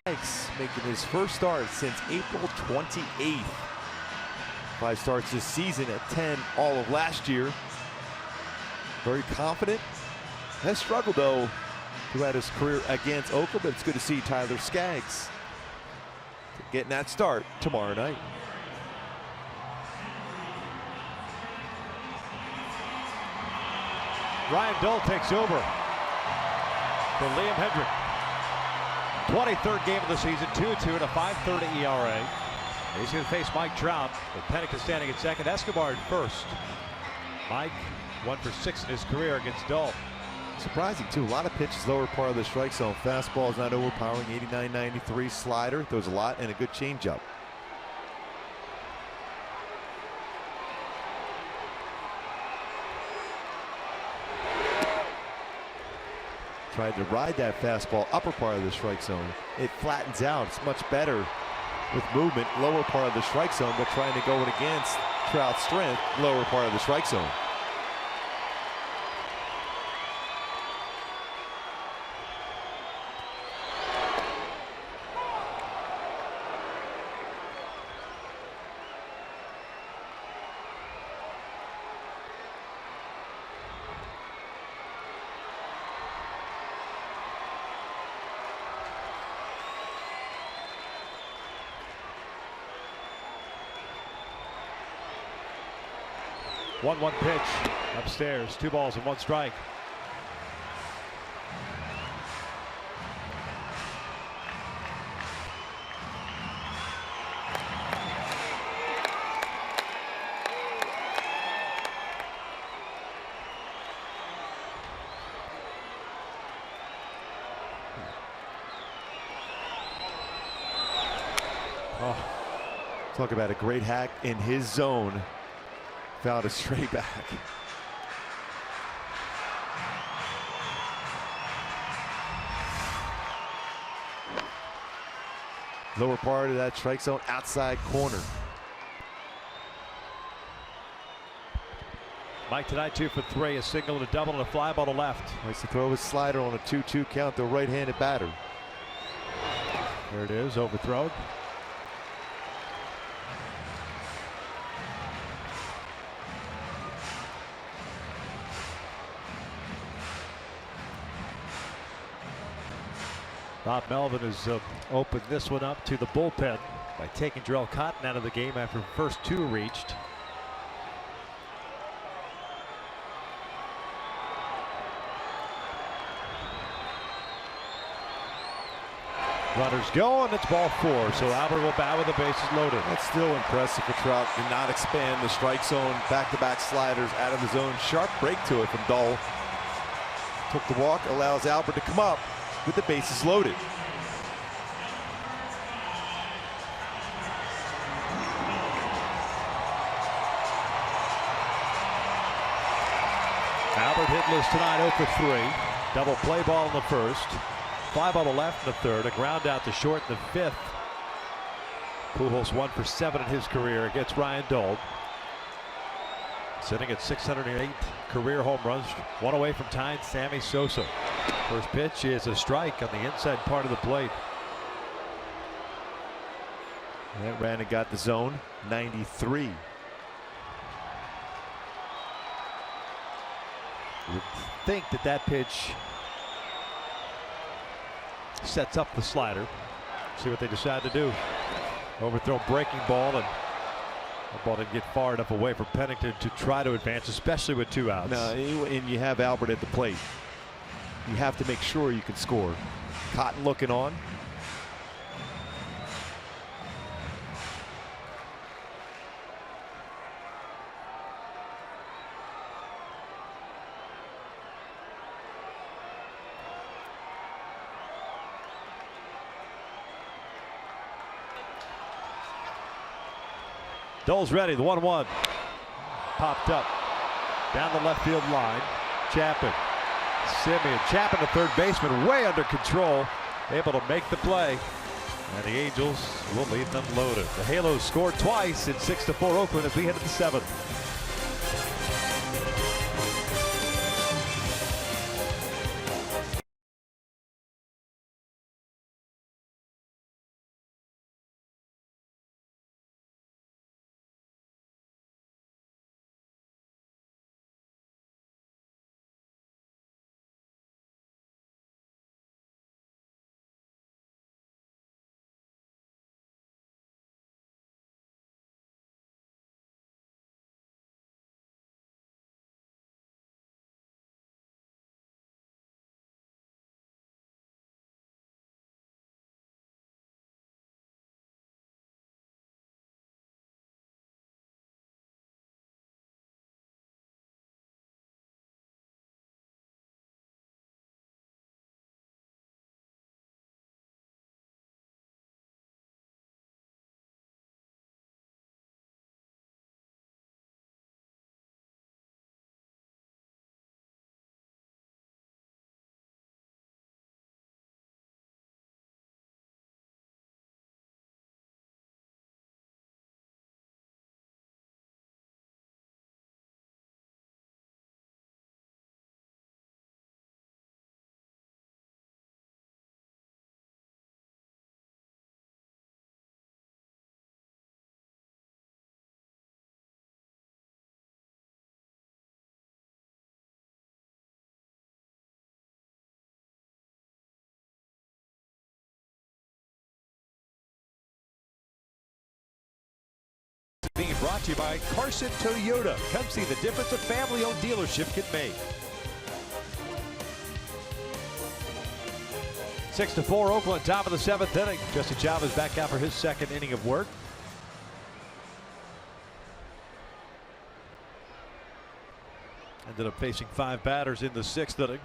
Skaggs making his first start since April 28th. 5 starts this season at 10 all of last year. Very confident. Has struggled though throughout his career against Oakland, but it's good to see Tyler Skaggs getting that start tomorrow night. Ryan Dole takes over for Liam Hendrick. 23rd game of the season, 2-2 and a 5.30 ERA. He's going to face Mike Trout with Penick standing at second, Escobar at first. Mike 1 for 6 in his career against Dole. Surprising too, a lot of pitches lower part of the strike zone. Fastball is not overpowering, 89-93. Slider throws a lot, and a good changeup. Tried to ride that fastball upper part of the strike zone. It flattens out. It's much better with movement lower part of the strike zone, but trying to go in against Trout's strength lower part of the strike zone. One pitch upstairs, 2 balls and 1 strike. Oh, talk about a great hack in his zone. Found a straight back. Lower part of that strike zone, outside corner. Mike tonight 2 for 3, a single and a double and a fly ball to left. Likes to throw his slider on a 2-2 count, the right-handed batter. There it is, overthrown. Bob Melvin has opened this one up to the bullpen by taking Jarrell Cotton out of the game after the first 2 reached. Runners go, and it's ball 4. So Albert will bat with the bases loaded. That's still impressive for Trout. Did not expand the strike zone. Back-to-back sliders out of the zone. Sharp break to it from Dole. Took the walk, allows Albert to come up with the bases loaded. Albert hitless tonight, 0 for 3. Double play ball in the first. Fly ball to left in the third. A ground out to short in the 5th. Pujols 1 for 7 in his career against Ryan Dole. Sitting at 608 career home runs. 1 away from tying Sammy Sosa. First pitch is a strike on the inside part of the plate. That ran and got the zone, 93. You'd think that pitch sets up the slider. See what they decide to do. Overthrown breaking ball, and the ball didn't get far enough away from Pennington to try to advance, especially with 2 outs. No, and you have Albert at the plate. You have to make sure you can score. Cotton looking on. Dole's ready, the 1-1. Popped up down the left field line. Chapman, Simeon, Chapman, the third baseman, way under control, able to make the play. And the Angels will leave them loaded. The Halos scored twice in 6-4 Oakland as we head to the 7th. brought to you by Carson Toyota. Come see the difference a family-owned dealership can make. 6-4 Oakland, top of the 7th inning. Jesse Chavez back out for his 2nd inning of work. Ended up facing 5 batters in the 6th inning.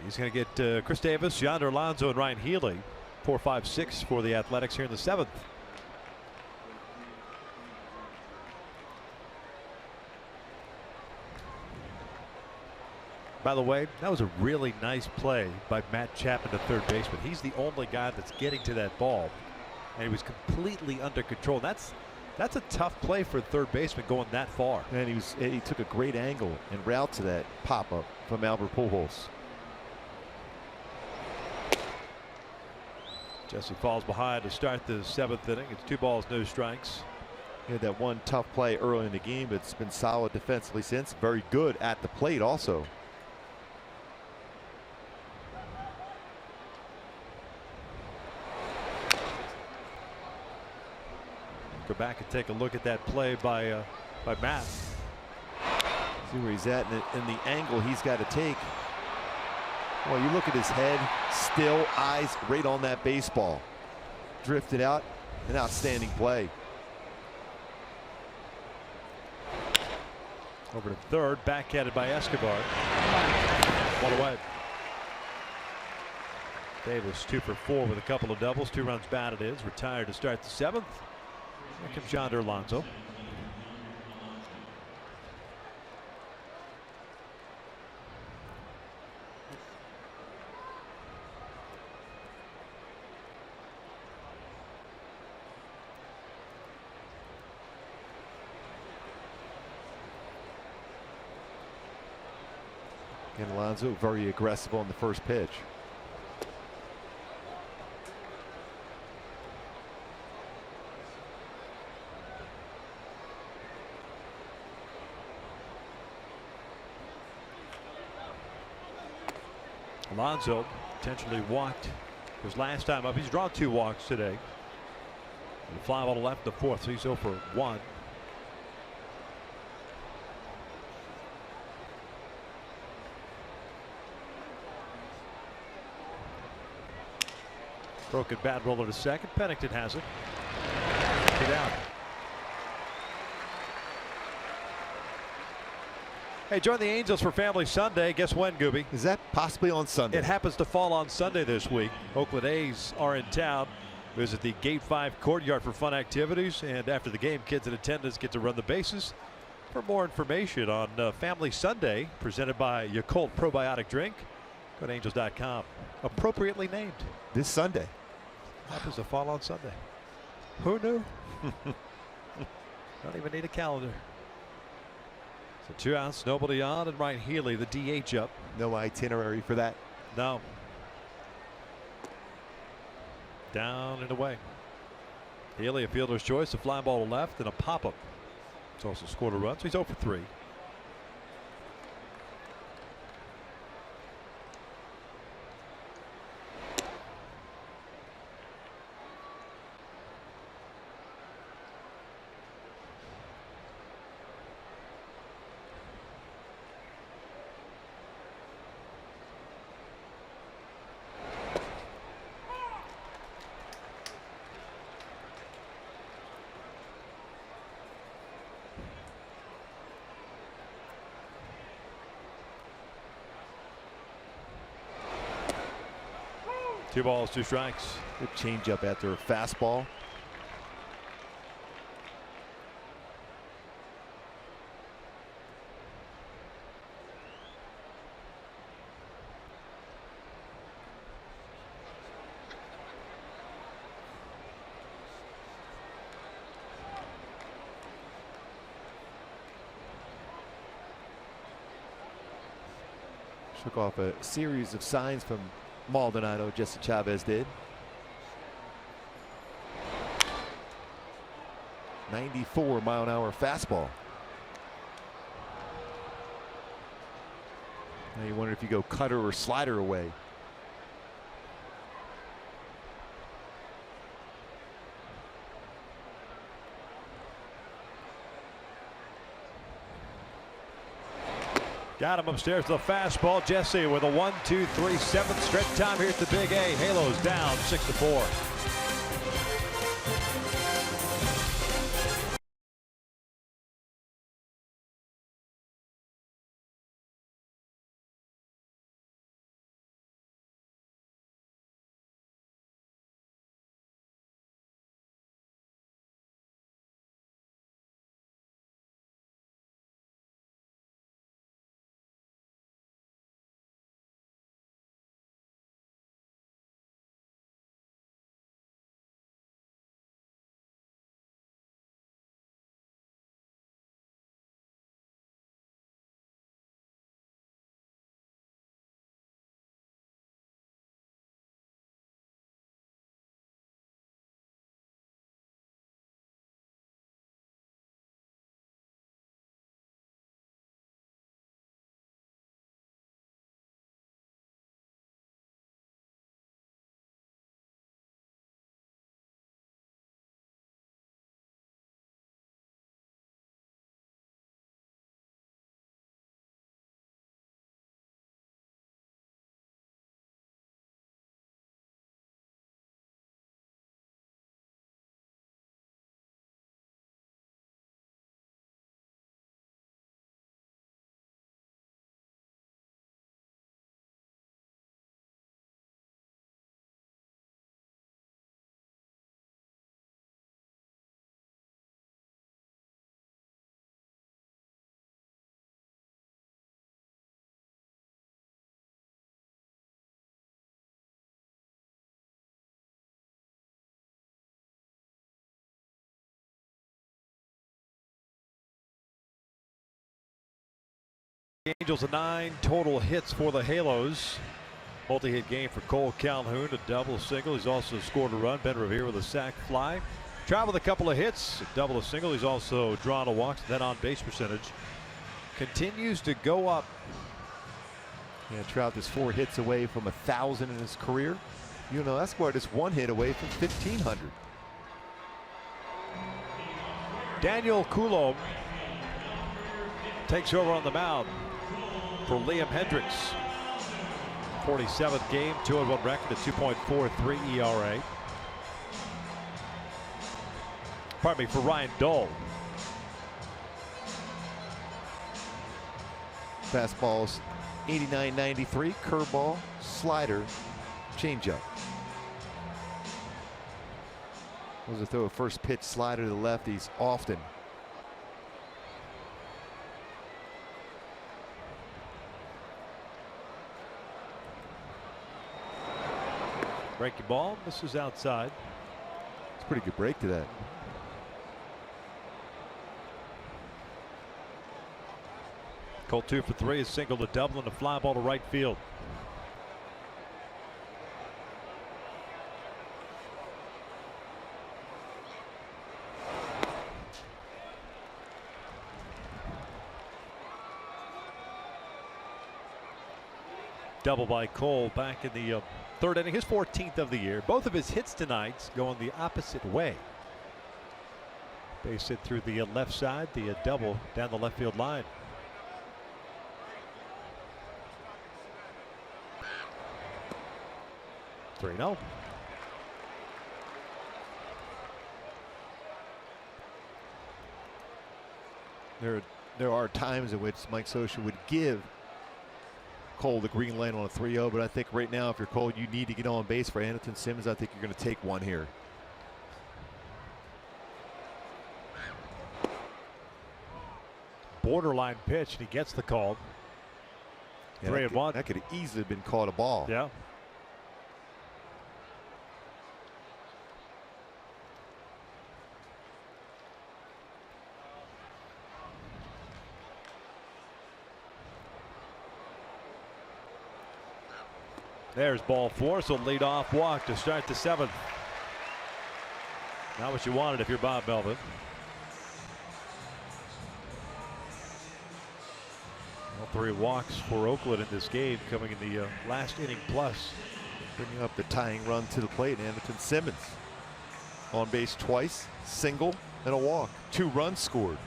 He's going to get Chris Davis, Yonder Alonso, and Ryan Healy. 4, 5, 6 for the Athletics here in the 7th. By the way, that was a really nice play by Matt Chapman, the third baseman. He's the only guy that's getting to that ball, and he was completely under control. That's a tough play for a third baseman going that far. And he took a great angle and route to that pop-up from Albert Pujols. Jesse falls behind to start the 7th inning. It's 2 balls, no strikes. He had that one tough play early in the game, but it's been solid defensively since. Very good at the plate also. Go back and take a look at that play by Matt. See where he's at and the angle he's got to take. Well, you look at his head, still, eyes right on that baseball. Drifted out, an outstanding play. Over to third, backhanded by Escobar. 1 away. Davis 2 for 4 with a couple of doubles, 2 runs batted in. Retired to start the 7th. Here comes Yonder Alonso. And Alonso very aggressive on the first pitch. Alonso intentionally walked his last time up. He's drawn 2 walks today. And a fly ball to left, the 4th, so he's 0 for 1. Broken bat roller to second. Pennington has it. Get out. Hey, join the Angels for Family Sunday. Guess when, Gooby? Is that possibly on Sunday? It happens to fall on Sunday this week. Oakland A's are in town. Visit the Gate 5 courtyard for fun activities. And after the game, kids in attendance get to run the bases. For more information on Family Sunday, presented by Yakult Probiotic Drink, go to angels.com. Appropriately named. This Sunday. Happens to fall on Sunday. Who knew? Don't even need a calendar. So 2 outs, nobody on, and Ryan Healy, the DH, up. No itinerary for that. No. Down and away. Healy, a fielder's choice, a fly ball to left, and a pop-up. He's also scored a run, so he's 0 for 3. Two balls, 2 strikes. Good changeup after a fastball. Took off a series of signs from Maldonado, Jesse Chavez did. 94-mile-an-hour fastball. Now you wonder if you go cutter or slider away. Got him upstairs to the fastball. Jesse with a 1-2-3 7th stretch time here at the Big A. Halos down 6-4. Angels a 9 total hits for the Halos. Multi-hit game for Cole Calhoun, a double, a single. He's also scored a run. Ben Revere with a sac fly. Trout with a couple of hits, a double, a single. He's also drawn a walk. That on base percentage continues to go up. Yeah, Trout is 4 hits away from 1,000 in his career. You know, Escobar is 1 hit away from 1,500. Daniel Coulomb takes over on the mound for Liam Hendricks. 47th game, 2-1 record, a 2.43 ERA. Pardon me, for Ryan Dole. Fastballs 89-93, curveball, slider, changeup. Was to throw a first pitch slider to the lefties often. Breaking ball, misses outside. It's a pretty good break to that. Cole 2 for 3, a single to double and a fly ball to right field. Double by Cole back in the 3rd inning, his 14th of the year. Both of his hits tonight going the opposite way. Base hit through the left side, the double down the left field line. No. There are times in which Mike Scioscia would give Cole the green light on a 3-0, but I think right now, if you're Cole, you need to get on base for Andrelton Simmons. I think you're going to take one here. Borderline pitch, and he gets the call. Yeah, 3-1. That could have easily been called a ball. Yeah. There's ball 4, so lead off walk to start the 7th. Not what you wanted if you're Bob Melvin. All 3 walks for Oakland in this game, coming in the last inning plus. Bringing up the tying run to the plate, Andrelton Simmons. On base twice, single, and a walk. 2 runs scored.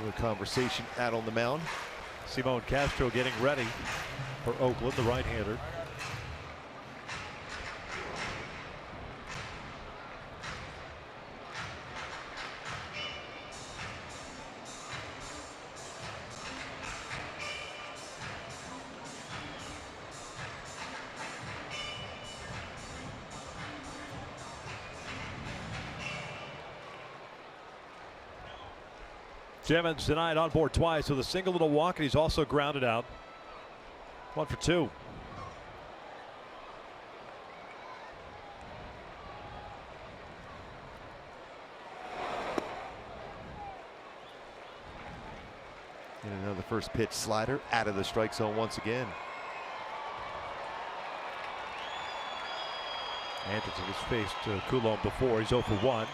The conversation out on the mound. Simon Castro getting ready for Oakland, the right-hander. Simmons tonight on board twice with a single and a walk, and he's also grounded out. 1 for 2. And another first pitch slider out of the strike zone once again. Anderson has faced Coulomb before. He's 0 for 1.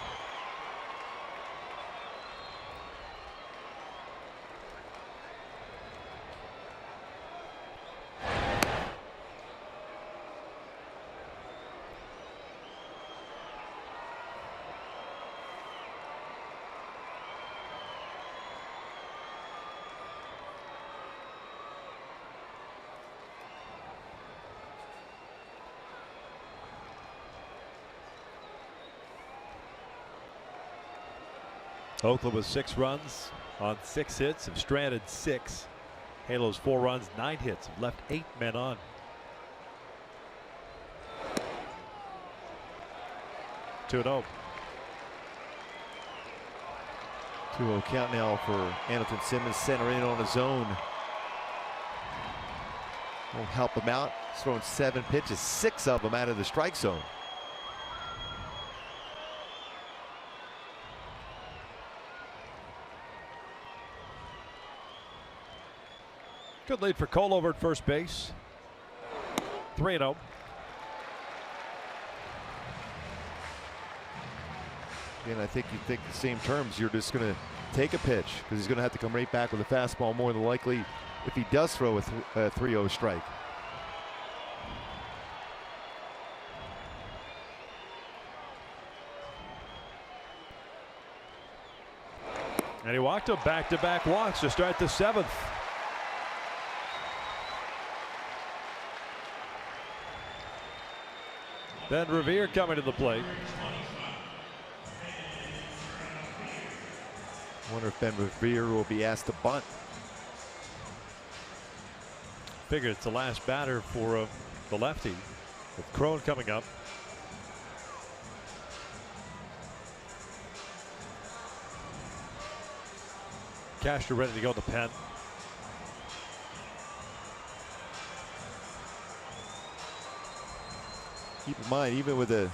Oakland with 6 runs on 6 hits, have stranded 6. Halos 4 runs, 9 hits, have left 8 men on. Two 2-0. 2-0 count now for Andrelton Simmons, center in on his own. Won't help him out. He's thrown 7 pitches, 6 of them out of the strike zone. Good lead for Cole over at first base. 3-0. And I think you think the same terms. You're just going to take a pitch because he's going to have to come right back with a fastball more than likely if he does throw a 3-0 strike. And he walked him back-to-back walks to start the 7th. Ben Revere coming to the plate. Wonder if Ben Revere will be asked to bunt. Figured it's the last batter for the lefty, with Crone coming up. Castro ready to go in the pen. Keep in mind, even with a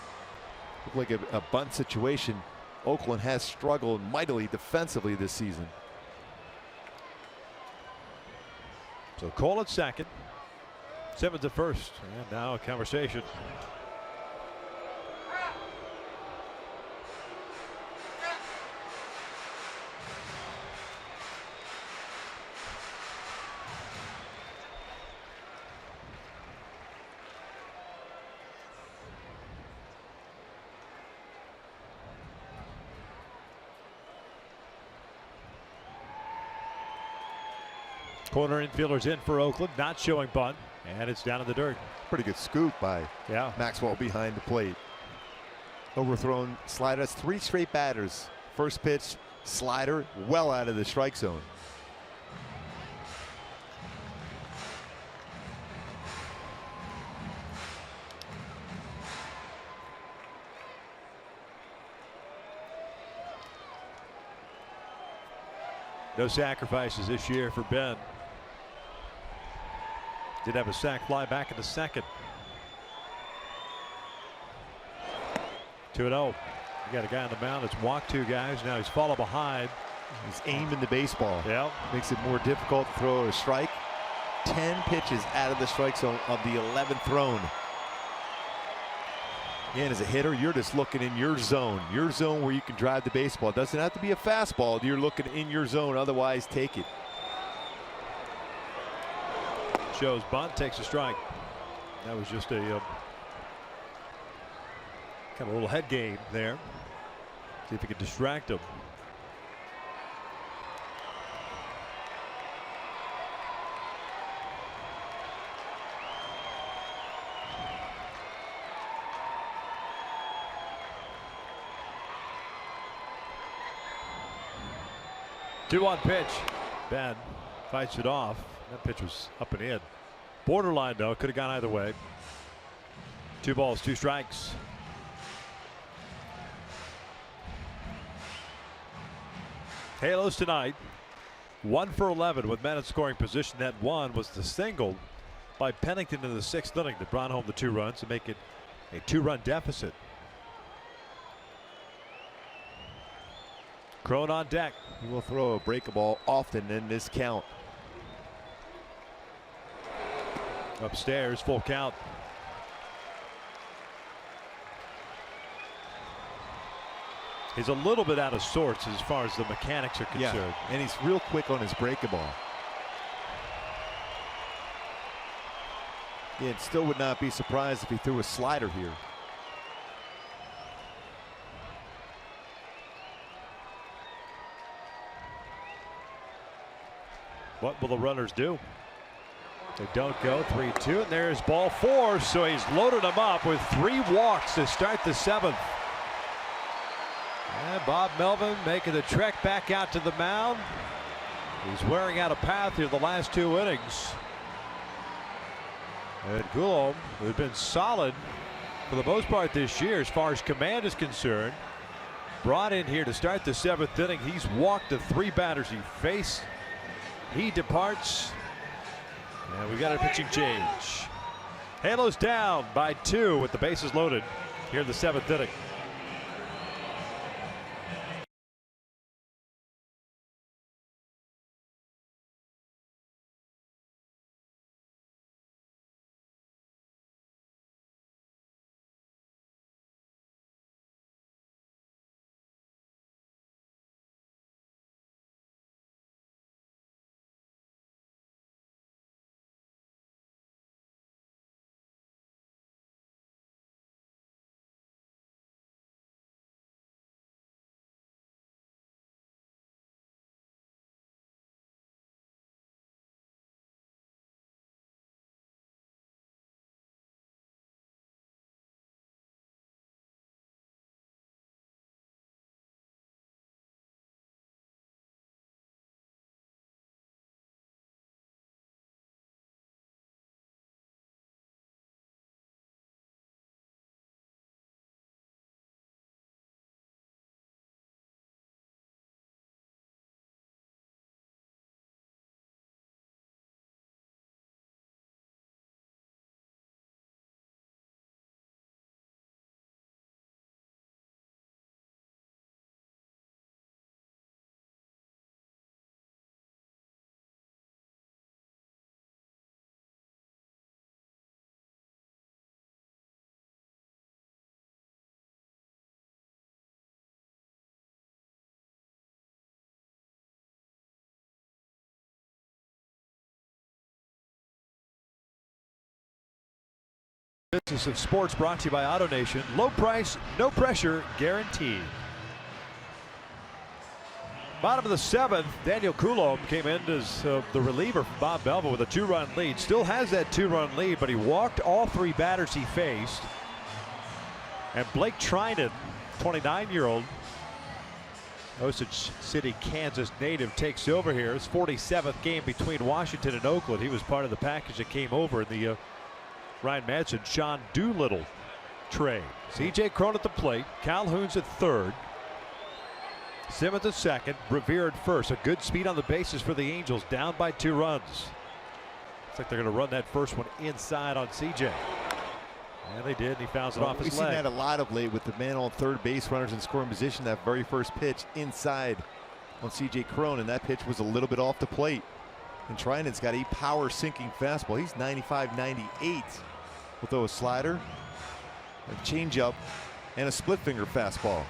bunt situation, Oakland has struggled mightily defensively this season. So Cole at second, Simmons at first, and now a conversation. Corner infielders in for Oakland, not showing bunt, and it's down in the dirt. Pretty good scoop by Maxwell behind the plate. Overthrown slider. That's 3 straight batters. First pitch slider well out of the strike zone. No sacrifices this year for Ben. Did have a sac fly back in the second. 2-0. You got a guy on the mound that's walked 2 guys. Now he's fallen behind. He's aiming the baseball. Yeah. Makes it more difficult to throw a strike. 10 pitches out of the strike zone of the 11th thrown. Again, as a hitter, you're just looking in your zone where you can drive the baseball. It doesn't have to be a fastball. You're looking in your zone. Otherwise, take it. Shows bunt, takes a strike. That was just a kind of a little head game there. See if he could distract him. 2-1 pitch. Ben fights it off. That pitch was up and in. Borderline though, could have gone either way. 2 balls, 2 strikes. Halos tonight. 1 for 11 with men in scoring position. That one was the single by Pennington in the 6th inning that brought home the 2 runs to make it a 2-run deficit. Crone on deck. He will throw a breaking ball often in this count. Upstairs, full count. He's a little bit out of sorts as far as the mechanics are concerned. Yeah, and he's real quick on his breaking ball. Yeah, still would not be surprised if he threw a slider here. What will the runners do? They don't go. 3-2, and there's ball 4. So he's loaded them up with 3 walks to start the 7th. And Bob Melvin making the trek back out to the mound. He's wearing out a path here the last 2 innings. And Coulombe, who's been solid for the most part this year as far as command is concerned, brought in here to start the 7th inning. He's walked the 3 batters he faced. He departs. And we got a pitching change. Halos down by 2 with the bases loaded here in the 7th inning. Business of Sports brought to you by Auto Nation. Low price, no pressure, guaranteed. Bottom of the 7th, Daniel Coulombe came in as the reliever for Bob Melvin with a 2-run lead. Still has that 2-run lead, but he walked all 3 batters he faced. And Blake Trinan, 29-year-old, Osage City, Kansas native, takes over here. His 47th game between Washington and Oakland. He was part of the package that came over in the Ryan Madsen, Sean Doolittle trade. C.J. Cron at the plate. Calhoun's at 3rd. Simmons at 2nd. Revere at 1st. A good speed on the bases for the Angels. Down by 2 runs. Looks like they're going to run that first one inside on C.J. And they did. And he fouls it off his leg. We've seen that a lot of late with the man on 3rd base, runners in scoring position. That very first pitch inside on C.J. Cron, and that pitch was a little bit off the plate. And Trinan's got a power sinking fastball. He's 95-98. Will throw a slider, a changeup, and a split finger fastball.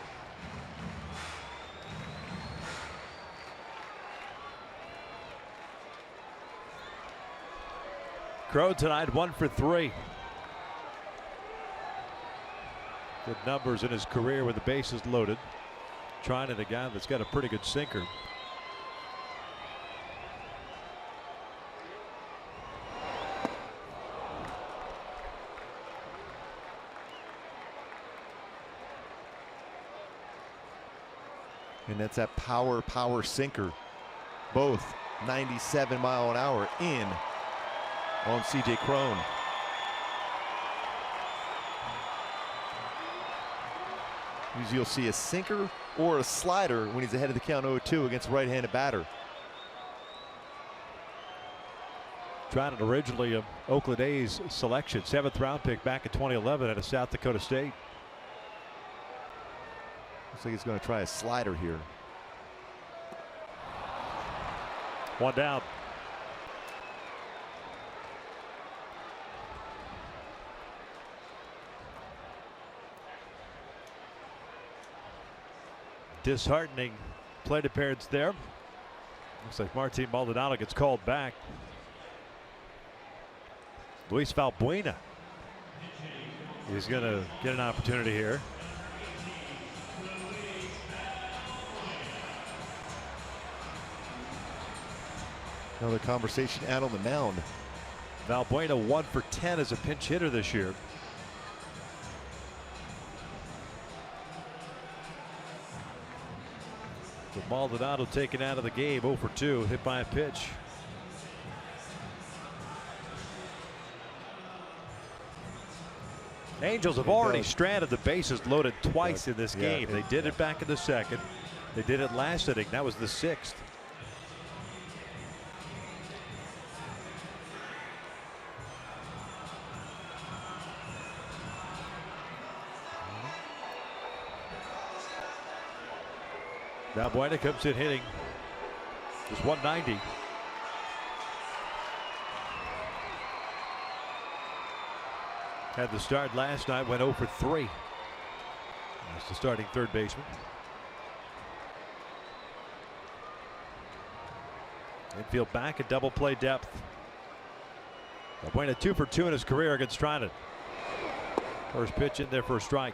Crow tonight 1 for 3. Good numbers in his career with the bases loaded. Trinan, a guy that's got a pretty good sinker. And that's that power sinker. Both 97 mile an hour in on C.J. Cron. Usually you'll see a sinker or a slider when he's ahead of the count 0-2 against a right-handed batter. Tried it originally of Oakland A's selection, 7th round pick back in 2011 out of South Dakota State. Looks like he's going to try a slider here. One down. Disheartening plate appearance there. Looks like Martin Maldonado gets called back. Luis Valbuena is going to get an opportunity here. Another conversation out on the mound. Valbuena 1 for 10 as a pinch hitter this year. With Maldonado taken out of the game, 0 for 2, hit by a pitch. Angels have already stranded the bases loaded twice in this game. They did it back in the 2nd. They did it last inning. That was the 6th. Valbuena comes in hitting just 190. Had the start last night, went 0 for 3. That's the starting third baseman. Infield back at double play depth. Valbuena 2 for 2 in his career against Trinan. First pitch in there for a strike.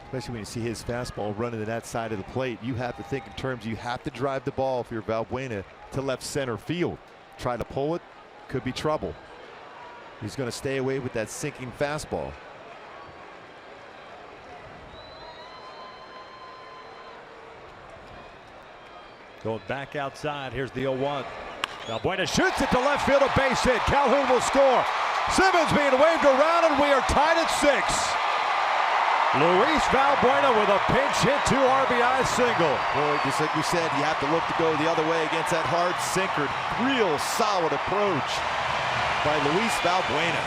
Especially when you see his fastball running to that side of the plate, you have to think in terms you have to drive the ball if you're Valbuena to left center field. Try to pull it, could be trouble. He's going to stay away with that sinking fastball. Going back outside, here's the 0-1. Valbuena shoots it to left field, a base hit. Calhoun will score. Simmons being waved around, and we are tied at 6. Luis Valbuena with a pinch hit, 2 RBI single. Boy, just like we said, you have to look to go the other way against that hard sinker. Real solid approach by Luis Valbuena.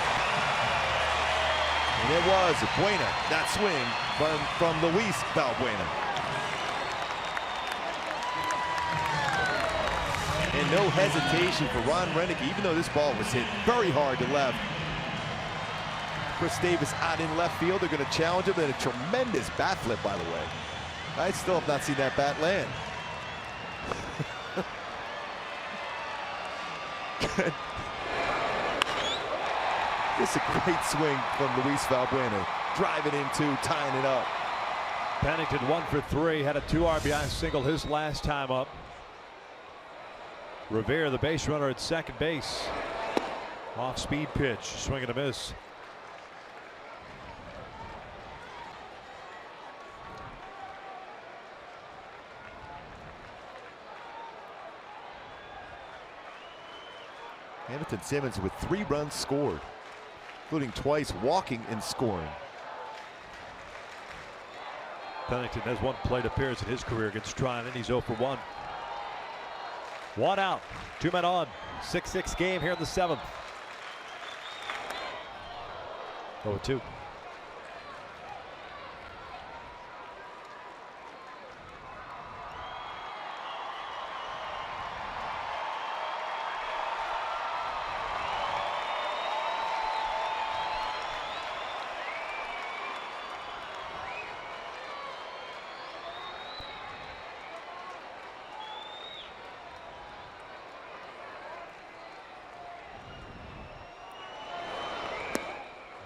And it was Buena, that swing from Luis Valbuena. And no hesitation for Ron Renneke, even though this ball was hit very hard to left. Chris Davis out in left field. They're going to challenge him. And a tremendous bat flip, by the way. I still have not seen that bat land. It's a great swing from Luis Valbuena. Driving in two, tying it up. Pennington 1 for 3, had a 2 RBI single his last time up. Revere, the base runner at second base. Off speed pitch, swing and a miss. Hamilton Simmons with 3 runs scored, including twice walking and scoring. Pennington has 1 plate appearance in his career against Trinan. He's 0 for 1. 1 out, 2 men on. 6-6 game here in the 7th. 0-2.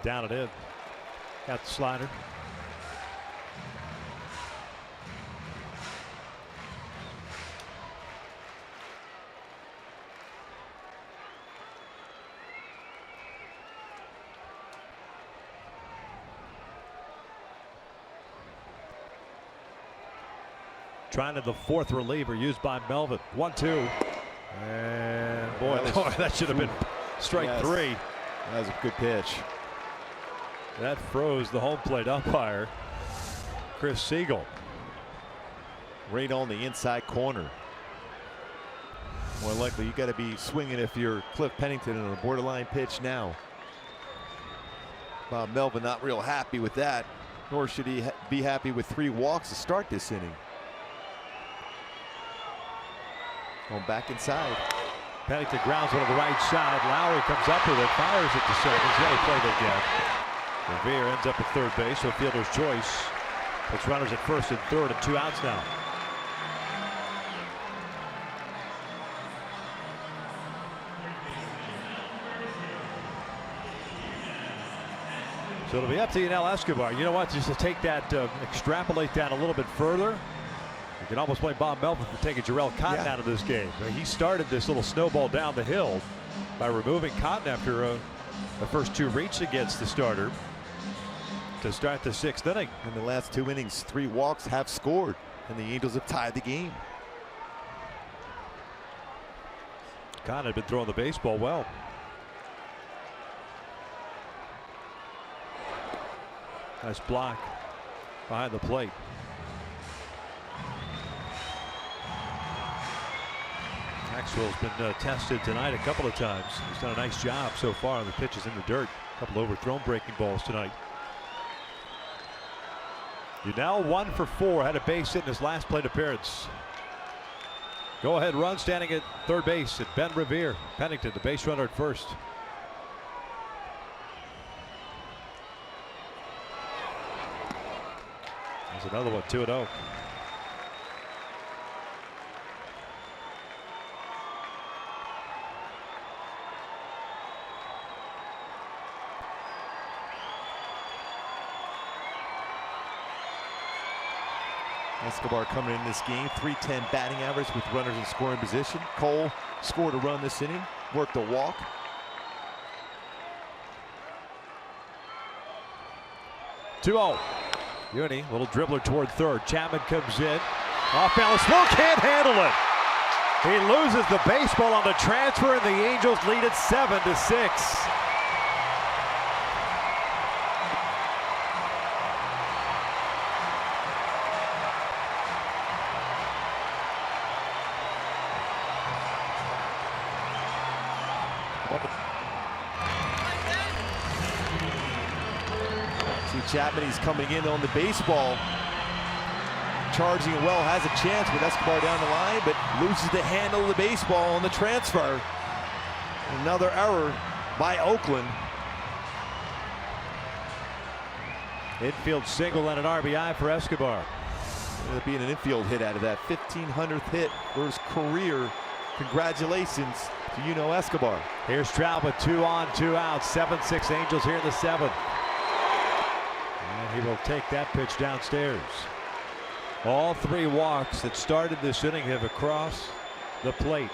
Down and in. Got the slider. Trying to the fourth reliever used by Melvin. 1-2. And boy, that should have been strike three. That was a good pitch. That froze the home plate umpire, Chris Siegel. Right on the inside corner. More likely, you got to be swinging if you're Cliff Pennington on a borderline pitch now. Bob Melvin not real happy with that, nor should he be happy with 3 walks to start this inning. Going back inside. Pennington grounds one to the right side. Lowry comes up with it, fires it to center. He's got to play it again. Revere ends up at third base, so fielder's choice. Puts runners at first and third and 2 outs now. So it'll be up to Yanel Escobar. You know what? Just to take that, extrapolate that a little bit further. You can almost blame Bob Melvin for taking Jarrell Cotton out of this game. He started this little snowball down the hill by removing Cotton after the first 2 reaches against the starter to start the 6th inning. In the last 2 innings, 3 walks have scored, and the Angels have tied the game. Cotton had been throwing the baseball well. Nice block behind the plate. Maxwell's been tested tonight a couple of times. He's done a nice job so far on the pitches in the dirt. A couple overthrown breaking balls tonight. Yanel 1 for 4, had a base hit in his last plate appearance. Go ahead run standing at third base at Ben Revere. Pennington, the base runner at first. There's another one, 2-0. Escobar coming in this game, .310 batting average with runners in scoring position. Cole scored a run this inning, worked a walk. Uni, little dribbler toward third. Chapman comes in. Off balance, Will can't handle it. He loses the baseball on the transfer, and the Angels lead it 7-6. See Chapman, he's coming in on the baseball. Charging it well, has a chance with Escobar down the line, but loses the handle of the baseball on the transfer. Another error by Oakland. Infield single and an RBI for Escobar. It'll be an infield hit out of that. 1,500th hit for his career. Congratulations to Escobar. Here's Trout with 2 on, 2 out. 7-6 Angels here in the 7th. And he will take that pitch downstairs. All 3 walks that started this inning have across the plate.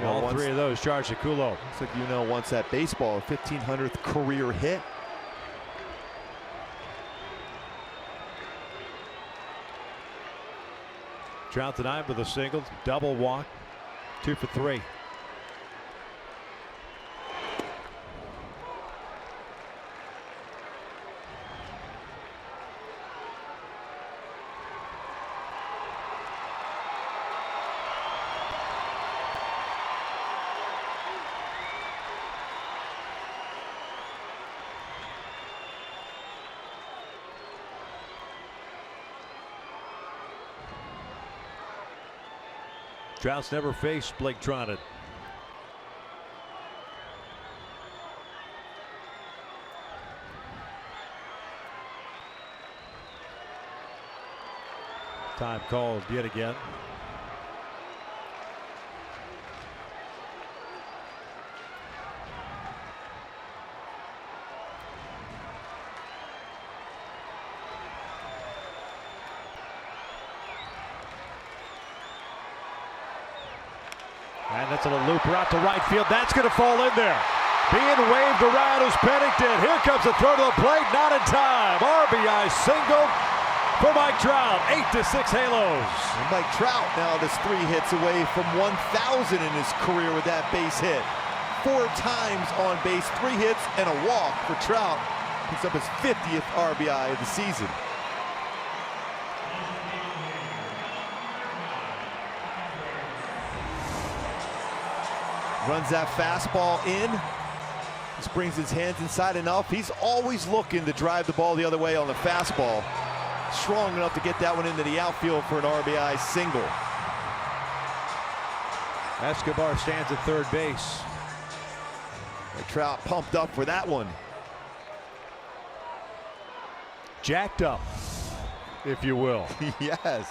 All 3 of those charged to Kulo. Looks like wants that baseball, a 1,500th career hit. Trout tonight with a single, double walk, 2 for 3. Trout's never faced Blake Treinen. Time called yet again. And that's a little looper out to right field. That's going to fall in there. Being waved around is Pennington. Here comes the throw to the plate. Not in time. RBI single. for Mike Trout. 8-6 Halos. And Mike Trout now just 3 hits away from 1,000 in his career with that base hit. 4 times on base, 3 hits and a walk for Trout. Picks up his 50th RBI of the season. Runs that fastball in. Just brings his hands inside enough. He's always looking to drive the ball the other way on the fastball. Strong enough to get that one into the outfield for an RBI single. Escobar stands at third base. And Trout pumped up for that one. Jacked up, if you will. Yes.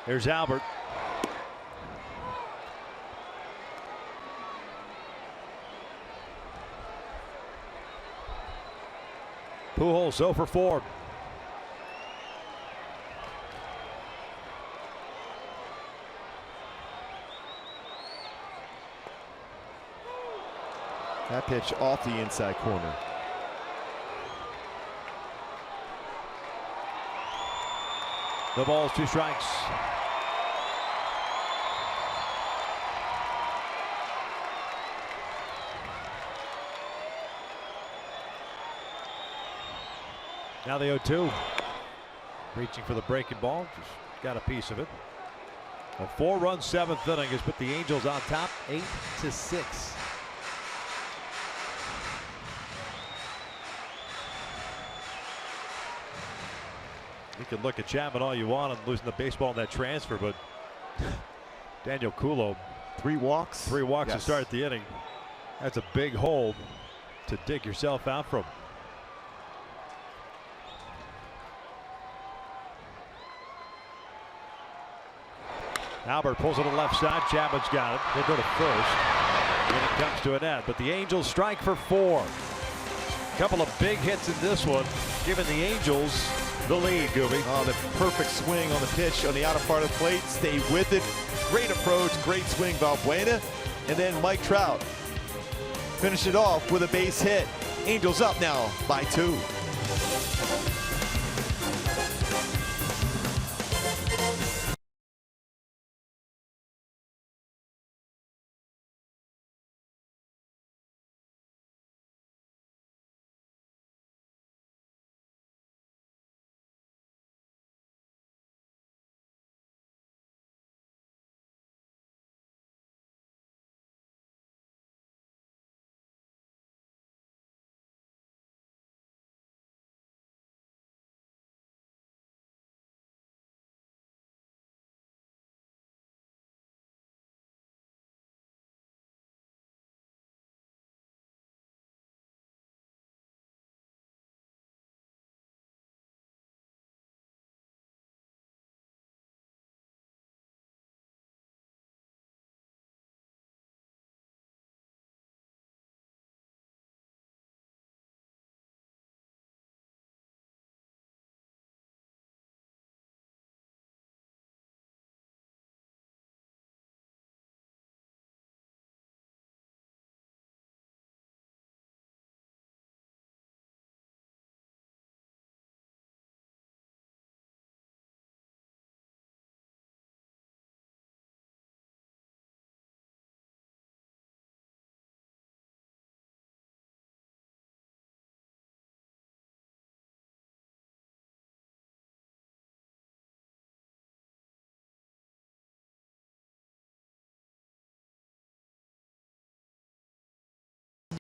Here's Albert. Pujols 0 for 4. That pitch off the inside corner. The ball's 2 strikes. Now the 0-2. Reaching for the breaking ball. Just got a piece of it. A 4-run 7th inning has put the Angels on top 8-6. You can look at Chapman all you want and losing the baseball in that transfer, but Daniel Kulo, 3 walks. 3 walks Yes. to start the inning. That's a big hole to dig yourself out from. Albert pulls it to the left side. Chapman's got it. He'll go to first. And it comes to an end. But the Angels strike for 4. A couple of big hits in this one, giving the Angels the lead, Gooby. Oh, the perfect swing on the pitch on the outer part of the plate. Stay with it. Great approach, great swing, Valbuena. And then Mike Trout finished it off with a base hit. Angels up now by 2.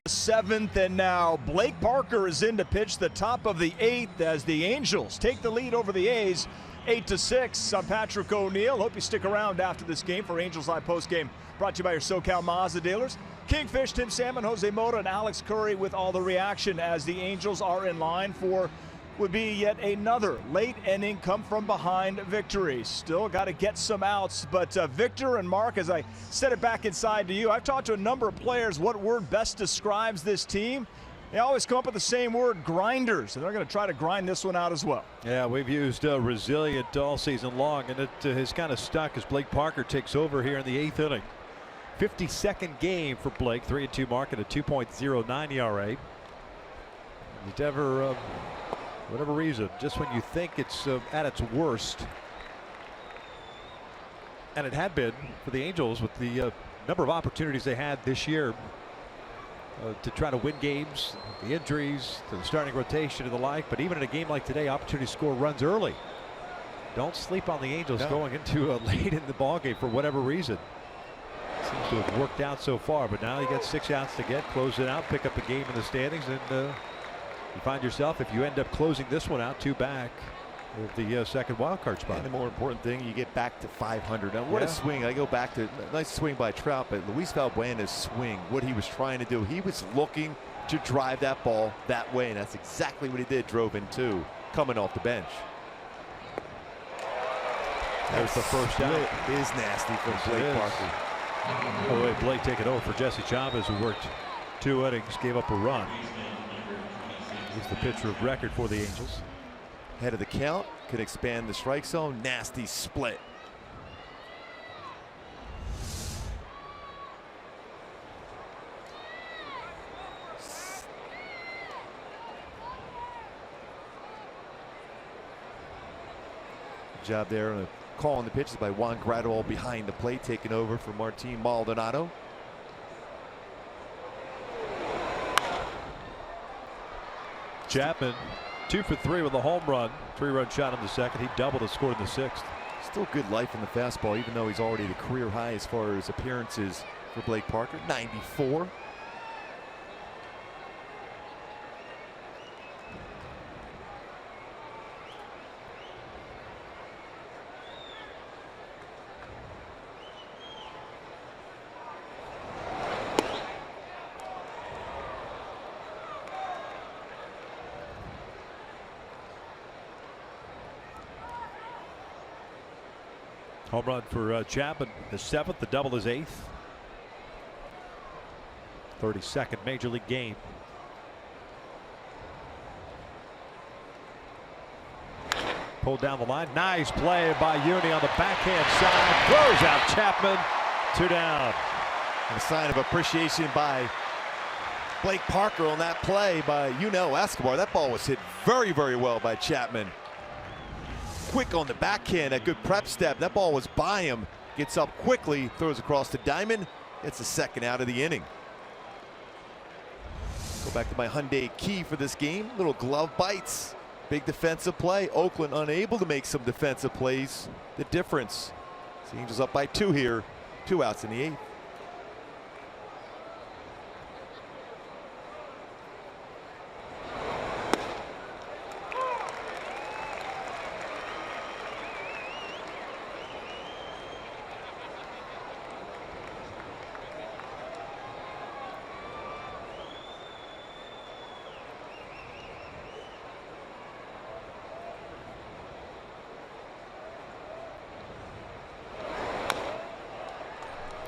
Seventh, and now Blake Parker is in to pitch the top of the 8th as the Angels take the lead over the A's 8-6. I'm Patrick O'Neill. Hope you stick around after this game for Angels Live postgame, brought to you by your SoCal Mazda dealers. Kingfish, Tim Salmon, Jose Mota, and Alex Curry with all the reaction as the Angels are in line for would be yet another late inning come from behind victory. Still got to get some outs, but Victor and Mark, as I set it back inside to you, I've talked to a number of players what word best describes this team. They always come up with the same word, grinders, and they're going to try to grind this one out as well. Yeah, we've used resilient all season long, and it has kind of stuck as Blake Parker takes over here in the 8th inning. 52nd game for Blake, 3-2 mark at a 2.09 ERA. You never, whatever reason, just when you think it's at its worst, and it had been for the Angels with the number of opportunities they had this year to try to win games, the injuries to the starting rotation and the like. But even in a game like today, opportunity to score runs early. Don't sleep on the Angels going into late in the ball game for whatever reason. Seems to have worked out so far, but now you got 6 outs to get, close it out, pick up a game in the standings, and you find yourself, if you end up closing this one out, 2 back with the second wild card spot. And the more important thing, you get back to 500. Now, what a swing. I go back to a nice swing by Trout, but Luis Valbuena's swing, what he was trying to do, he was looking to drive that ball that way, and that's exactly what he did, drove in 2, coming off the bench. There's the first out. It is nasty from Blake Parker. By the way, Blake taking over for Jesse Chavez, who worked 2 innings, gave up a run. He's the pitcher of record for the Angels. Head of the count, could expand the strike zone. Nasty split. Good job there on calling the pitches by Juan Graterol behind the plate, taking over for Martin Maldonado. Chapman 2 for 3 with a home run, 3-run shot in the second. He doubled and scored in the 6th. Still good life in the fastball, even though he's already the career high as far as appearances for Blake Parker, 94. Home run for Chapman, his 7th, the double his 8th. 32nd major league game. Pulled down the line. Nice play by Uni on the backhand side. Throws out Chapman. 2 down. A sign of appreciation by Blake Parker on that play by Escobar. That ball was hit very, very well by Chapman. Quick on the backhand, a good prep step. That ball was by him. Gets up quickly, throws across the diamond. It's the 2nd out of the inning. Go back to my Hyundai key for this game. Little glove bites. Big defensive play. Oakland unable to make some defensive plays. The difference. The Angels up by 2 here. 2 outs in the 8th.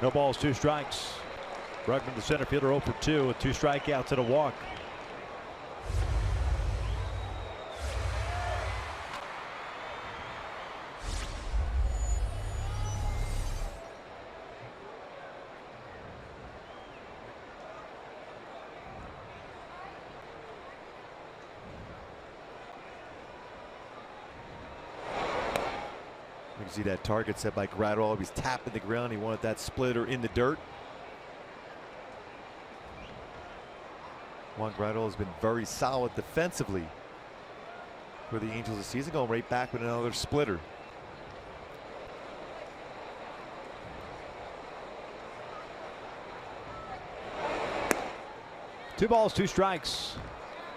No balls, 2 strikes. Bregman, the center fielder, 0 for 2 with 2 strikeouts and a walk. You can see that target set by Graterol. He's tapping the ground. He wanted that splitter in the dirt. Juan Graterol has been very solid defensively for the Angels this season, going right back with another splitter. Two balls, 2 strikes.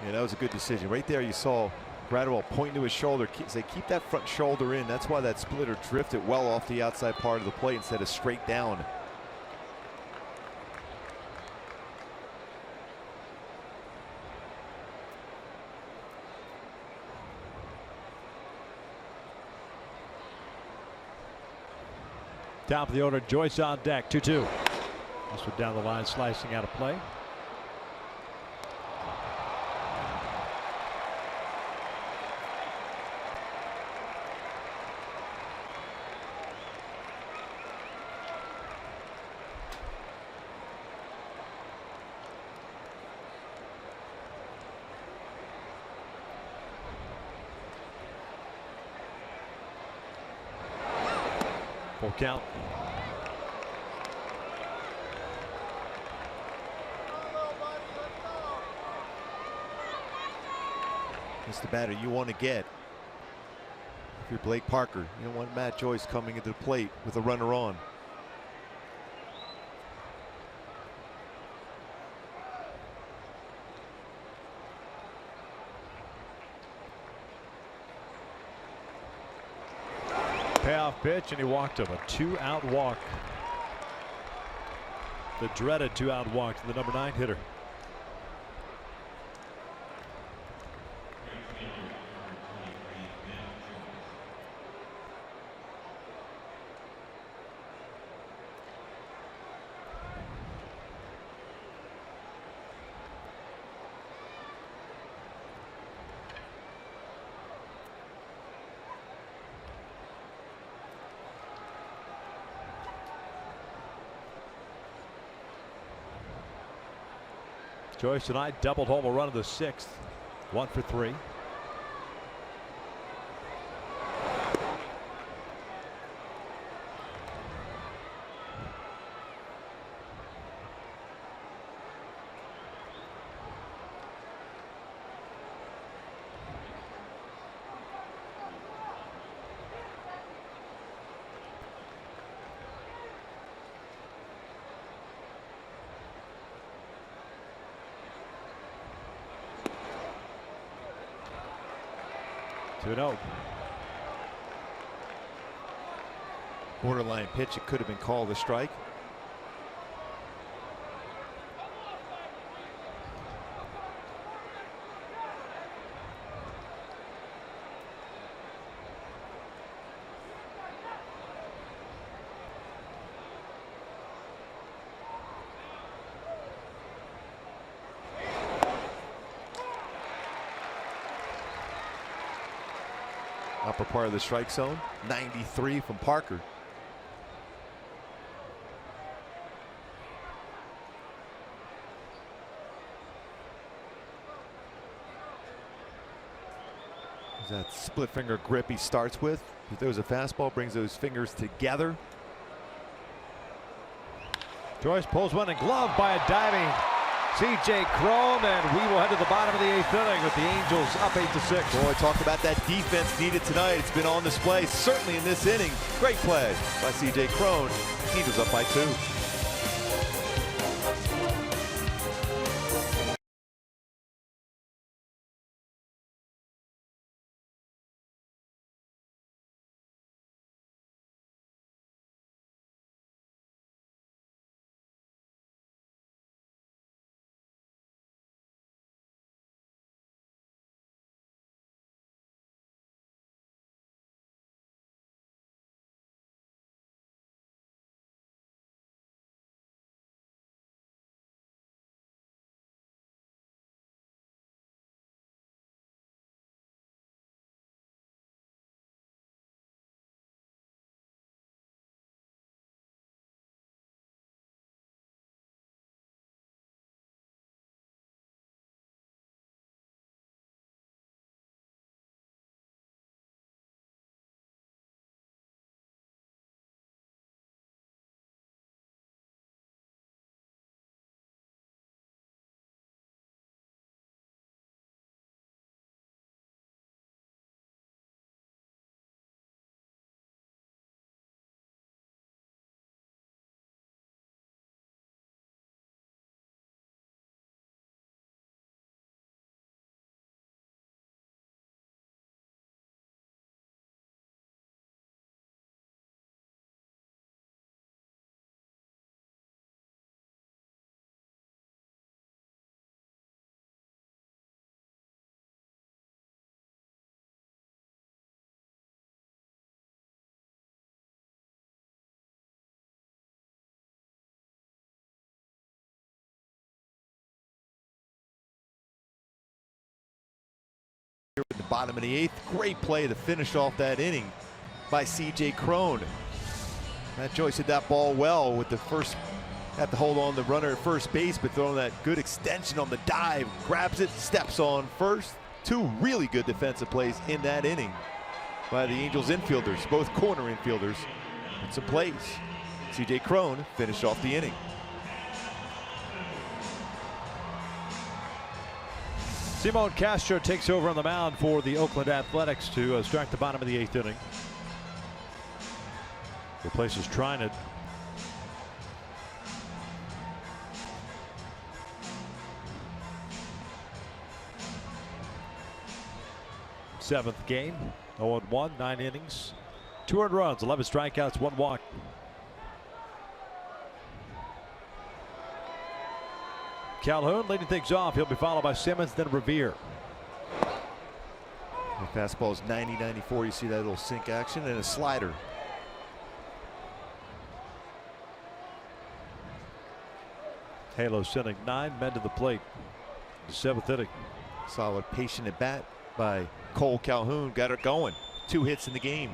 Yeah, that was a good decision. Right there you saw Graterol pointing to his shoulder. Say, keep that front shoulder in. That's why that splitter drifted well off the outside part of the plate instead of straight down. Top of the order, Joyce on deck, 2-2. This one down the line, slicing out of play. Full count. It's the batter you want to get. If you're Blake Parker, you don't want Matt Joyce coming into the plate with a runner on. Payoff pitch, and he walked him. A 2-out walk. The dreaded 2-out walk to the number 9 hitter. Joyce tonight doubled home a run in the 6th. 1 for 3. Borderline pitch. It could have been called a strike. Upper part of the strike zone. 93 from Parker. That split finger grip he starts with. If there's a fastball, brings those fingers together. Joyce pulls one and gloved by a diving C.J. Cron, and we will head to the bottom of the 8th inning with the Angels up 8-6. Boy, talk about that defense needed tonight. It's been on display, certainly in this inning. Great play by C.J. Cron. Angels up by 2. Here at the bottom of the 8th, great play to finish off that inning by C.J. Cron. Matt Joyce hit that ball well with the first, had to hold on the runner at first base, but throwing that good extension on the dive, grabs it, steps on first. 2 really good defensive plays in that inning by the Angels infielders, both corner infielders. and some plays. C.J. Cron finished off the inning. Simon Castro takes over on the mound for the Oakland Athletics to start the bottom of the 8th inning. Replaces Trinidad. Seventh game, 0-1, 9 innings, 2 earned runs, 11 strikeouts, 1 walk. Calhoun leading things off. He'll be followed by Simmons, then Revere. The fastball is 90-94. You see that little sink action and a slider. Halo sending 9 men to the plate. The 7th inning. Solid patient at bat by Cole Calhoun. Got it going. 2 hits in the game.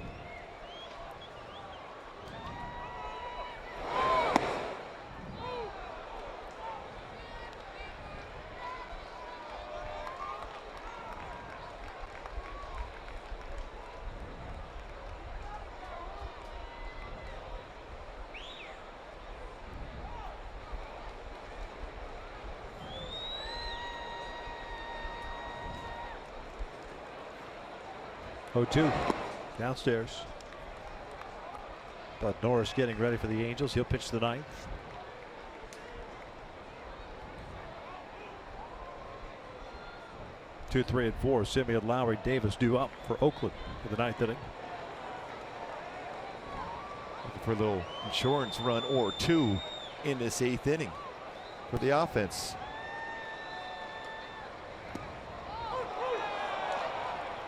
Oh-2 downstairs. But Norris getting ready for the Angels. He'll pitch the 9th. Two, 3, and 4. Simeon, Lowry, Davis due up for Oakland for the 9th inning. Looking for a little insurance run or 2 in this 8th inning for the offense.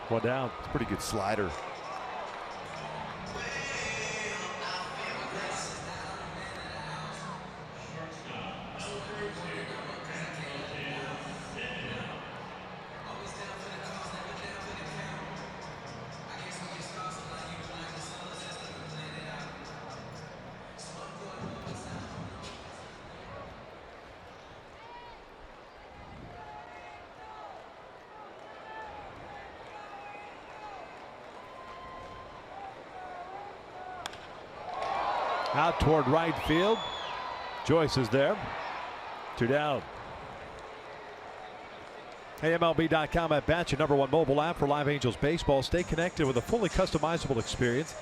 One down. It's a pretty good slider. Out toward right field. Joyce is there. 2 down. Hey, MLB.com at bat, your #1 mobile app for live Angels baseball. Stay connected with a fully customizable experience.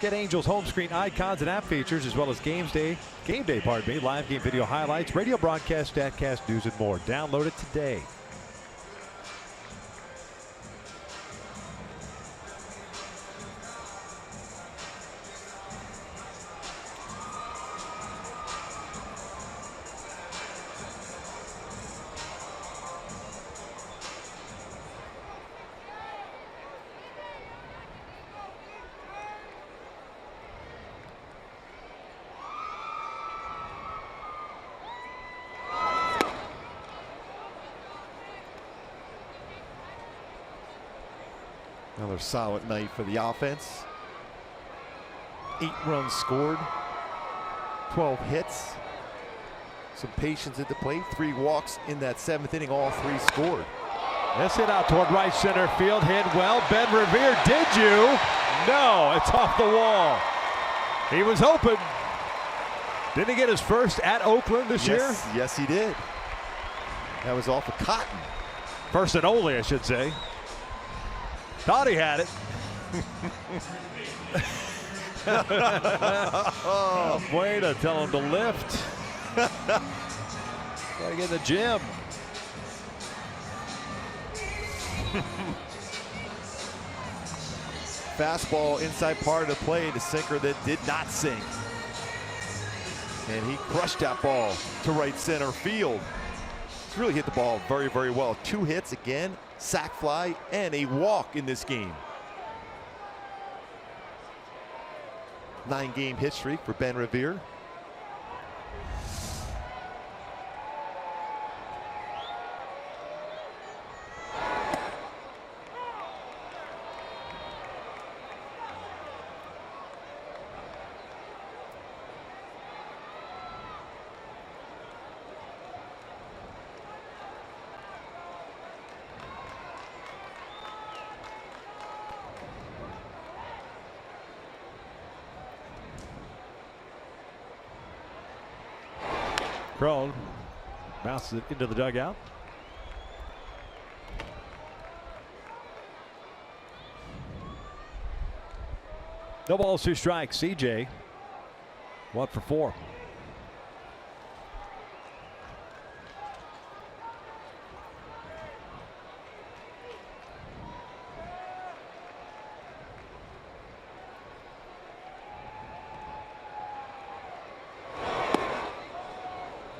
Get Angels home screen icons and app features, as well as game day, live game video highlights, radio broadcast, statcast, news, and more. Download it today. Another solid night for the offense. 8 runs scored, 12 hits, some patience at the plate, 3 walks in that 7th inning, all 3 scored. This hit out toward right center field, hit well. Ben Revere, did you? No, it's off the wall. He was hoping. Didn't he get his first at Oakland this year? Yes, he did. That was off of Cotton. First and only, I should say. Thought he had it. Way to tell him to lift. Gotta get in the gym. Fastball inside part of the play, the sinker that did not sink. And he crushed that ball to right center field. He's really hit the ball very, very well. 2 hits again, sac fly, and a walk in this game. 9-game hit streak for Ben Revere. Crone bounces it into the dugout. No balls, 2 strikes. CJ 1 for 4.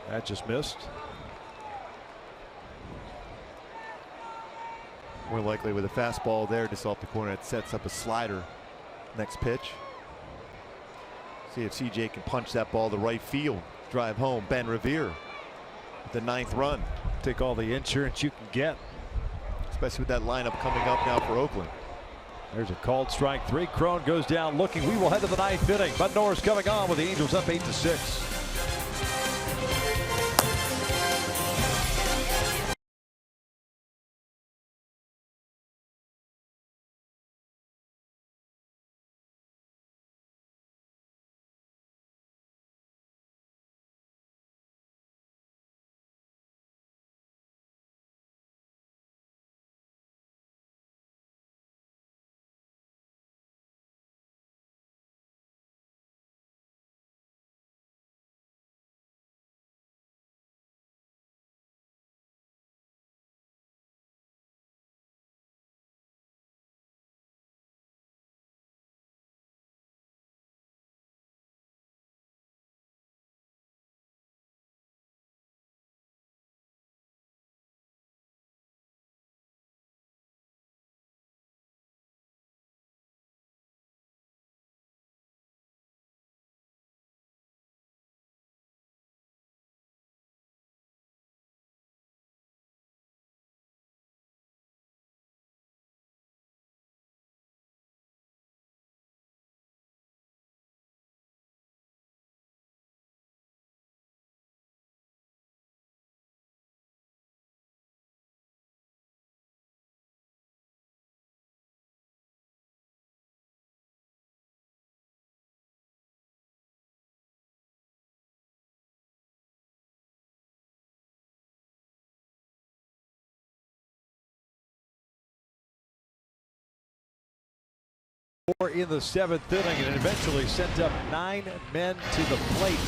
That just missed. More likely with a fastball there just off the corner. It sets up a slider. Next pitch. See if CJ can punch that ball to right field. Drive home. Ben Revere with the 9th run. Take all the insurance you can get. Especially with that lineup coming up now for Oakland. There's a called strike 3. Crone goes down looking. We will head to the 9th inning. Bud Norris coming on with the Angels up 8-6. In the 7th inning, and eventually sent up 9 men to the plate.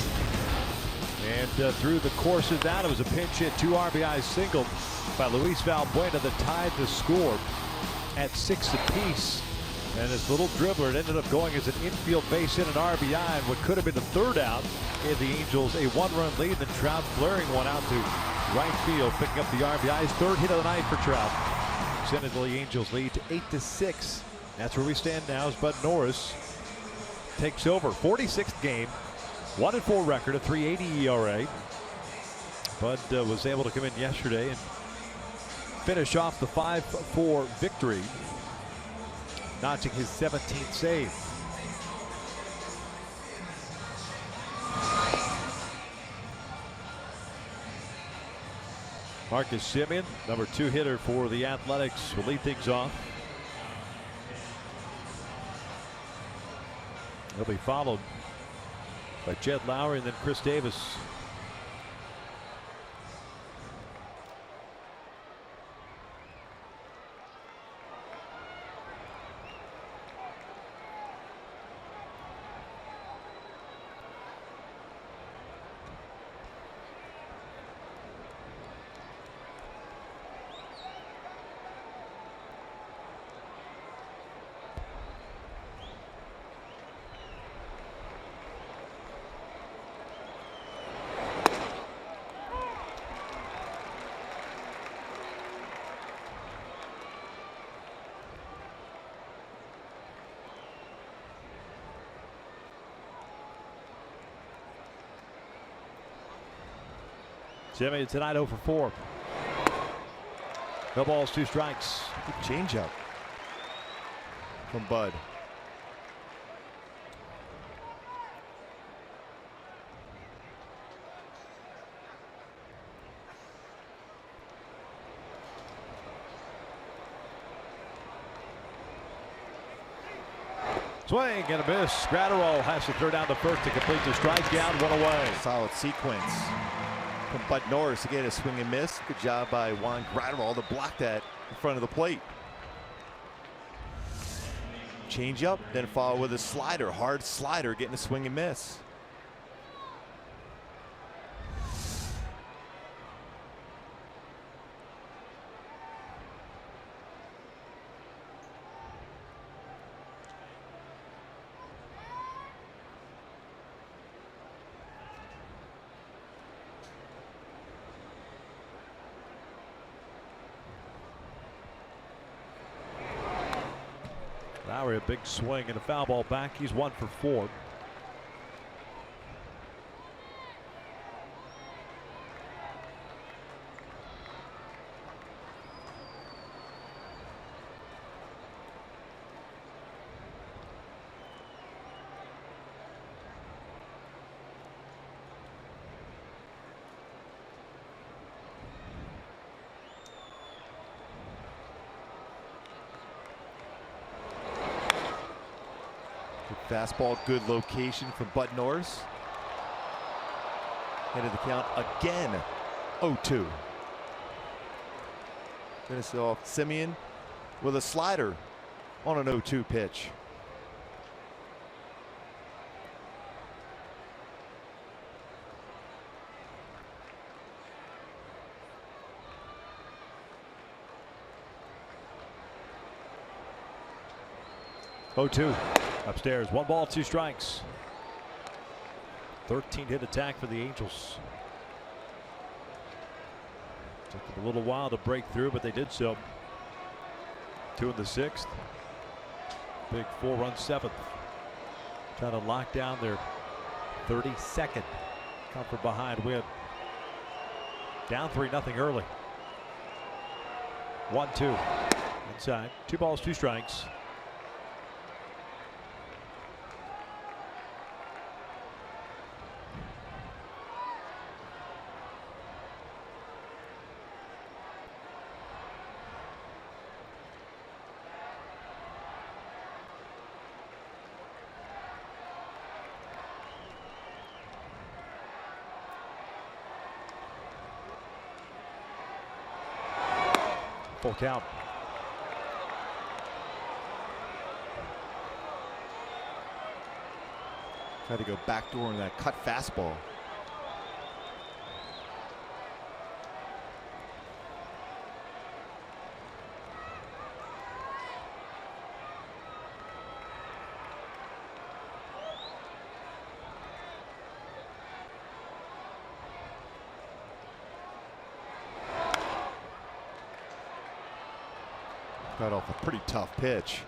And through the course of that, it was a pinch hit, 2 RBI single by Luis Valbuena that tied the score at 6 apiece. And this little dribbler, it ended up going as an infield base hit, an RBI, and what could have been the 3rd out in the Angels, a 1-run lead. Then Trout flaring one out to right field, picking up the RBI. His 3rd hit of the night for Trout. Extended the Angels lead to 8-6. That's where we stand now as Bud Norris takes over. 46th game, 1-4 record, a 3.80 ERA. Bud was able to come in yesterday and finish off the 5-4 victory, notching his 17th save. Marcus Semien, number 2 hitter for the Athletics, will lead things off. He'll be followed by Jed Lowry and then Chris Davis. Jimmy tonight 0 for 4. No balls, 2 strikes. Good changeup from Bud. Swing and a miss. Gratterall has to throw down the first to complete the strikeout. 1 away. Solid sequence. from Bud Norris. Again, a swing and miss. Good job by Juan Gradwell to block that in front of the plate. Change up, then follow with a slider. Hard slider, getting a swing and miss. Lowry, a big swing and a foul ball back. He's 1 for 4. Fastball, good location from Bud Norris. Into the count again. 0-2. Finish off Simeon with a slider on an 0-2 pitch. Upstairs, 1 ball, 2 strikes. 13-hit attack for the Angels. Took them a little while to break through, but they did so. 2 in the 6th. Big 4-run 7th. Trying to lock down their 32nd come from behind win. Down 3-0 early. 1-2 inside. 2 balls, 2 strikes. Full count. Tried to go backdoor on that cut fastball. Got off a pretty tough pitch.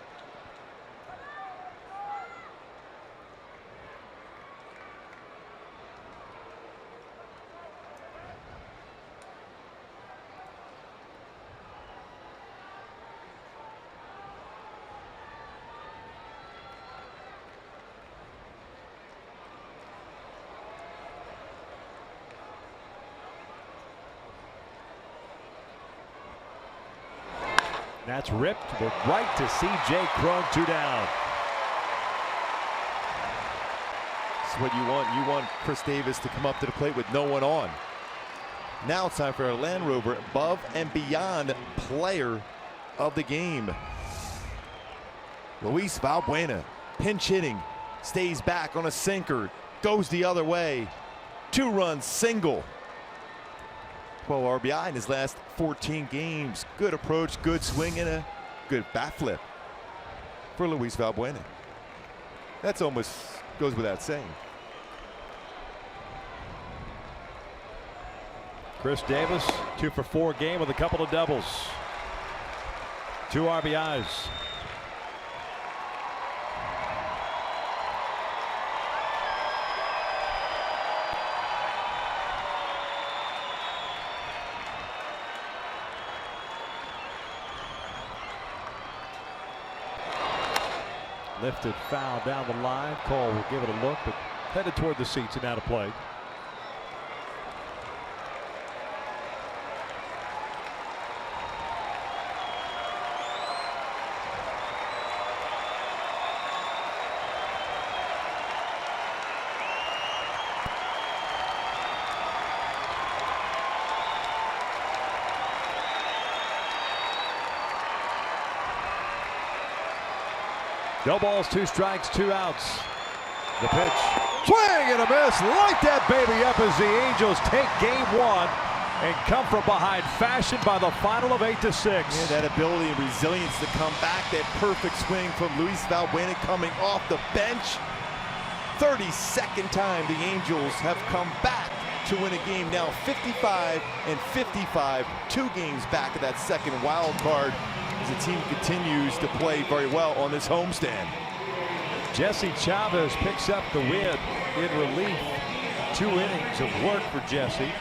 That's ripped, but right to C.J. Cron, 2 down. This is what you want. You want Chris Davis to come up to the plate with no one on. Now it's time for our Land Rover above and beyond player of the game. Luis Valbuena, pinch hitting, stays back on a sinker, goes the other way. 2-run single. 12 RBI in his last 14 games. Good approach, good swing, and a good bat flip for Luis Valbuena. That's almost goes without saying. Chris Davis, 2 for 4 game with a couple of doubles. 2 RBIs. Lifted foul down the line. Cole will give it a look, but headed toward the seats and out of play. No balls, 2 strikes, 2 outs. The pitch. Swing and a miss. Light that baby up as the Angels take game 1 and come from behind, fashioned by the final of 8-6. Yeah, that ability and resilience to come back. That perfect swing from Luis Valbuena coming off the bench. 32nd time the Angels have come back to win a game. Now 55-55, 2 games back of that second wild card as the team continues to play very well on this homestand. Jesse Chavez picks up the win in relief. 2 innings of work for Jesse.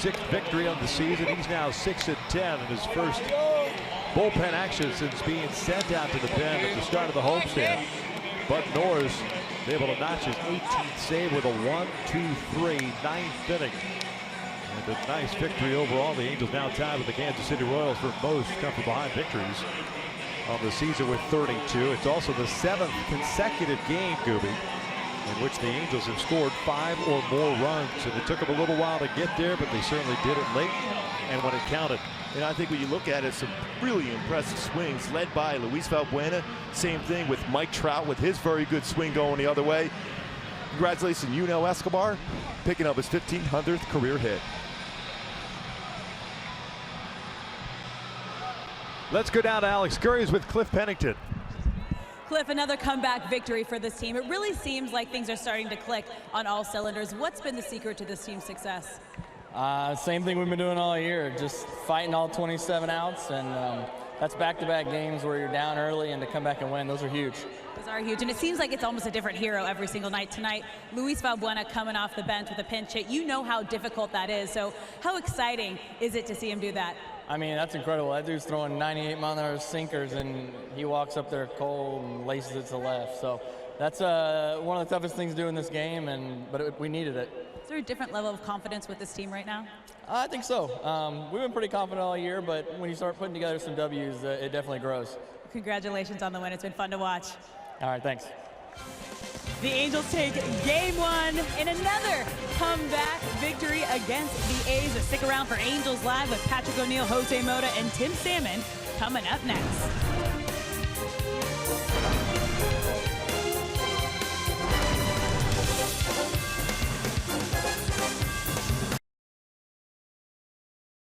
6th victory on the season. He's now 6-10 in his first bullpen action since being sent out to the pen at the start of the homestand. Bud Norris able to notch his 18th save with a 1-2-3 9th inning. And a nice victory overall. The Angels now tied with the Kansas City Royals for most come from behind victories on the season with 32. It's also the 7th consecutive game, Gooby, in which the Angels have scored 5 or more runs. And it took them a little while to get there, but they certainly did it late and when it counted. And I think when you look at it, some really impressive swings led by Luis Valbuena. Same thing with Mike Trout with his very good swing going the other way. Congratulations, Yunel Escobar, picking up his 1,500th career hit. Let's go down to Alex Curry's with Cliff Pennington. Cliff, another comeback victory for this team. It really seems like things are starting to click on all cylinders. What's been the secret to this team's success? Same thing we've been doing all year, just fighting all 27 outs, and that's back-to-back games where you're down early and to come back and win. Those are huge. Those are huge, and it seems like it's almost a different hero every single night. Tonight, Luis Valbuena coming off the bench with a pinch hit. You know how difficult that is, so how exciting is it to see him do that? I mean, that's incredible. That dude's throwing 98-mile-an-hour sinkers, and he walks up there cold and laces it to left. So that's one of the toughest things to do in this game, but we needed it. Is there a different level of confidence with this team right now? I think so. We've been pretty confident all year, but when you start putting together some W's, it definitely grows. Congratulations on the win. It's been fun to watch. All right, thanks. The Angels take game 1 in another comeback victory against the A's. But stick around for Angels Live with Patrick O'Neill, Jose Mota, and Tim Salmon coming up next.